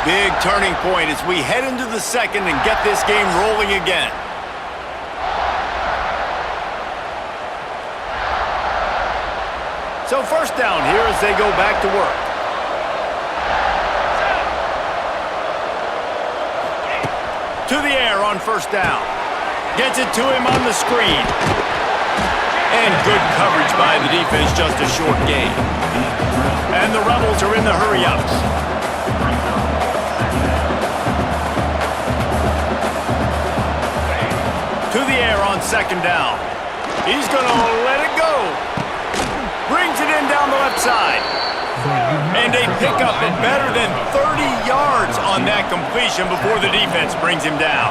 Big turning point as we head into the second and get this game rolling again. So first down here as they go back to work. To the air on first down. Gets it to him on the screen. And good coverage by the defense, just a short gain. And the Rebels are in the hurry-ups. To the air on second down. He's going to let it go. Brings it in down the left side. And they pick up a better than 30 yards on that completion before the defense brings him down.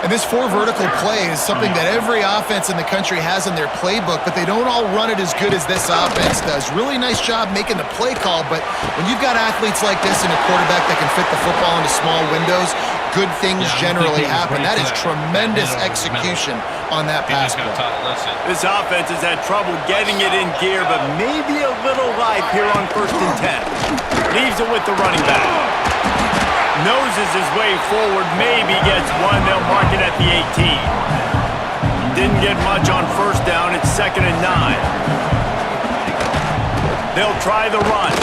And this 4 vertical play is something that every offense in the country has in their playbook, but they don't all run it as good as this offense does. Really nice job making the play call, but when you've got athletes like this and a quarterback that can fit the football into small windows, good things generally happen. That is tremendous execution on that pass play. This offense has had trouble getting it in gear, but maybe a little life here on 1st and 10. Leaves it with the running back. Noses his way forward, maybe gets one. They'll mark it at the 18. Didn't get much on first down. It's 2nd and 9. They'll try the run.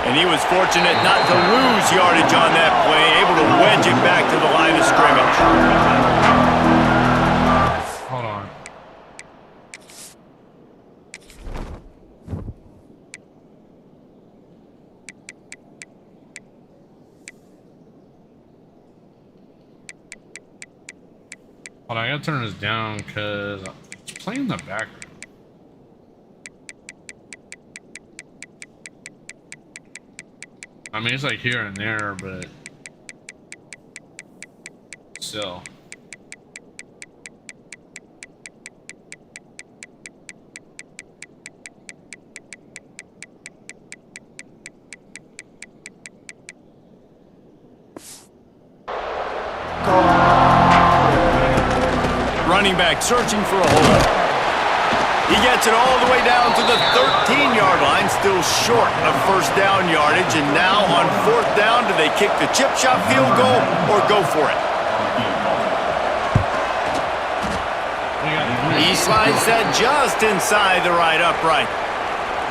And he was fortunate not to lose yardage on that play, able to wedge it back to the line of scrimmage. Hold on. Hold on, I gotta turn this down because it's playing in the background. I mean, it's like here and there, but still. Running back searching for a hole. He gets it all the way down to the 13-yard line, still short of first down yardage. And now on 4th down, do they kick the chip shot field goal or go for it? He slides that just inside the right upright.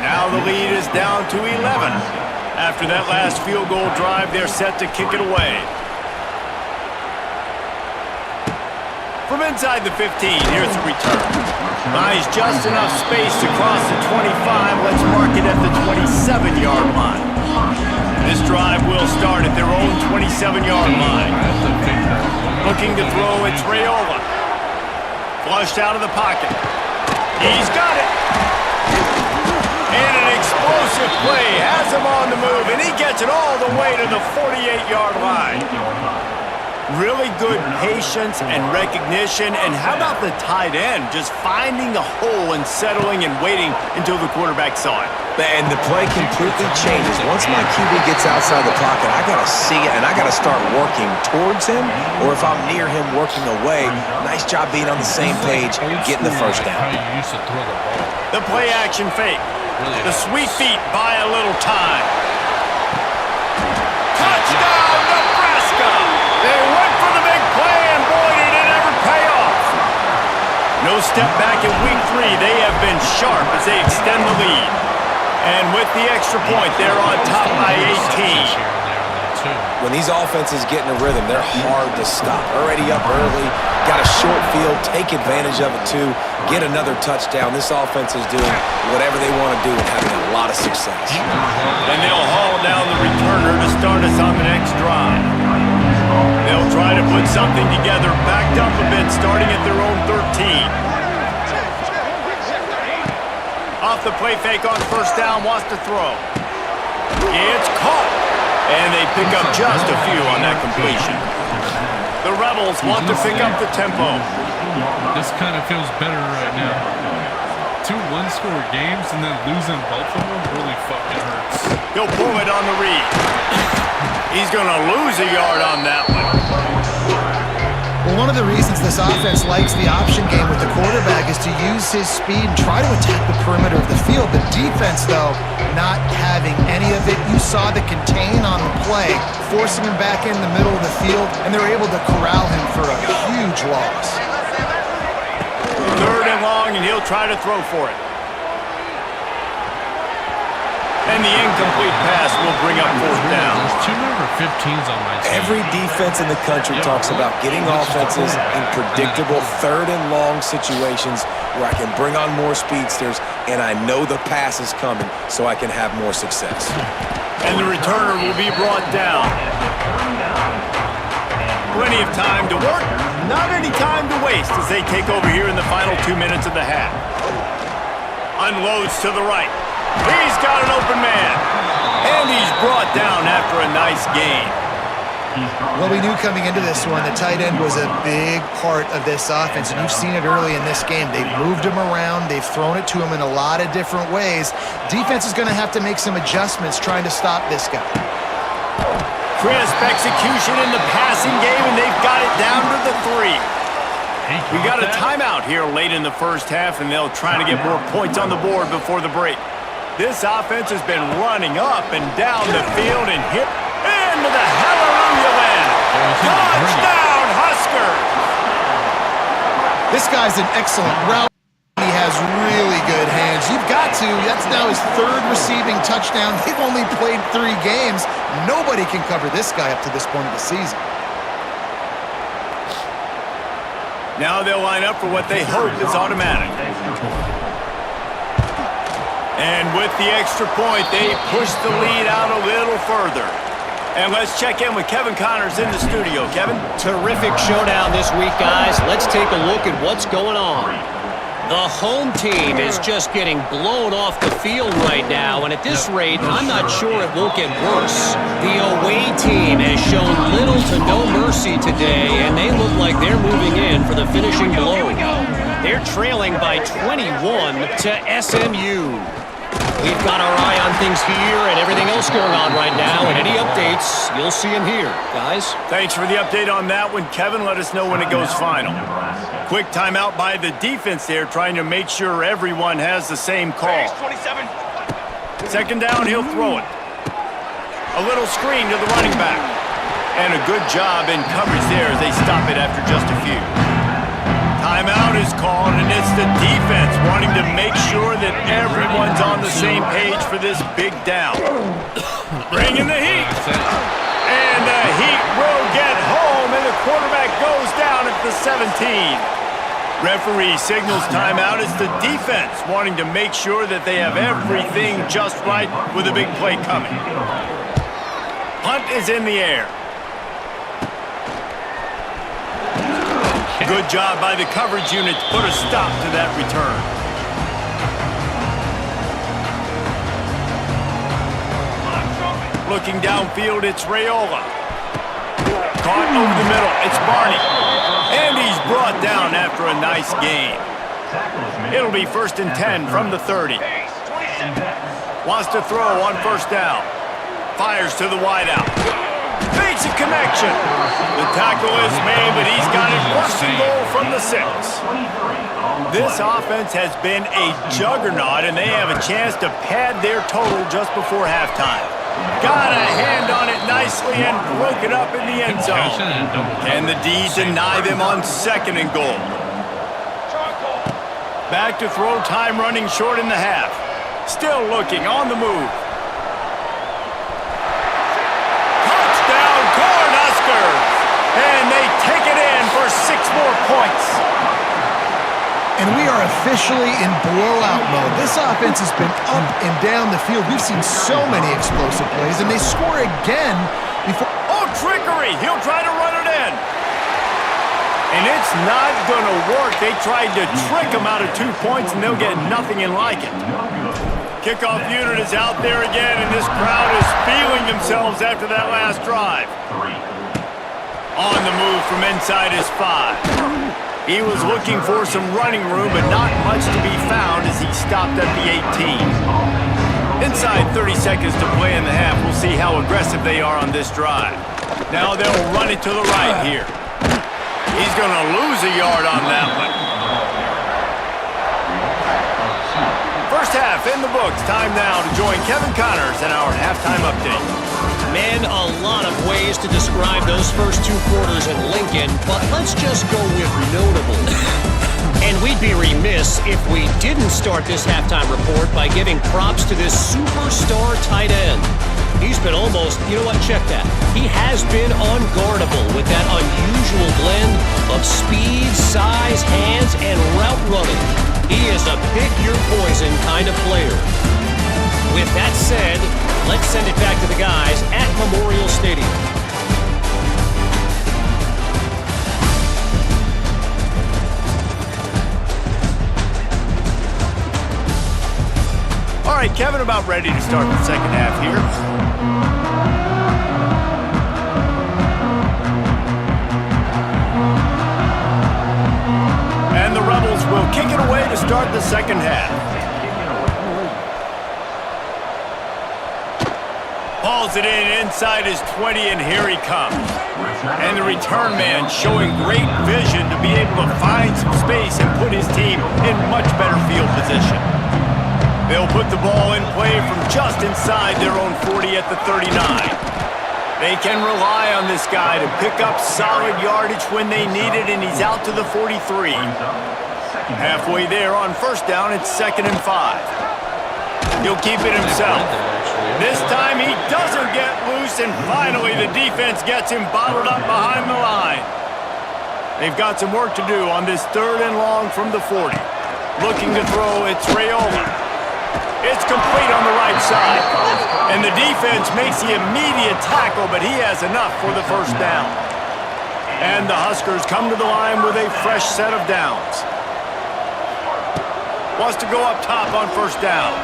Now the lead is down to 11. After that last field goal drive, they're set to kick it away. From inside the 15, here's the return. Buys just enough space to cross the 25. Let's mark it at the 27-yard line. This drive will start at their own 27-yard line. Looking to throw, it's Raiola. Flushed out of the pocket. He's got it. And an explosive play has him on the move, and he gets it all the way to the 48-yard line. Really good patience and recognition. And how about the tight end just finding the hole and settling and waiting until the quarterback saw it? And the play completely changes. Once my QB gets outside the pocket, I got to see it, and I got to start working towards him, or if I'm near him working away, nice job being on the same page, getting the first down. How you used to throw the ball. The play action fake. The sweet feet buy a little time. Touchdown, Nebraska! They went for the big play, and boy, did it ever pay off. No step back in week 3. They have been sharp as they extend the lead. And with the extra point, they're on top by 18. When these offenses get in a rhythm, they're hard to stop. Already up early, got a short field, take advantage of it too, get another touchdown. This offense is doing whatever they want to do and having a lot of success. And they'll haul down the returner to start us on the next drive. They'll try to put something together, backed up a bit, starting at their own 13. Off the play fake on first down, wants to throw. It's caught. And they pick up just a few on that completion. The Rebels want to pick up the tempo. This kind of feels better right now. 2 one-score games and then losing both of them really fucking hurts. He'll pull it on the read. He's going to lose a yard on that one. Well, one of the reasons this offense likes the option game with the quarterback is to use his speed and try to attack the perimeter of the field. The defense, though, not having any of it. You saw the contain on the play, forcing him back in the middle of the field, and they're able to corral him for a huge loss. 3rd and long, and he'll try to throw for it. And the incomplete pass will bring up 4th down. There's 2 number 15s on my team. Every defense in the country talks about getting offenses in predictable 3rd and long situations where I can bring on more speedsters and I know the pass is coming so I can have more success. And the returner will be brought down. Plenty of time to work, not any time to waste as they take over here in the final 2 minutes of the half. Unloads to the right. He's got an open man. And he's brought down after a nice gain. Well, we knew coming into this one the tight end was a big part of this offense, and you've seen it early in this game. They've moved him around. They've thrown it to him in a lot of different ways. Defense is going to have to make some adjustments trying to stop this guy. Crisp execution in the passing game, and they've got it down to the 3. We got a timeout here late in the first half, and they'll try to get more points on the board before the break. This offense has been running up and down the field and hit into the hallelujah land. Touchdown, Huskers! This guy's an excellent route. He has really good hands. You've got to. That's now his 3rd receiving touchdown. They've only played 3 games. Nobody can cover this guy up to this point of the season. Now they'll line up for what they hope is automatic. And with the extra point, they push the lead out a little further. And let's check in with Kevin Connors in the studio. Kevin? Terrific showdown this week, guys. Let's take a look at what's going on. The home team is just getting blown off the field right now, and at this rate, I'm not sure it won't get worse. The away team has shown little to no mercy today, and they look like they're moving in for the finishing blow. They're trailing by 21 to SMU. We've got our eye on things here and everything else going on right now, and any updates, you'll see them here. Guys? Thanks for the update on that one, Kevin. Let us know when it goes final. Quick timeout by the defense there, trying to make sure everyone has the same call. 2nd down, he'll throw it. A little screen to the running back. And a good job in coverage there as they stop it after just a few. Timeout is called, and it's the defense wanting to make sure that everyone's on the same page for this big down. Bringing the heat. And the heat will get home, and the quarterback goes down at the 17. Referee signals timeout. It's the defense wanting to make sure that they have everything just right with a big play coming. Punt is in the air. Good job by the coverage unit to put a stop to that return. Looking downfield, it's Raiola. Caught over the middle, it's Barney. And he's brought down after a nice gain. It'll be 1st and 10 from the 30. Wants to throw on 1st down. Fires to the wideout. Makes a connection. The tackle is made, but he's got it 1st and goal from the 6. This offense has been a juggernaut, and they have a chance to pad their total just before halftime. Got a hand on it nicely and broke it up in the end zone. Can the D deny them on 2nd and goal? Back to throw, time running short in the half. Still looking, on the move. Touchdown, Cornhuskers! And they take it in for 6 more points. And we are officially in blowout mode. This offense has been up and down the field. We've seen so many explosive plays, and they score again before... Oh, trickery! He'll try to run it in. And it's not going to work. They tried to trick him out of 2 points, and they'll get nothing in like it. Kickoff unit is out there again, and this crowd is feeling themselves after that last drive. On the move from inside his 5. He was looking for some running room, but not much to be found as he stopped at the 18. Inside 30 seconds to play in the half. We'll see how aggressive they are on this drive. Now they'll run it to the right here. He's going to lose a yard on that one. First half in the books. Time now to join Kevin Connors in our halftime update. Man, a lot of ways to describe those first 2 quarters in Lincoln, but let's just go with notable. And we'd be remiss if we didn't start this halftime report by giving props to this superstar tight end. He's been almost, you know what, check that. He has been unguardable with that unusual blend of speed, size, hands, and route running. He is a pick-your-poison kind of player. With that said, let's send it back to the guys at Memorial Stadium. All right, Kevin, about ready to start the second half here. And the Rebels will kick it away to start the second half. Hauls it in inside his 20, and here he comes. And the return man showing great vision to be able to find some space and put his team in much better field position. They'll put the ball in play from just inside their own 40 at the 39. They can rely on this guy to pick up solid yardage when they need it, and he's out to the 43. Halfway there on first down, it's 2nd and 5. He'll keep it himself. This time he doesn't get loose, and finally the defense gets him bottled up behind the line. They've got some work to do on this 3rd and long from the 40. Looking to throw, it's Raiola. It's complete on the right side. And the defense makes the immediate tackle, but he has enough for the first down. And the Huskers come to the line with a fresh set of downs. Wants to go up top on first down.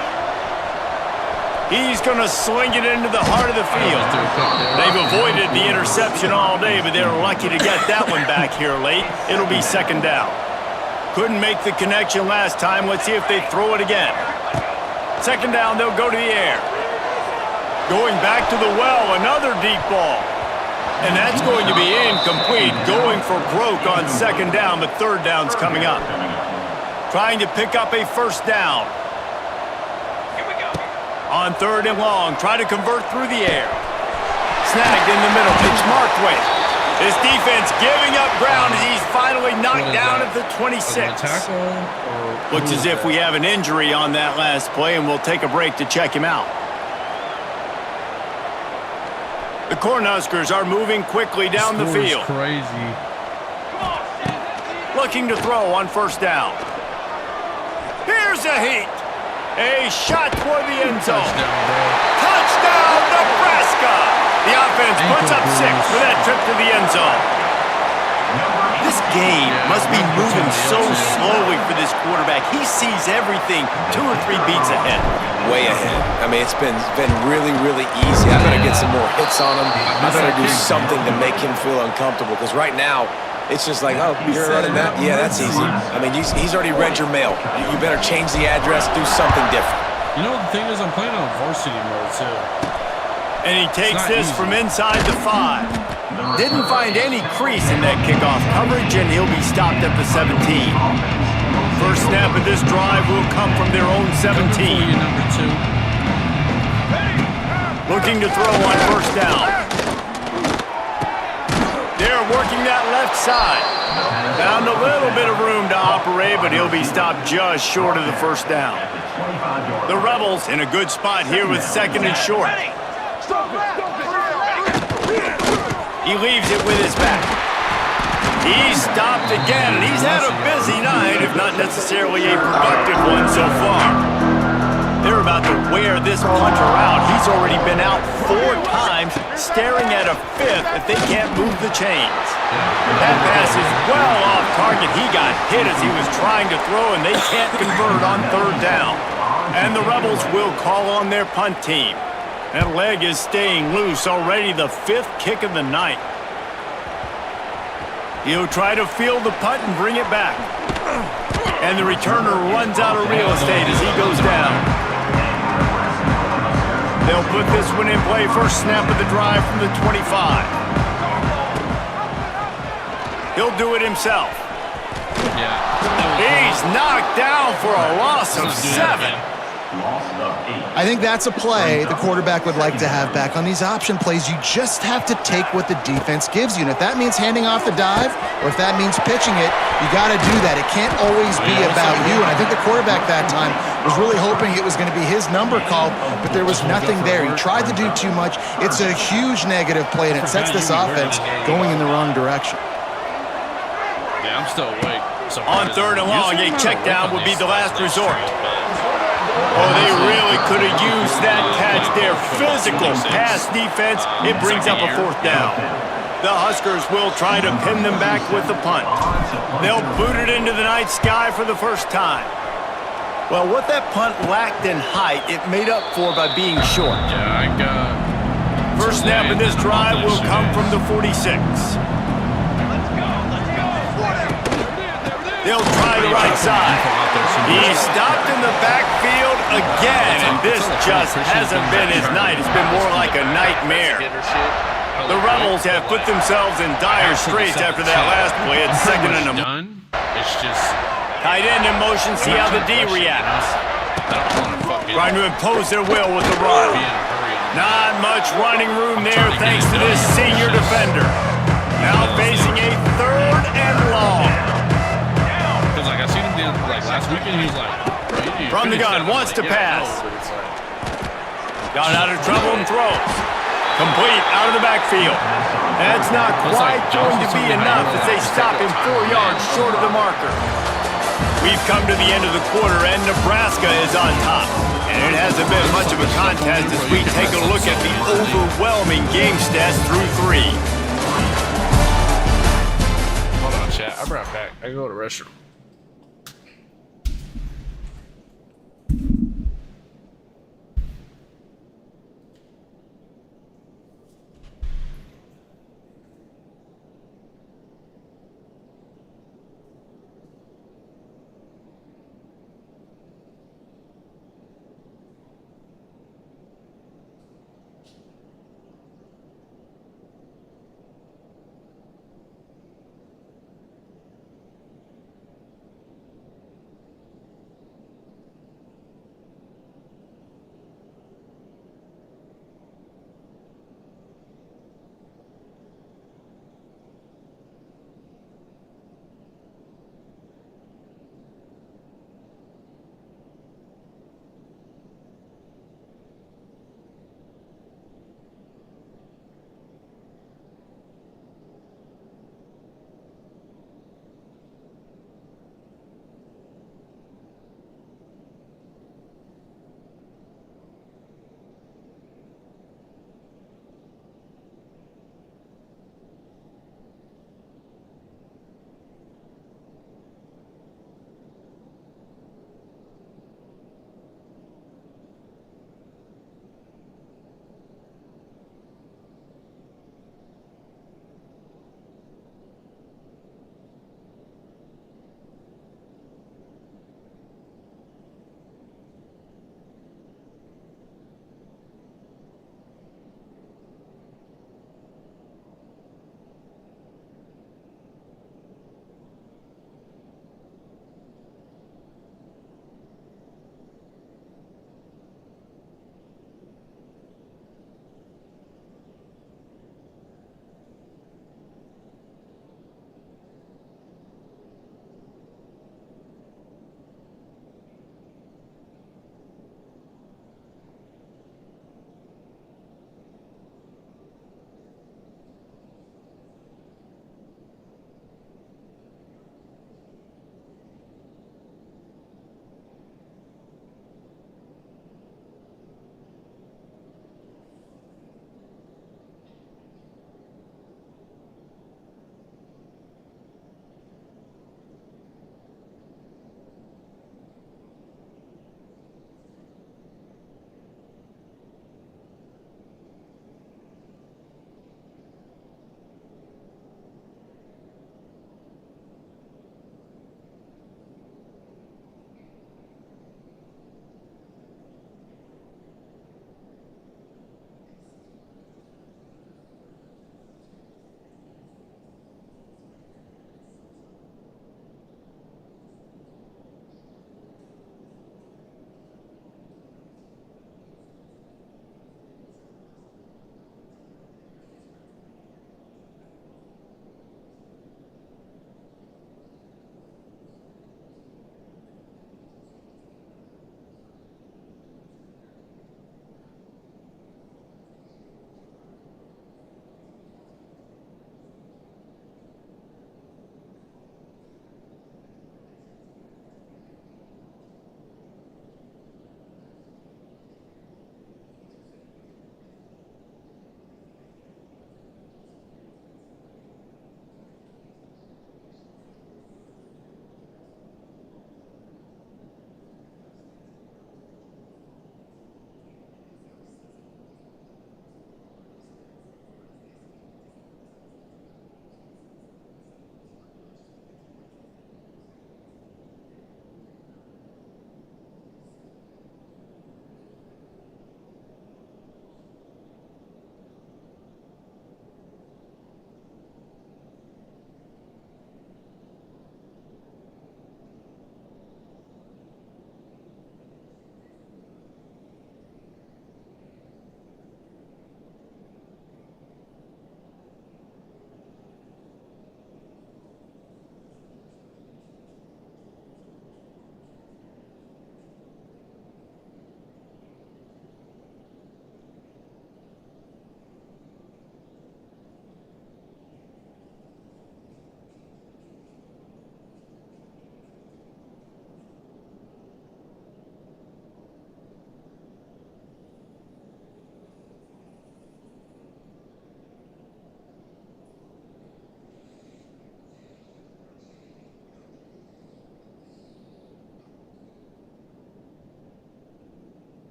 He's going to sling it into the heart of the field. They've avoided the interception all day, but they're lucky to get that one back here late. It'll be 2nd down. Couldn't make the connection last time. Let's see if they throw it again. 2nd down, they'll go to the air. Going back to the well, another deep ball. And that's going to be incomplete. Going for broke on 2nd down, but 3rd down's coming up. Trying to pick up a first down. On 3rd and long, try to convert through the air. Snagged in the middle, it's Markway. This defense giving up ground as he's finally knocked down at the 26. Looks as if we have an injury on that last play, and we'll take a break to check him out. The Cornhuskers are moving quickly down the field. Crazy. Looking to throw on first down. Here's a heat. A shot toward the end zone. Touchdown, Nebraska! The offense puts up 6 for that trip to the end zone. This game must be moving so slowly for this quarterback. He sees everything 2 or 3 beats ahead. Way ahead. I mean, it's been really, really easy. I better get some more hits on him. I better do something to make him feel uncomfortable, because right now, it's just like, oh, you're running that? Yeah, that's easy. I mean, he's already read your mail. You better change the address, do something different. You know, the thing is, I'm playing on varsity mode, too. And he takes this from inside the 5. Didn't find any crease in that kickoff coverage, and he'll be stopped at the 17. First snap of this drive will come from their own 17. Number 2. Looking to throw on first down. They're working that left side. Found a little bit of room to operate, but he'll be stopped just short of the first down. The Rebels in a good spot here with 2nd and short. He leaves it with his back. He's stopped again, and he's had a busy night, if not necessarily a productive one so far. They're about to wear this punter out. He's already been out 4 times, staring at a 5th if they can't move the chains. That pass is well off target. He got hit as he was trying to throw, and they can't convert on 3rd down. And the Rebels will call on their punt team. That leg is staying loose, already the 5th kick of the night. He'll try to field the punt and bring it back. And the returner runs out of real estate as he goes down. They'll put this one in play. First snap of the drive from the 25. He'll do it himself. Yeah. He's knocked down for a loss of 7. I think that's a play the quarterback would like to have back. On these option plays, you just have to take what the defense gives you. And if that means handing off the dive, or if that means pitching it, you got to do that. It can't always be about you. And I think the quarterback that time was really hoping it was going to be his number called, but there was nothing there. He tried to do too much. It's a huge negative play, and it sets this offense going in the wrong direction. Yeah, I'm still awake. So On 3rd and long, a check down would be the last resort. Oh, they really could have used that catch there. Physical pass defense. It brings up a 4th down. The Huskers will try to pin them back with the punt. They'll boot it into the night sky for the first time. Well, what that punt lacked in height, it made up for by being short. Yeah, I got... First snap of this drive will come from the 46. They'll try the right side. He's stopped in the backfield again, and this just hasn't been his night. It's been more like a nightmare. The Rebels have put themselves in dire straits after that last play. It's 2nd and a... Done. It's just... Tight end in motion, see how the D reacts. Trying to impose their will with the run. Not much running room there thanks to this senior defender. Now facing a 3rd and long. I seen him like last weekend. He was like, from the gun, wants to pass. Got out of trouble and throws. Complete out of the backfield. That's not quite going to be enough as they stop him 4 yards short of the marker. We've come to the end of the quarter, and Nebraska is on top. And it hasn't been much of a contest as we take a look at the overwhelming game stats through 3. Hold on, chat. I'll be right back. I go to the restroom.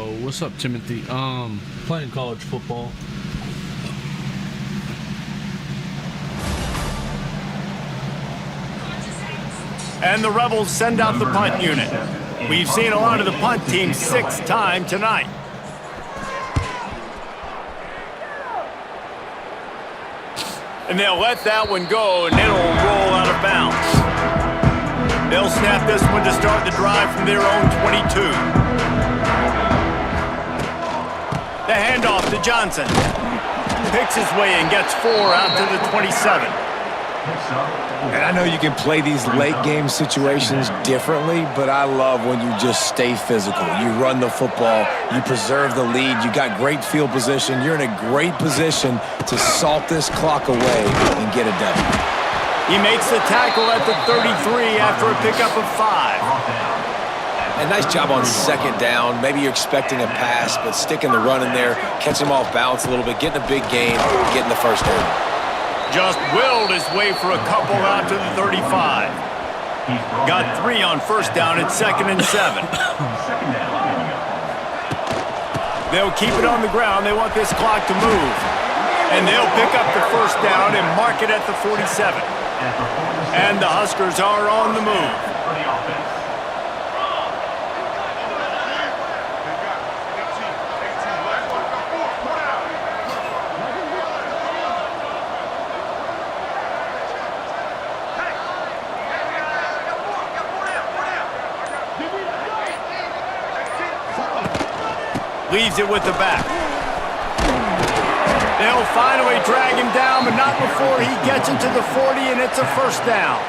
Yo, what's up, Timothy? Playing college football. And the Rebels send out the punt unit. We've seen a lot of the punt team 6 times tonight. And they'll let that one go, and it'll roll out of bounds. They'll snap this one to start the drive from their own 22. The handoff to Johnson. Picks his way and gets 4 out to the 27. And I know you can play these late game situations differently, but I love when you just stay physical. You run the football, you preserve the lead, you got great field position, you're in a great position to salt this clock away and get a W. He makes the tackle at the 33 after a pickup of 5. And nice job on second down. Maybe you're expecting a pass, but sticking the run in there, catching him off balance a little bit, getting a big gain, getting the first down. Just willed his way for a couple out to the 35. Got 3 on first down at 2nd and 7. They'll keep it on the ground. They want this clock to move. And they'll pick up the first down and mark it at the 47. And the Huskers are on the move. Leaves it with the back. They'll finally drag him down, but not before he gets into the 40, and it's a first down.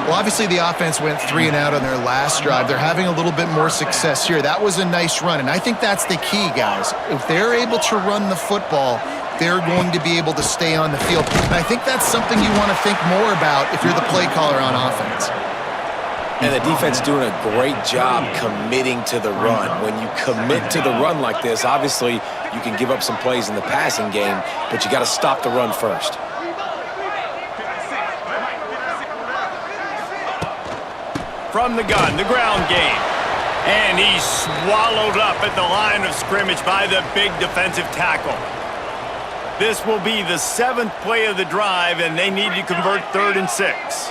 Well, obviously the offense went 3 and out on their last drive. They're having a little bit more success here. That was a nice run, and I think that's the key, guys. If they're able to run the football, they're going to be able to stay on the field. And I think that's something you want to think more about if you're the play caller on offense. And the defense doing a great job committing to the run. When you commit to the run like this, obviously you can give up some plays in the passing game, but you got to stop the run first. From the gun, the ground game. And he's swallowed up at the line of scrimmage by the big defensive tackle. This will be the 7th play of the drive, and they need to convert 3rd and 6.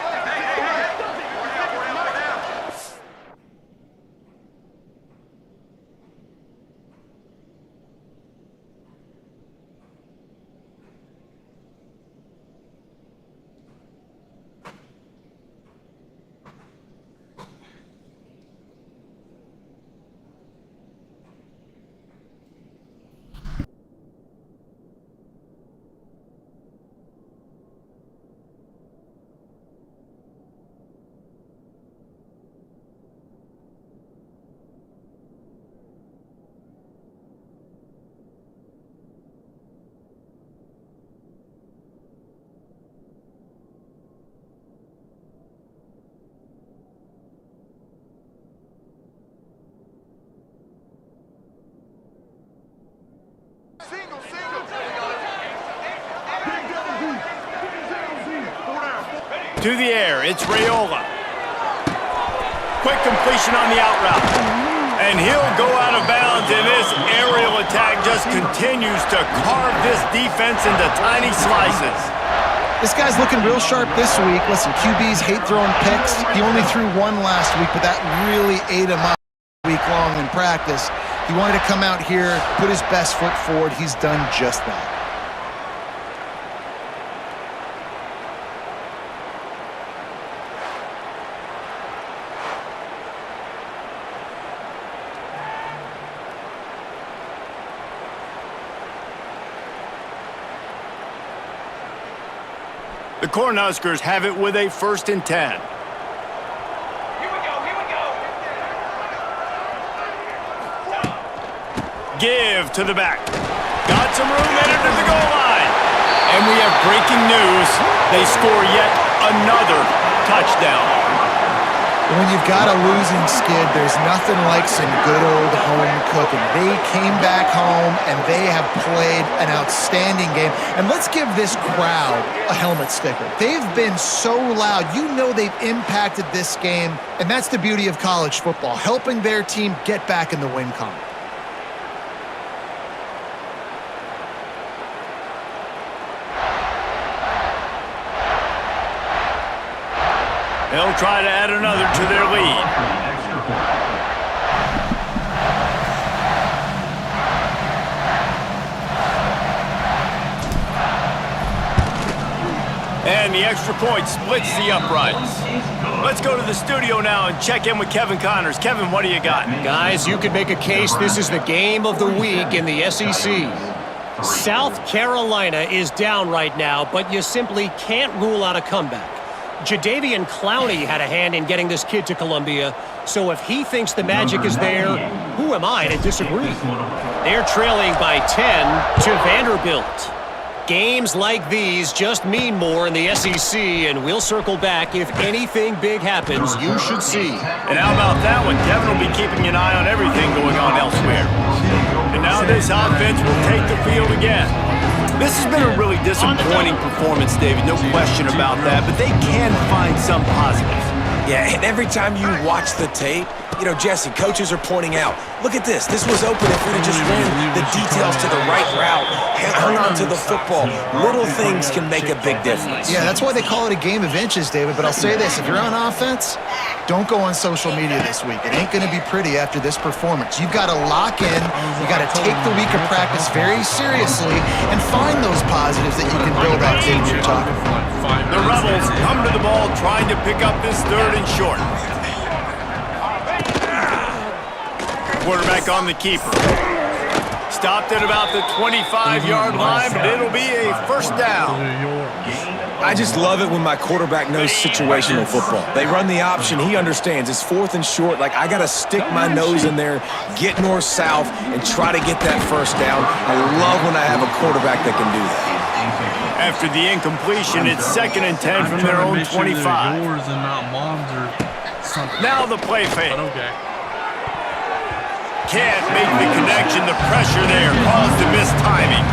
To the air, it's Raiola. Quick completion on the out route. And he'll go out of bounds, and this aerial attack just continues to carve this defense into tiny slices. This guy's looking real sharp this week. Listen, QBs hate throwing picks. He only threw 1 last week, but that really ate him up week long in practice. He wanted to come out here, put his best foot forward. He's done just that. The Cornhuskers have it with a 1st and 10. Here we go. Give to the back. Got some room headed to the goal line. And we have breaking news. They score yet another touchdown. When you've got a losing skid, there's nothing like some good old home cooking. They came back home, and they have played an outstanding game. And let's give this crowd a helmet sticker. They've been so loud. You know they've impacted this game, and that's the beauty of college football, helping their team get back in the win column. They'll try to add another to their lead. And the extra point splits the uprights. Let's go to the studio now and check in with Kevin Connors. Kevin, what do you got? Guys, you could make a case this is the game of the week in the SEC. South Carolina is down right now, but you simply can't rule out a comeback. Jadeveon Clowney had a hand in getting this kid to Columbia, so if he thinks the magic is there, who am I to disagree? They're trailing by 10 to Vanderbilt. Games like these just mean more in the SEC, and we'll circle back if anything big happens you should see. And how about that one? Kevin will be keeping an eye on everything going on elsewhere. And now this offense will take the field again. This has been a really disappointing performance, David, no question about that, but they can find some positives. Yeah, and every time you watch the tape, you know, Jesse, coaches are pointing out, look at this. This was open if we'd have just ran the details to the right route, hung on to the football. Little things can make a big difference. Yeah, that's why they call it a game of inches, David. But I'll say this, if you're on offense, don't go on social media this week. It ain't going to be pretty after this performance. You've got to lock in. You got to take the week of practice very seriously and find those positives that you can build out games you're talking about. The Rebels come to the ball trying to pick up this third and short. Quarterback on the keeper. Stopped at about the 25-yard line, but it'll be a first down. I just love it when my quarterback knows situational football. They run the option. He understands. It's fourth and short. Like, I got to stick my nose in there, get north-south, and try to get that first down. I love when I have a quarterback that can do that. After the incompletion, it's 2nd and 10 from their own 25. Yours and not mom's or something. Now the play fake. Okay. Can't make the connection. The pressure there caused the missed timing.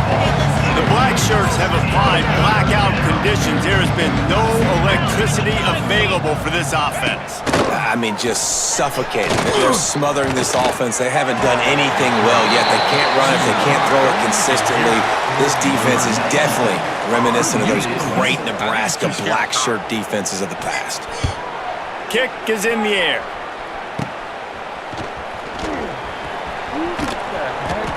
The black shirts have applied blackout conditions. There has been no electricity available for this offense. I mean, just suffocating. They're smothering this offense. They haven't done anything well yet. They can't run it. They can't throw it consistently. This defense is definitely reminiscent of those great Nebraska black shirt defenses of the past. Kick is in the air.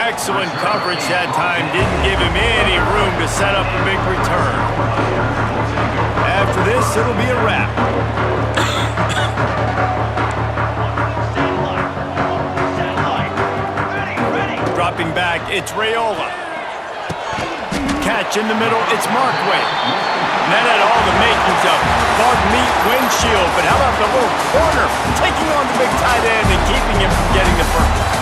Excellent coverage that time. Didn't give him any room to set up a big return. After this, it'll be a wrap. Dropping back, it's Raiola. Catch in the middle, it's Markway. And that had all the makings of bug meat windshield, but how about the little corner taking on the big tight end and keeping him from getting the first?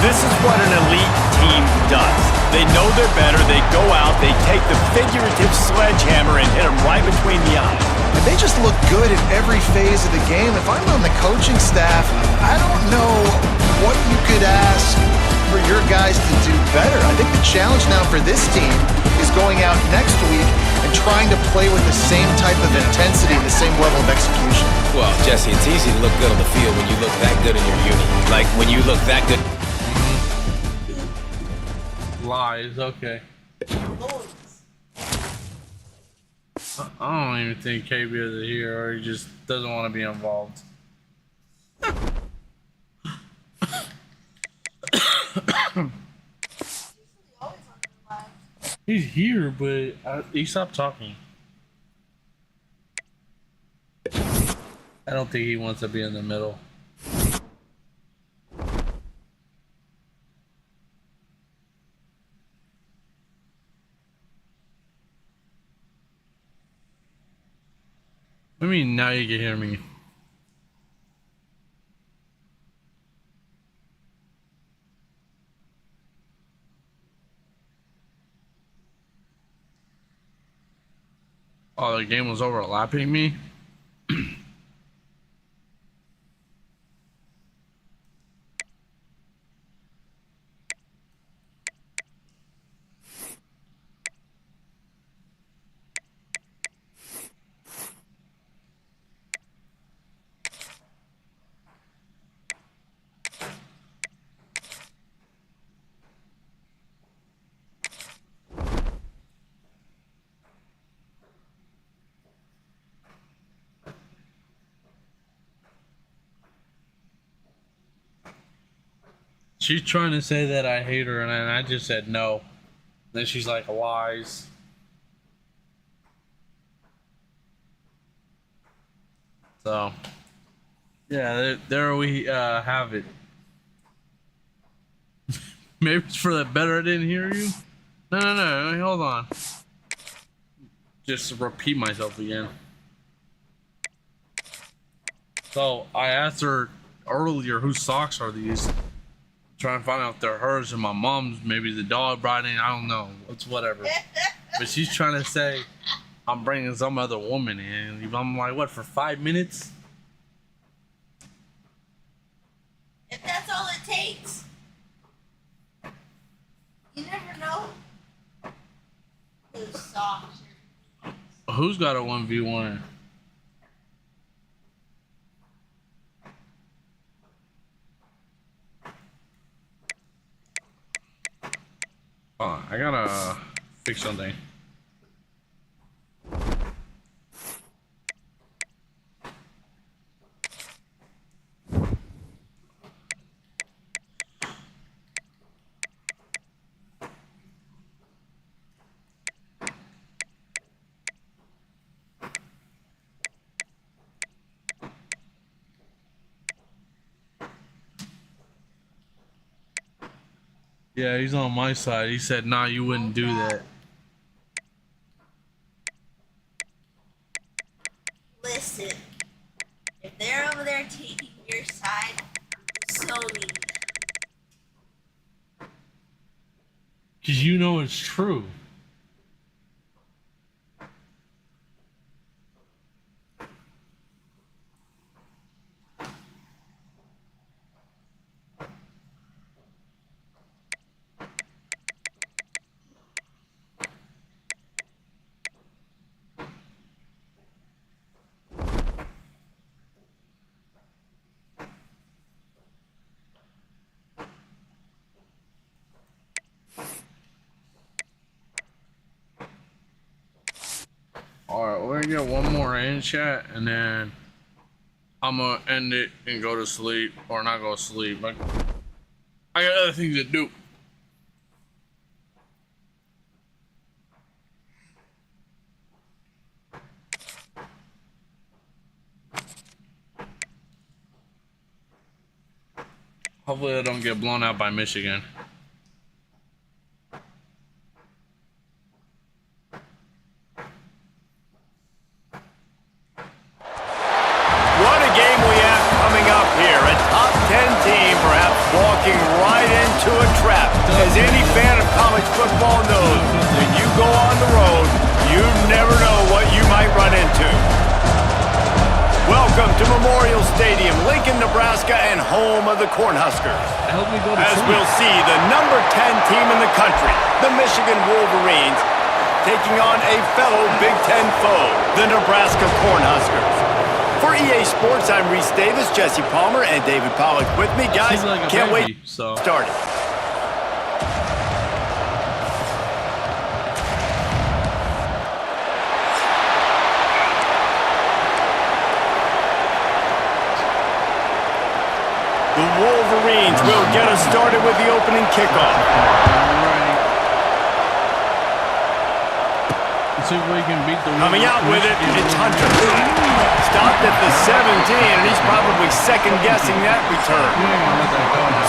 This is what an elite team does. They know they're better, they go out, they take the figurative sledgehammer and hit them right between the eyes. And they just look good in every phase of the game. If I'm on the coaching staff, I don't know what you could ask for your guys to do better. I think the challenge now for this team is going out next week and trying to play with the same type of intensity and the same level of execution. Well, Jesse, it's easy to look good on the field when you look that good in your uni. Like, when you look that good... Lies, okay. I don't even think KB is here, or he just doesn't want to be involved. He's here, but he stopped talking. I don't think he wants to be in the middle. I mean, now you can hear me. Oh, the game was overlapping me? She's trying to say that I hate her, and I just said no. Then she's like, lies. So, yeah, there we have it. Maybe it's for the better I didn't hear you. No, hold on. Just to repeat myself again. So, I asked her earlier, whose socks are these? Trying to find out if they're hers or my mom's. Maybe the dog brought in. I don't know. It's whatever. But she's trying to say I'm bringing some other woman in. I'm like, what, for 5 minutes? If that's all it takes. You never know. Those socks. Who's got a 1v1? I gotta fix something. Yeah, he's on my side. He said, nah, you wouldn't do that. Listen, if they're over there taking your side, so need them. Because you know it's true. Alright, we're gonna get one more in chat and then I'm gonna end it and go to sleep. Or not go to sleep. Like, I got other things to do. Hopefully I don't get blown out by Michigan. What a game we have coming up here. A top 10 team perhaps walking right into a trap. As any fan of college football knows, when you go on the road, you never know what you might run into. Welcome to Memorial Stadium, Lincoln, Nebraska, and home of the Cornhuskers. As we'll see, the number 10 team in the country, the Michigan Wolverines, taking on a fellow Big Ten foe, the Nebraska Cornhuskers. For EA Sports, I'm Reese Davis, Jesse Palmer, and David Pollock with me. Guys, can't wait to start it. The Wolverines will get us started with the opening kickoff. See if we can beat the Coming out with it, it's Hunter. Stopped at the 17, and he's probably second-guessing that return.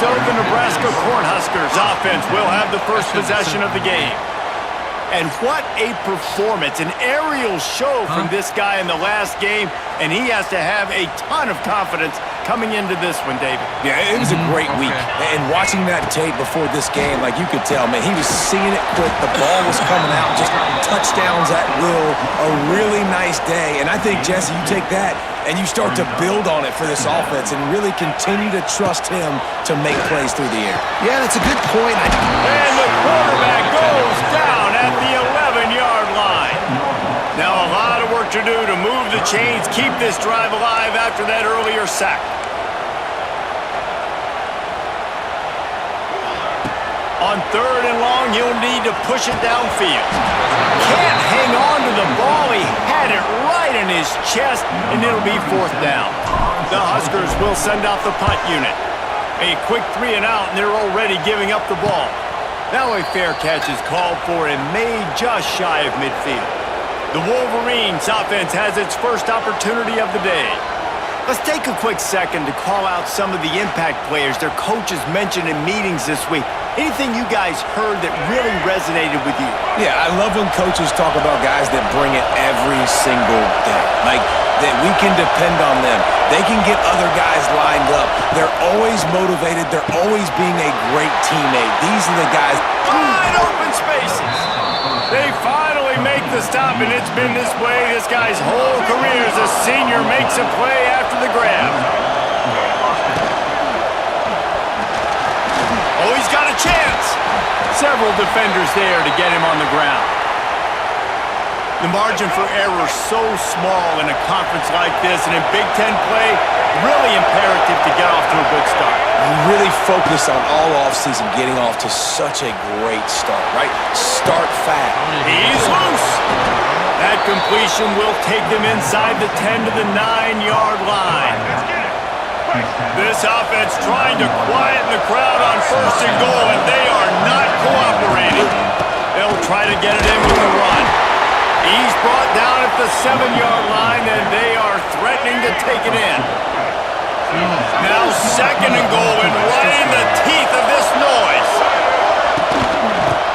So the Nebraska Cornhuskers offense will have the first possession of the game. And what a performance, an aerial show from this guy in the last game, and he has to have a ton of confidence coming into this one, David. Yeah, it was a great week. And watching that tape before this game, like you could tell, man, he was seeing it quick. The ball was coming out, just touchdowns at will. A really nice day. And I think, Jesse, you take that and you start to build on it for this offense and really continue to trust him to make plays through the air. Yeah, that's a good point. And the quarterback goes down at the 11-yard line. Now a lot of work to do to move the chains, keep this drive alive after that earlier sack. On third and long, he'll need to push it downfield. Can't hang on to the ball. He had it right in his chest, and it'll be fourth down. The Huskers will send out the punt unit. A quick 3 and out, and they're already giving up the ball. Now a fair catch is called for and made just shy of midfield. The Wolverines offense has its first opportunity of the day. Let's take a quick second to call out some of the impact players their coaches mentioned in meetings this week. Anything you guys heard that really resonated with you? Yeah, I love when coaches talk about guys that bring it every single day. Like, that we can depend on them. They can get other guys lined up. They're always motivated. They're always being a great teammate. These are the guys. Wide open spaces. They finally make the stop, and it's been this way this guy's whole career as a senior makes a play after the grab. Oh, he's got a chance. Several defenders there to get him on the ground. The margin for error so small in a conference like this, and in Big Ten play, really imperative to get off to a good start. You really focus on all offseason getting off to such a great start, right? Start fast. He's loose. That completion will take them inside the 10 to the 9-yard line. This offense trying to quieten the crowd on 1st and goal, and they are not cooperating. They'll try to get it in with a run. He's brought down at the 7-yard line, and they are threatening to take it in. Now 2nd and goal, and right in the teeth of this noise.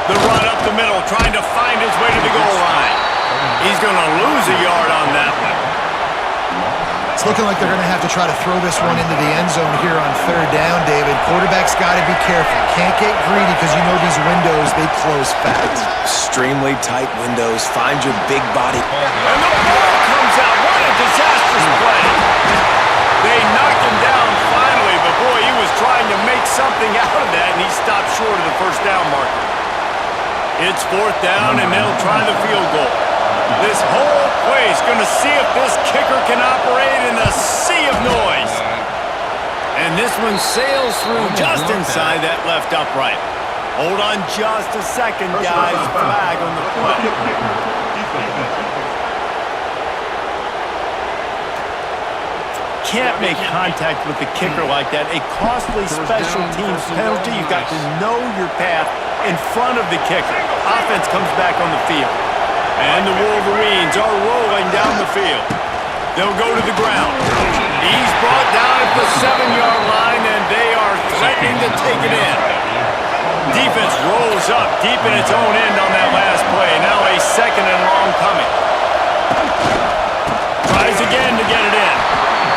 The run up the middle, trying to find his way to the goal line. He's going to lose a yard on that one. It's looking like they're going to have to try to throw this one into the end zone here on 3rd down, David. Quarterback's got to be careful. Can't get greedy because you know these windows, they close fast. Extremely tight windows. Find your big body. And the ball comes out. What a disastrous play. They knocked him down finally, but boy, he was trying to make something out of that, and he stopped short of the 1st down marker. It's 4th down, and they'll try the field goal. This whole place going to see if this kicker can operate in the sea of noise. And this one sails through just inside that left upright. Hold on just a second, guys. Flag on the play. Can't make contact with the kicker like that. A costly special teams penalty. You've got to know your path in front of the kicker. Offense comes back on the field. And the Wolverines are rolling down the field. They'll go to the ground. He's brought down at the 7-yard line, and they are threatening to take it in. Defense rolls up deep in its own end on that last play. Now a 2nd and long coming. Tries again to get it in.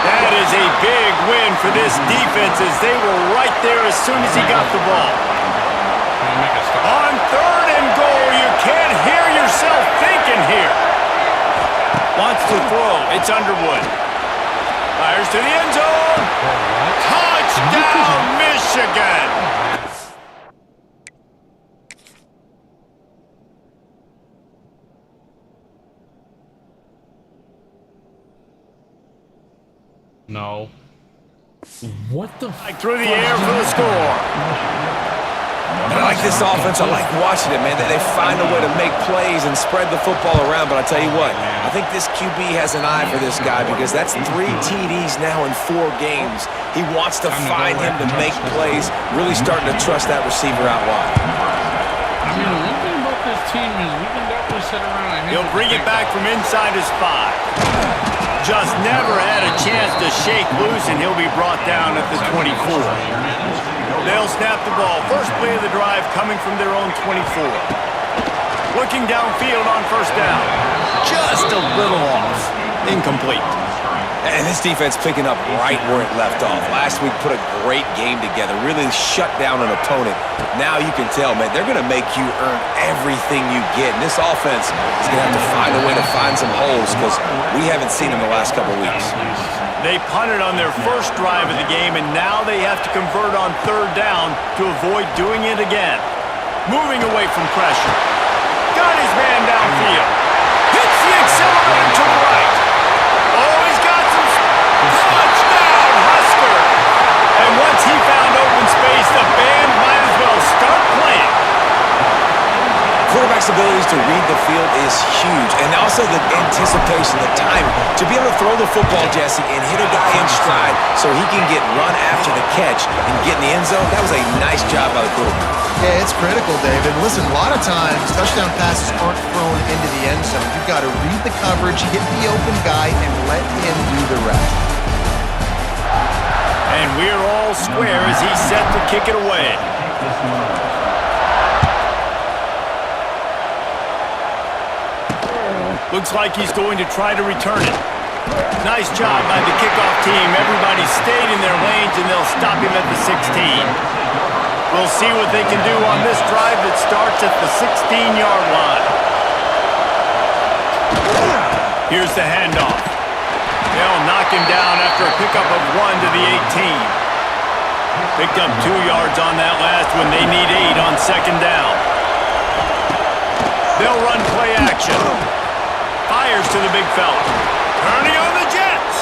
That is a big win for this defense as they were right there as soon as he got the ball. On 3rd and goal, you can't hear yourself thinking here. Wants to throw. It's Underwood. Fires to the end zone. Touchdown, Michigan. No. What the Through the air for the score. I like this offense. I like watching it, man. They find a way to make plays and spread the football around. But I tell you what, I think this QB has an eye for this guy because that's 3 TDs now in 4 games. He wants to find him to make plays, really starting to trust that receiver out wide. I mean, the one thing about this team is we can definitely sit around and He'll bring it back from inside his 5. Just never had a chance to shake loose, and he'll be brought down at the 24. They'll snap the ball. First play of the drive coming from their own 24. Looking downfield on 1st down. Just a little off. Incomplete. And this defense picking up right where it left off. Last week put a great game together, really shut down an opponent. Now you can tell, man, they're going to make you earn everything you get. And this offense is going to have to find a way to find some holes because we haven't seen them the last couple weeks. They punted on their first drive of the game, and now they have to convert on 3rd down to avoid doing it again. Moving away from pressure. Got his man downfield. Hits the accelerator to the right. Oh, he's got some... Touchdown, Husker! And once he found open space, the band might as well start playing. Quarterback's ability abilities to read the field is huge. And also the anticipation, the timing. To be able to throw the football, Jesse, and hit a guy in stride so he can get run after the catch and get in the end zone, that was a nice job by the quarterback. Yeah, it's critical, David. Listen, a lot of times, touchdown passes aren't thrown into the end zone. You've got to read the coverage, hit the open guy, and let him do the rest. And we're all square as he's set to kick it away. Looks like he's going to try to return it. Nice job by the kickoff team. Everybody stayed in their lanes, and they'll stop him at the 16. We'll see what they can do on this drive that starts at the 16-yard line. Here's the handoff. They'll knock him down after a pickup of 1 to the 18. Picked up 2 yards on that last one. They need 8 on second down. They'll run play action. Fires to the big fella. Turning on the Jets.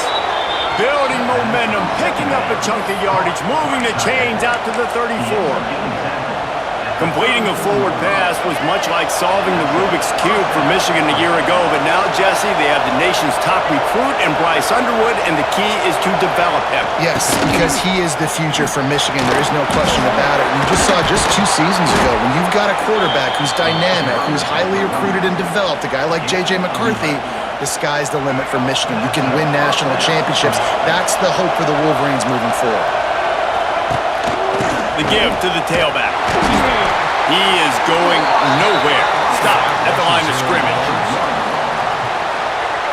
Building momentum, picking up a chunk of yardage, moving the chains out to the 34. Completing a forward pass was much like solving the Rubik's Cube for Michigan a year ago, but now, Jesse, they have the nation's top recruit in Bryce Underwood, and the key is to develop him. Yes, because he is the future for Michigan. There is no question about it. We just saw just 2 seasons ago, when you've got a quarterback who's dynamic, who's highly recruited and developed, a guy like J.J. McCarthy, the sky's the limit for Michigan. You can win national championships. That's the hope for the Wolverines moving forward. The give to the tailback. He is going nowhere. Stop at the line of scrimmage.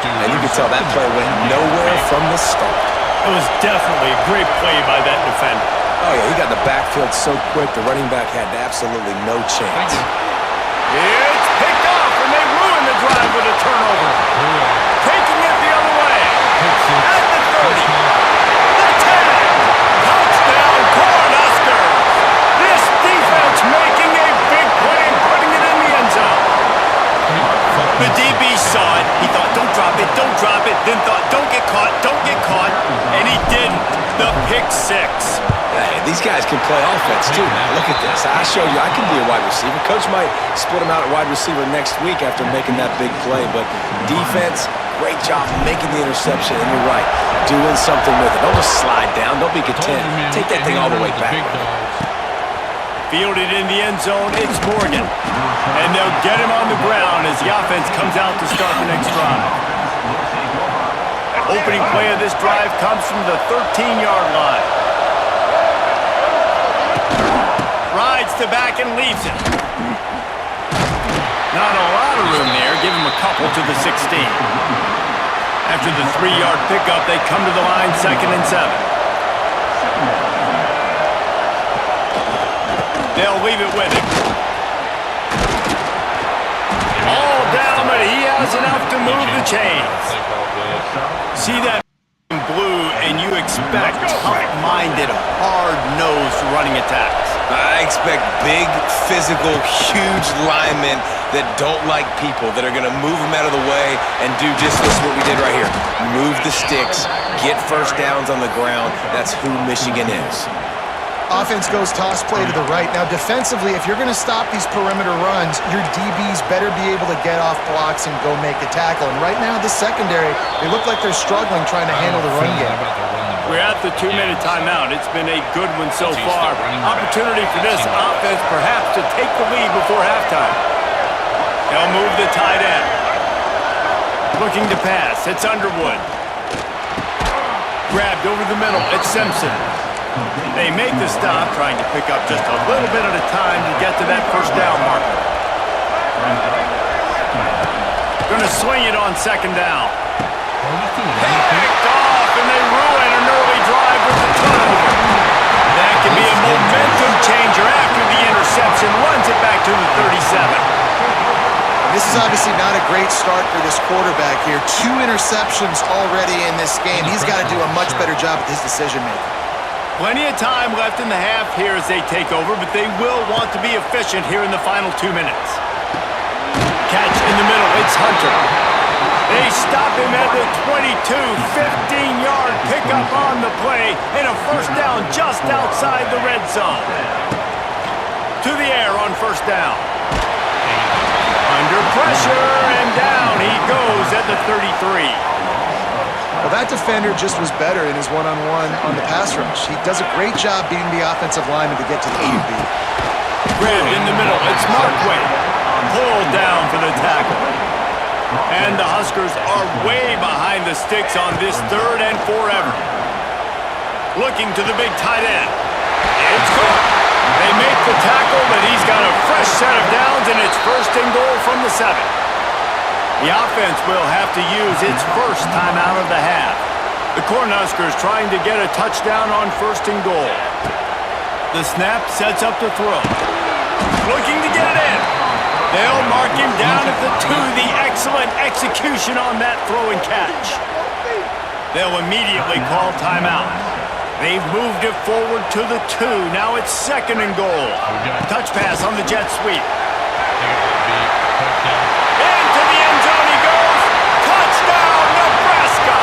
And you can tell that play went nowhere from the start. It was definitely a great play by that defender. Oh, yeah, he got in the backfield so quick, the running back had absolutely no chance. It's picked off, and they ruin the drive with a turnover. Taking it the other way. At the 30. The 10. Touchdown, Cornhuskers. This defense making a big play and putting it in the end zone. The DB saw it. He thought, don't drop it, then thought, don't get caught, and he didn't. The pick 6. Hey, these guys can play offense, too. Now, look at this. I showed you I can be a wide receiver. Coach might split him out at wide receiver next week after making that big play, but defense, great job making the interception, and you're right, doing something with it. Don't just slide down. Don't be content. Take that thing all the way back. Fielded in the end zone, it's Morgan. And they'll get him on the ground as the offense comes out to start the next drive. Opening play of this drive comes from the 13-yard line. Rides to back and leaves it. Not a lot of room there. Give him a couple to the 16. After the 3-yard pickup, they come to the line 2nd and 7. They'll leave it with him. All down, but he has enough to move the chains. See that blue, and you expect tough-minded, hard-nosed running attacks. I expect big, physical, huge linemen that don't like people, that are going to move them out of the way and do just this, what we did right here. Move the sticks, get first downs on the ground. That's who Michigan is. Offense goes toss play to the right. Now, defensively, if you're going to stop these perimeter runs, your DBs better be able to get off blocks and go make a tackle. And right now, the secondary, they look like they're struggling trying to handle the run game. We're at the 2-minute timeout. It's been a good one so far. Opportunity for this offense perhaps to take the lead before halftime. They'll move the tight end. Looking to pass. It's Underwood. Grabbed over the middle. It's Simpson. They make the stop, trying to pick up just a little bit at a time to get to that first down marker. Going to swing it on second down. Picked off, and they ruin an early drive with the turnover. That could be a momentum changer after the interception. Runs it back to the 37. This is obviously not a great start for this quarterback here. 2 interceptions already in this game. He's got to do a much better job with his decision-making. Plenty of time left in the half here as they take over, but they will want to be efficient here in the final 2 minutes. Catch in the middle, it's Hunter. They stop him at the 22, 15-yard pickup on the play, and a first down just outside the red zone. To the air on first down. Under pressure, and down he goes at the 33. Well, that defender just was better in his one-on-one on the pass rush. He does a great job being the offensive lineman to get to the QB. Grabbed in the middle. It's Markway. Pulled down for the tackle. And the Huskers are way behind the sticks on this 3rd and forever. Looking to the big tight end. It's caught. They make the tackle, but he's got a fresh set of downs, and it's 1st and goal from the 7. The offense will have to use its first timeout of the half. The Cornhuskers trying to get a touchdown on 1st and goal. The snap sets up the throw. Looking to get it in. They'll mark him down at the 2. The excellent execution on that throw and catch. They'll immediately call timeout. They've moved it forward to the 2. Now it's 2nd and goal. Touch pass on the jet sweep. Into the end zone he goes. Touchdown, Nebraska!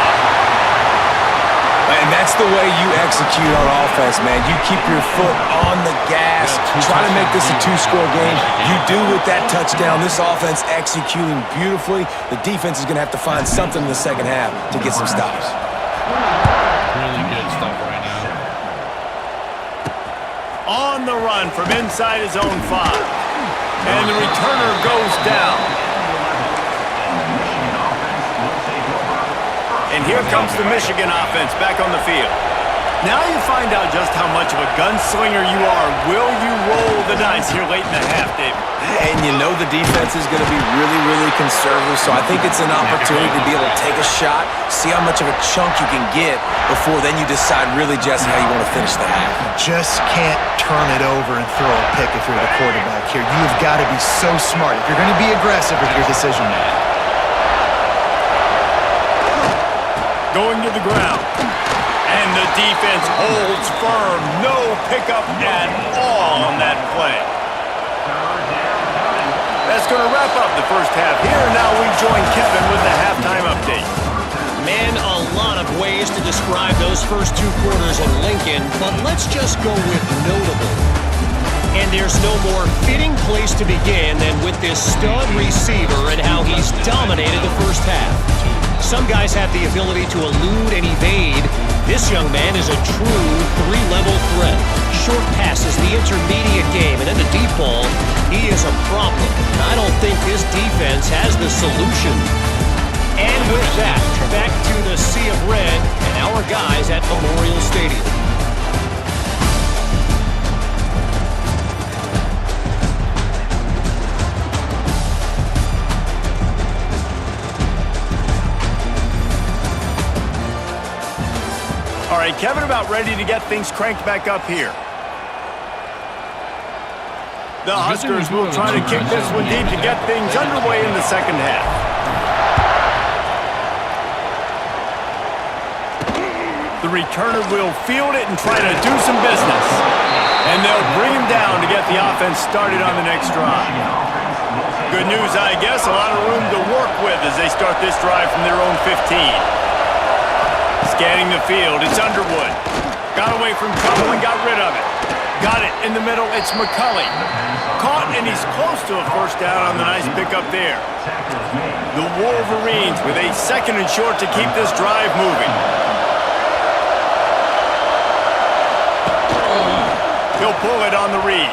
And that's the way you execute on offense, man. You keep your foot on the gas, try to make this a 2-score game. You do with that touchdown. This offense executing beautifully. The defense is going to have to find something in the 2nd half to get some stops. Really good stuff right now. On the run from inside his own 5. And the returner goes down. And here comes the Michigan offense back on the field. Now you find out just how much of a gunslinger you are. Will you roll the dice here late in the half, David? And you know the defense is going to be really, really conservative, so I think it's an opportunity to be able to take a shot, see how much of a chunk you can get before then you decide really just how you want to finish the half. Just can't turn it over and throw a pick if you're the quarterback here. You've got to be so smart if you're going to be aggressive with your decision making. Going to the ground. And the defense holds firm. No pickup at all on that play. That's going to wrap up the first half here. Now we join Kevin with the halftime update. Man, a lot of ways to describe those first 2 quarters in Lincoln, but let's just go with notable. And there's no more fitting place to begin than with this stud receiver and how he's dominated the first half. Some guys have the ability to elude and evade. This young man is a true 3-level threat. Short passes, the intermediate game, and then the deep ball. He is a problem. I don't think this defense has the solution. And with that, back to the sea of red and our guys at Memorial Stadium. All right, Kevin about ready to get things cranked back up here. The Huskers will try to kick this one deep to get things underway in the 2nd half. The returner will field it and try to do some business. And they'll bring him down to get the offense started on the next drive. Good news, I guess, a lot of room to work with as they start this drive from their own 15. Scanning the field, it's Underwood. Got away from trouble and got rid of it. Got it in the middle, it's McCulley. Caught, and he's close to a 1st down on the nice pickup there. The Wolverines with a 2nd and short to keep this drive moving. He'll pull it on the read.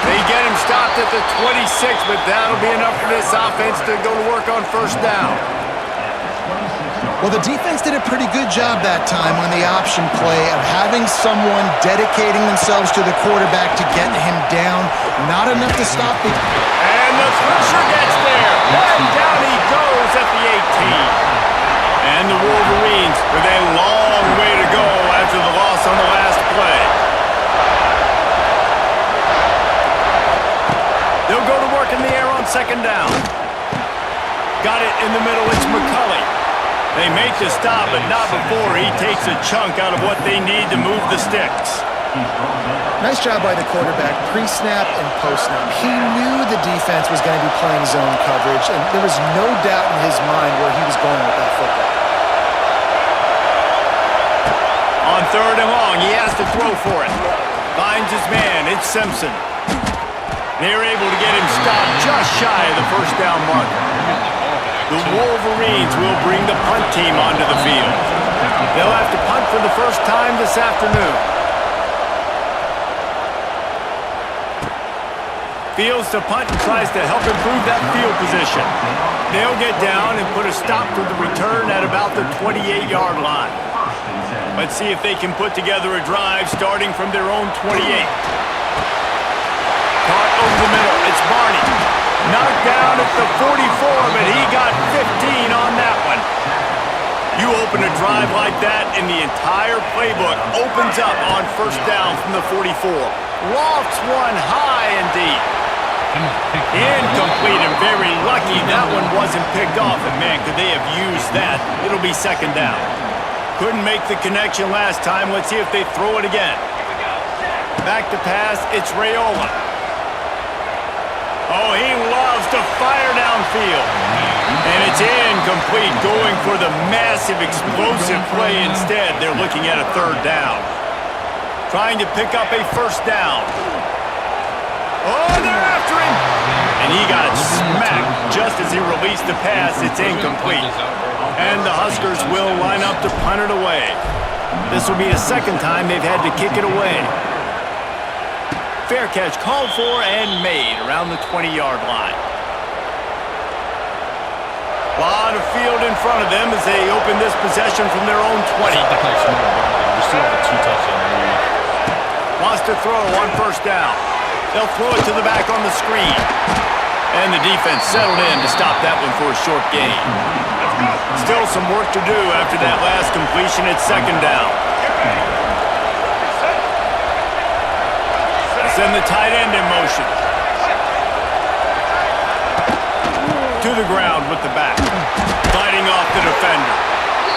They get him stopped at the 26, but that'll be enough for this offense to go to work on 1st down. Well, the defense did a pretty good job that time on the option play of having someone dedicating themselves to the quarterback to get him down. Not enough to stop it. And the pressure gets there. And down he goes at the 18. And the Wolverines with a long way to go after the loss on the last play. They'll go to work in the air on 2nd down. Got it in the middle, it's McCulley. They make the stop, but not before he takes a chunk out of what they need to move the sticks. Nice job by the quarterback, pre-snap and post-snap. He knew the defense was going to be playing zone coverage, and there was no doubt in his mind where he was going with that football. On 3rd and long, he has to throw for it. Finds his man, it's Simpson. They're able to get him stopped just shy of the 1st down marker. The Wolverines will bring the punt team onto the field. They'll have to punt for the first time this afternoon. Fields to punt and tries to help improve that field position. They'll get down and put a stop to the return at about the 28-yard line. Let's see if they can put together a drive starting from their own 28. Caught over the middle. It's Barney. Knocked down at the 44, but he got 15 on that one. You open a drive like that, and the entire playbook opens up on first down from the 44. Lofts one high and deep. Incomplete and very lucky that one wasn't picked off. And man, could they have used that? It'll be second down. Couldn't make the connection last time. Let's see if they throw it again. Back to pass. It's Raiola. Oh, he loves to fire downfield. And it's incomplete, going for the massive explosive play instead. They're looking at a third down. Trying to pick up a first down. Oh, they're after him! And he got smacked just as he released the pass. It's incomplete. And the Huskers will line up to punt it away. This will be the second time they've had to kick it away. Fair catch called for and made around the 20-yard line. A lot of field in front of them as they open this possession from their own 20. Wants to throw on first down. They'll throw it to the back on the screen. And the defense settled in to stop that one for a short gain. Still some work to do after that last completion. It's second down. Send the tight end in motion. To the ground with the back. Fighting off the defender.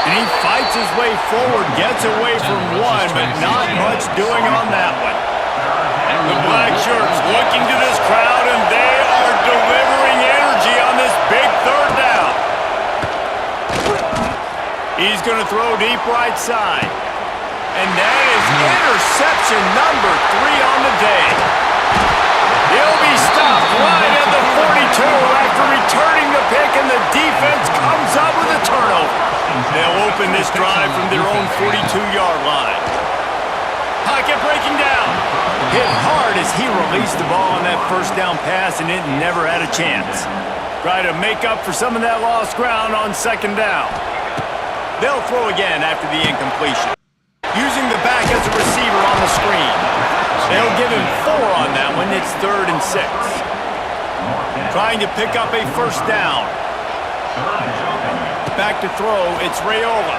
And he fights his way forward, gets away from one, but not much doing on that one. The black shirts looking to this crowd, and they are delivering energy on this big third down. He's going to throw deep right side. And that is interception number 3 on the day. He'll be stopped right at the 42 after returning the pick, and the defense comes up with a turnover. They'll open this drive from their own 42-yard line. Pocket breaking down. Hit hard as he released the ball on that first down pass, and it never had a chance. Try to make up for some of that lost ground on second down. They'll throw again after the incompletion. Using the back as a receiver on the screen. They'll give him 4 on that one. It's 3rd and 6. Trying to pick up a first down. Back to throw. It's Raiola.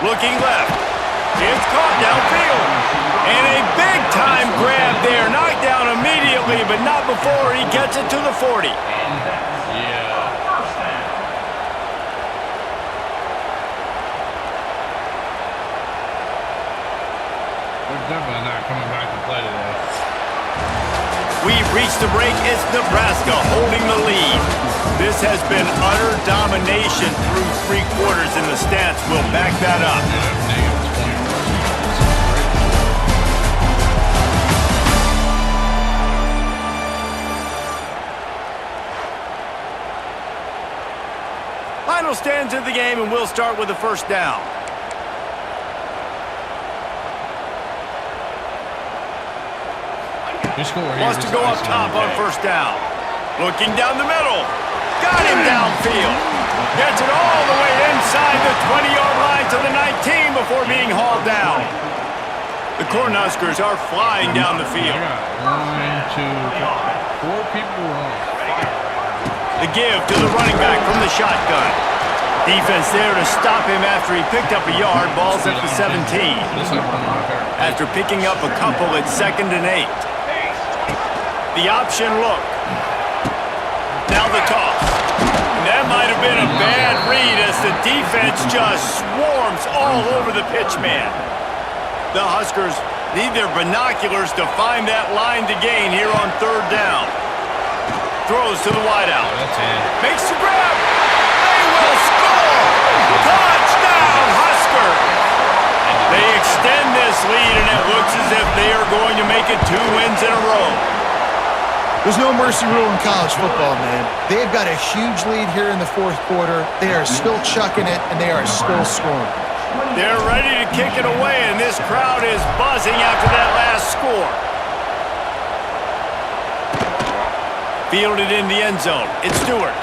Looking left. It's caught downfield. And a big-time grab there. Knocked down immediately, but not before he gets it to the 40. Definitely not coming back to play today. We've reached the break. It's Nebraska holding the lead. This has been utter domination through 3 quarters, and the stats will back that up. Final stands of the game, and we'll start with the first down. Wants to go up top on first down. Looking down the middle. Got him downfield. Gets it all the way inside the 20-yard line to the 19 before being hauled down. The Cornhuskers are flying down the field. 1, 2, 4 people on. The give to the running back from the shotgun. Defense there to stop him after he picked up a yard. Ball's at the 17. After picking up a couple, it's 2nd and 8. The option look. Now the toss. And that might have been a bad read as the defense just swarms all over the pitch man. The Huskers need their binoculars to find that line to gain here on 3rd down. Throws to the wideout. Makes the grab. They will score. Touchdown, Huskers. They extend this lead, and it looks as if they are going to make it 2 wins in a row. There's no mercy rule in college football, man. They've got a huge lead here in the fourth quarter. They are still chucking it, and they are still scoring. They're ready to kick it away, and this crowd is buzzing after that last score. Fielded in the end zone. It's Stewart.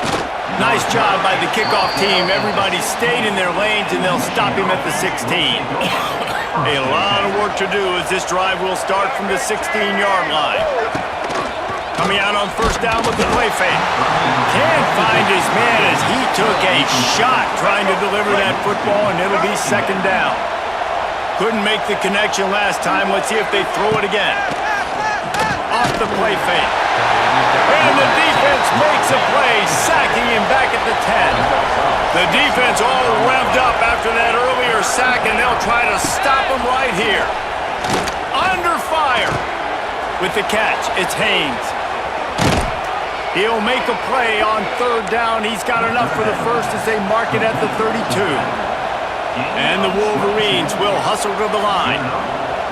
Nice job by the kickoff team. Everybody stayed in their lanes, and they'll stop him at the 16. A lot of work to do as this drive will start from the 16-yard line. Coming out on first down with the play fake. Can't find his man as he took a shot trying to deliver that football, and it'll be second down. Couldn't make the connection last time. Let's see if they throw it again. Off the play fake. And the defense makes a play, sacking him back at the 10. The defense all revved up after that earlier sack, and they'll try to stop him right here. Under fire. With the catch, it's Haynes. He'll make a play on third down. He's got enough for the first as they mark it at the 32. And the Wolverines will hustle to the line.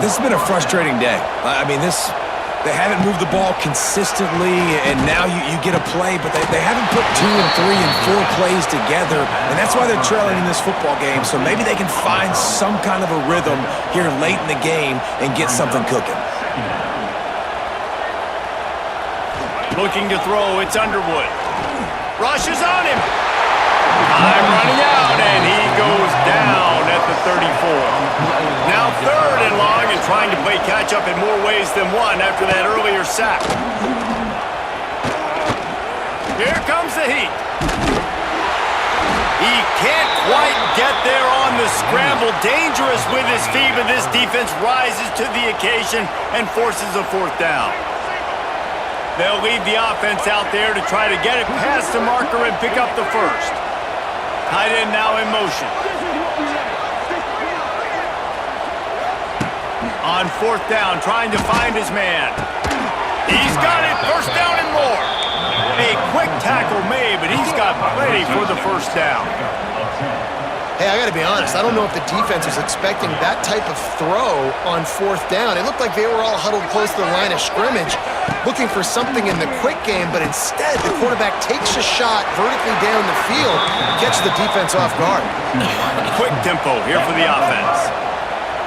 This has been a frustrating day. I mean, they haven't moved the ball consistently, and now you get a play, but they haven't put 2 and 3 and 4 plays together, and that's why they're trailing in this football game. So maybe they can find some kind of a rhythm here late in the game and get something cooking. Looking to throw, it's Underwood. Rush is on him. Time running out, and he goes down at the 34. Now third and long, and trying to play catch-up in more ways than one after that earlier sack. Here comes the heat. He can't quite get there on the scramble. Dangerous with his feet, but this defense rises to the occasion and forces a fourth down. They'll lead the offense out there to try to get it past the marker and pick up the first. Tight end now in motion. On fourth down, trying to find his man. He's got it, first down and more. A quick tackle made, but he's got plenty for the first down. Hey, I got to be honest. I don't know if the defense was expecting that type of throw on fourth down. It looked like they were all huddled close to the line of scrimmage, looking for something in the quick game, but instead the quarterback takes a shot vertically down the field, catches the defense off guard. Quick tempo here for the offense.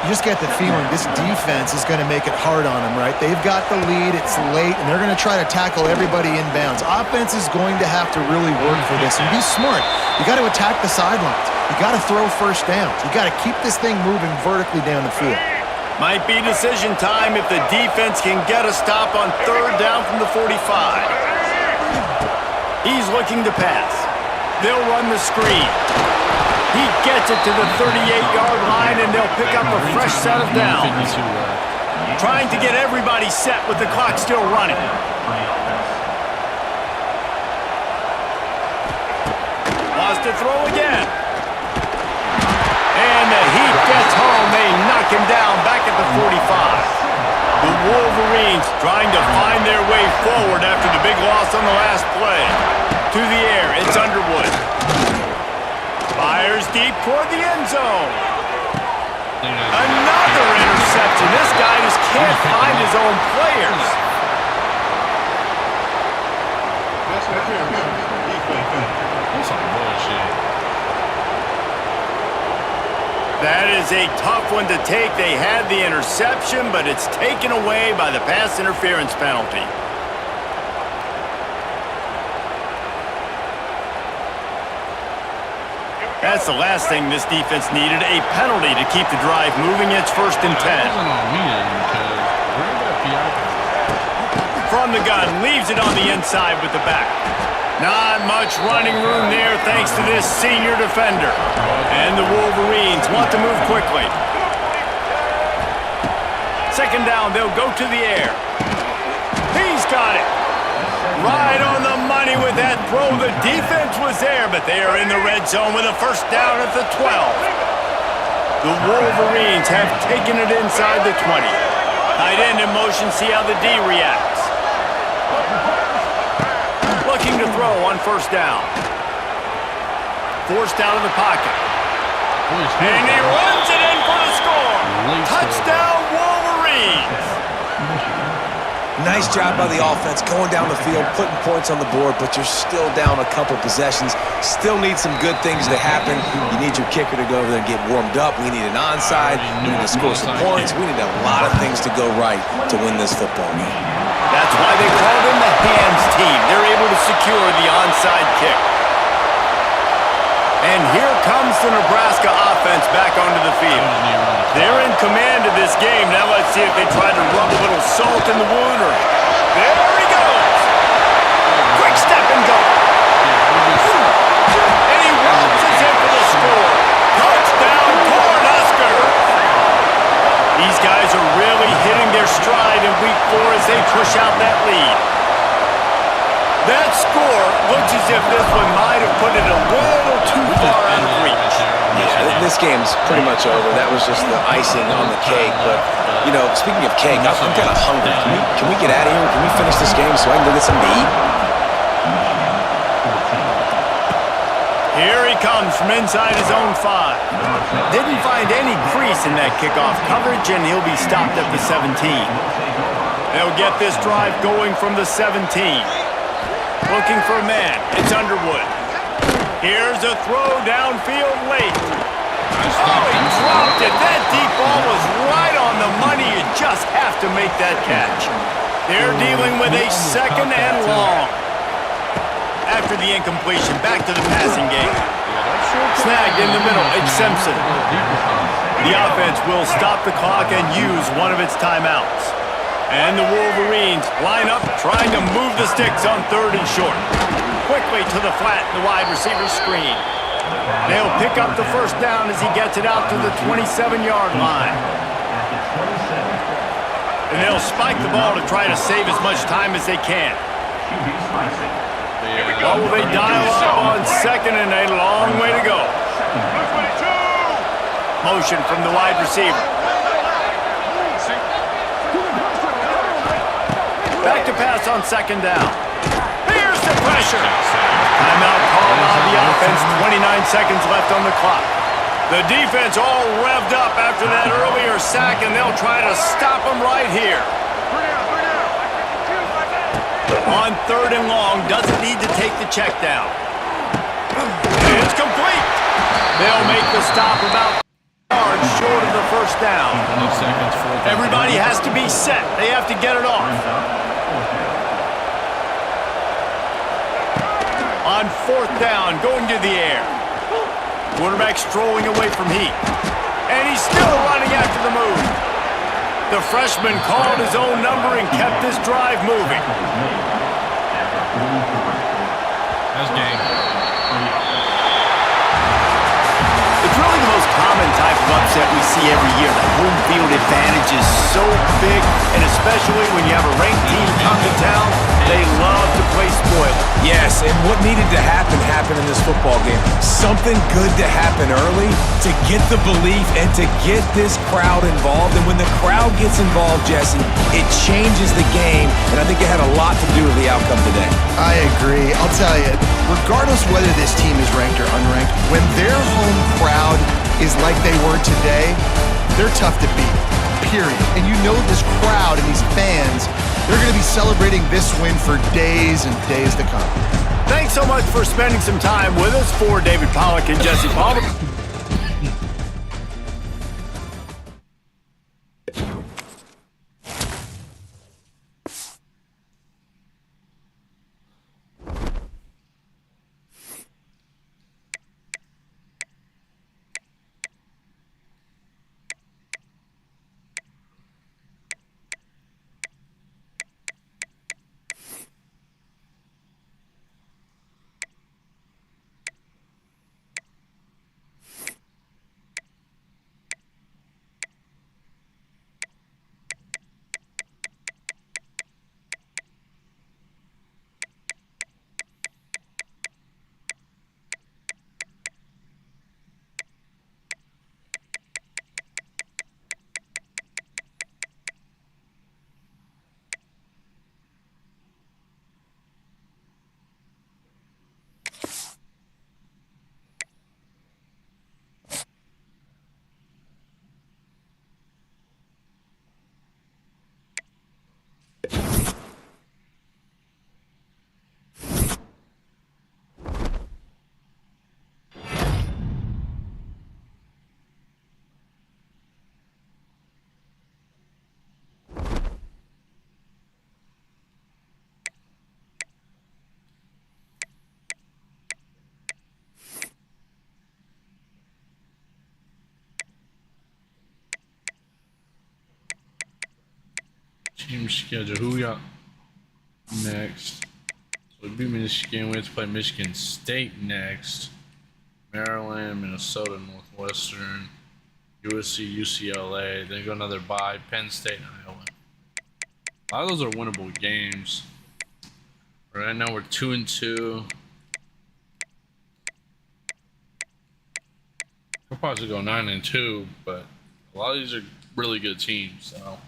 You just get the feeling this defense is going to make it hard on them, right? They've got the lead, it's late, and they're going to try to tackle everybody inbounds. Offense is going to have to really work for this and be smart. You got to attack the sidelines. You got to throw first downs. You got to keep this thing moving vertically down the field. Might be decision time if the defense can get a stop on third down from the 45. He's looking to pass. They'll run the screen. He gets it to the 38-yard line, and they'll pick up a fresh set of downs. Trying to get everybody set with the clock still running. Wants to throw again. And the Heat gets home. They knock him down back at the 45. The Wolverines trying to find their way forward after the big loss on the last play. To the air, it's Underwood. Fires deep toward the end zone. Another interception. This guy just can't find his own players. That's some bullshit. That is a tough one to take. They had the interception, but it's taken away by the pass interference penalty. That's the last thing this defense needed, a penalty to keep the drive moving. It's 1st and 10. From the gun, leaves it on the inside with the back. Not much running room there thanks to this senior defender. And the Wolverines want to move quickly. Second down, they'll go to the air. He's got it. Right on the money with that throw. The defense was there, but they are in the red zone with a first down at the 12. The Wolverines have taken it inside the 20. Tight end in motion, see how the D reacts. Looking to throw on first down. Forced out of the pocket. And he runs it in for the score. Touchdown, Wolverines. Nice job by the offense going down the field, putting points on the board, but you're still down a couple possessions. Still need some good things to happen. You need your kicker to go over there and get warmed up. We need an onside. We need to score some points. We need a lot of things to go right to win this football game. That's why they call them the hands team. They're able to secure the onside kick. And here comes the Nebraska offense back onto the field. They're in command of this game. Now let's see if they try to rub a little salt in the wound. Or there he goes. Quick step and go. And he launches in for the score. Touchdown, Cornhusker. These guys are really hitting their stride in week 4 as they push out that lead. That score looks as if this one might have put it a little too far out of reach. Yeah, this game's pretty much over. That was just the icing on the cake. But, you know, speaking of cake, I'm kind of hungry. Can we get out of here? Can we finish this game so I can go get something to eat? Here he comes from inside his own 5. Didn't find any crease in that kickoff coverage, and he'll be stopped at the 17. They'll get this drive going from the 17. Looking for a man. It's Underwood. Here's a throw downfield late. Oh, he dropped it. That deep ball was right on the money. You just have to make that catch. They're dealing with a 2nd and long. After the incompletion, back to the passing game. Snagged in the middle. It's Simpson. The offense will stop the clock and use one of its timeouts. And the Wolverines line up, trying to move the sticks on 3rd and short. Quickly to the flat in the wide receiver screen. They'll pick up the first down as he gets it out to the 27-yard line. And they'll spike the ball to try to save as much time as they can. Oh, they dial up on 2nd and a long way to go. Motion from the wide receiver. Back to pass on 2nd down. Here's the pressure. Timeout called on the offense. 29 seconds left on the clock. The defense all revved up after that earlier sack, and they'll try to stop them right here. On 3rd and long, doesn't need to take the check down. It's complete. They'll make the stop about yards short of the first down. Everybody has to be set. They have to get it off. On 4th down, going to the air. Quarterback strolling away from heat. And he's still running after the move. The freshman called his own number and kept this drive moving. That's game. It's really the most common type of upset we see every year. The home field advantage is so big, and especially when you have a ranked team come to town, they love to play spoiler. Yes, and what needed to happen happened in this football game. Something good to happen early to get the belief and to get this crowd involved. And when the crowd gets involved, Jesse, it changes the game, and I think it had a lot to do with the outcome today. I agree. I'll tell you, regardless whether this team is ranked or unranked, when their home crowd is like they were today, they're tough to beat, period. And you know this crowd and these fans, they're going to be celebrating this win for days and days to come. Thanks so much for spending some time with us. For David Pollack and Jesse Palmer. schedule. Who we got next? So we beat Michigan. We have to play Michigan State next. Maryland, Minnesota, Northwestern, USC, UCLA. Then go another bye. Penn State, and Iowa. A lot of those are winnable games. Right now we're 2-2. We'll probably go 9-2, but a lot of these are really good teams. So,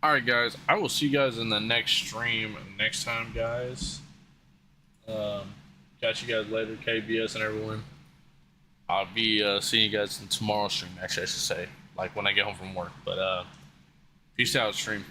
all right, guys, I will see you guys in the next stream next time, guys. Catch you guys later, KBS and everyone. I'll be seeing you guys in tomorrow's stream. Actually, I should say, like when I get home from work. But peace out, stream.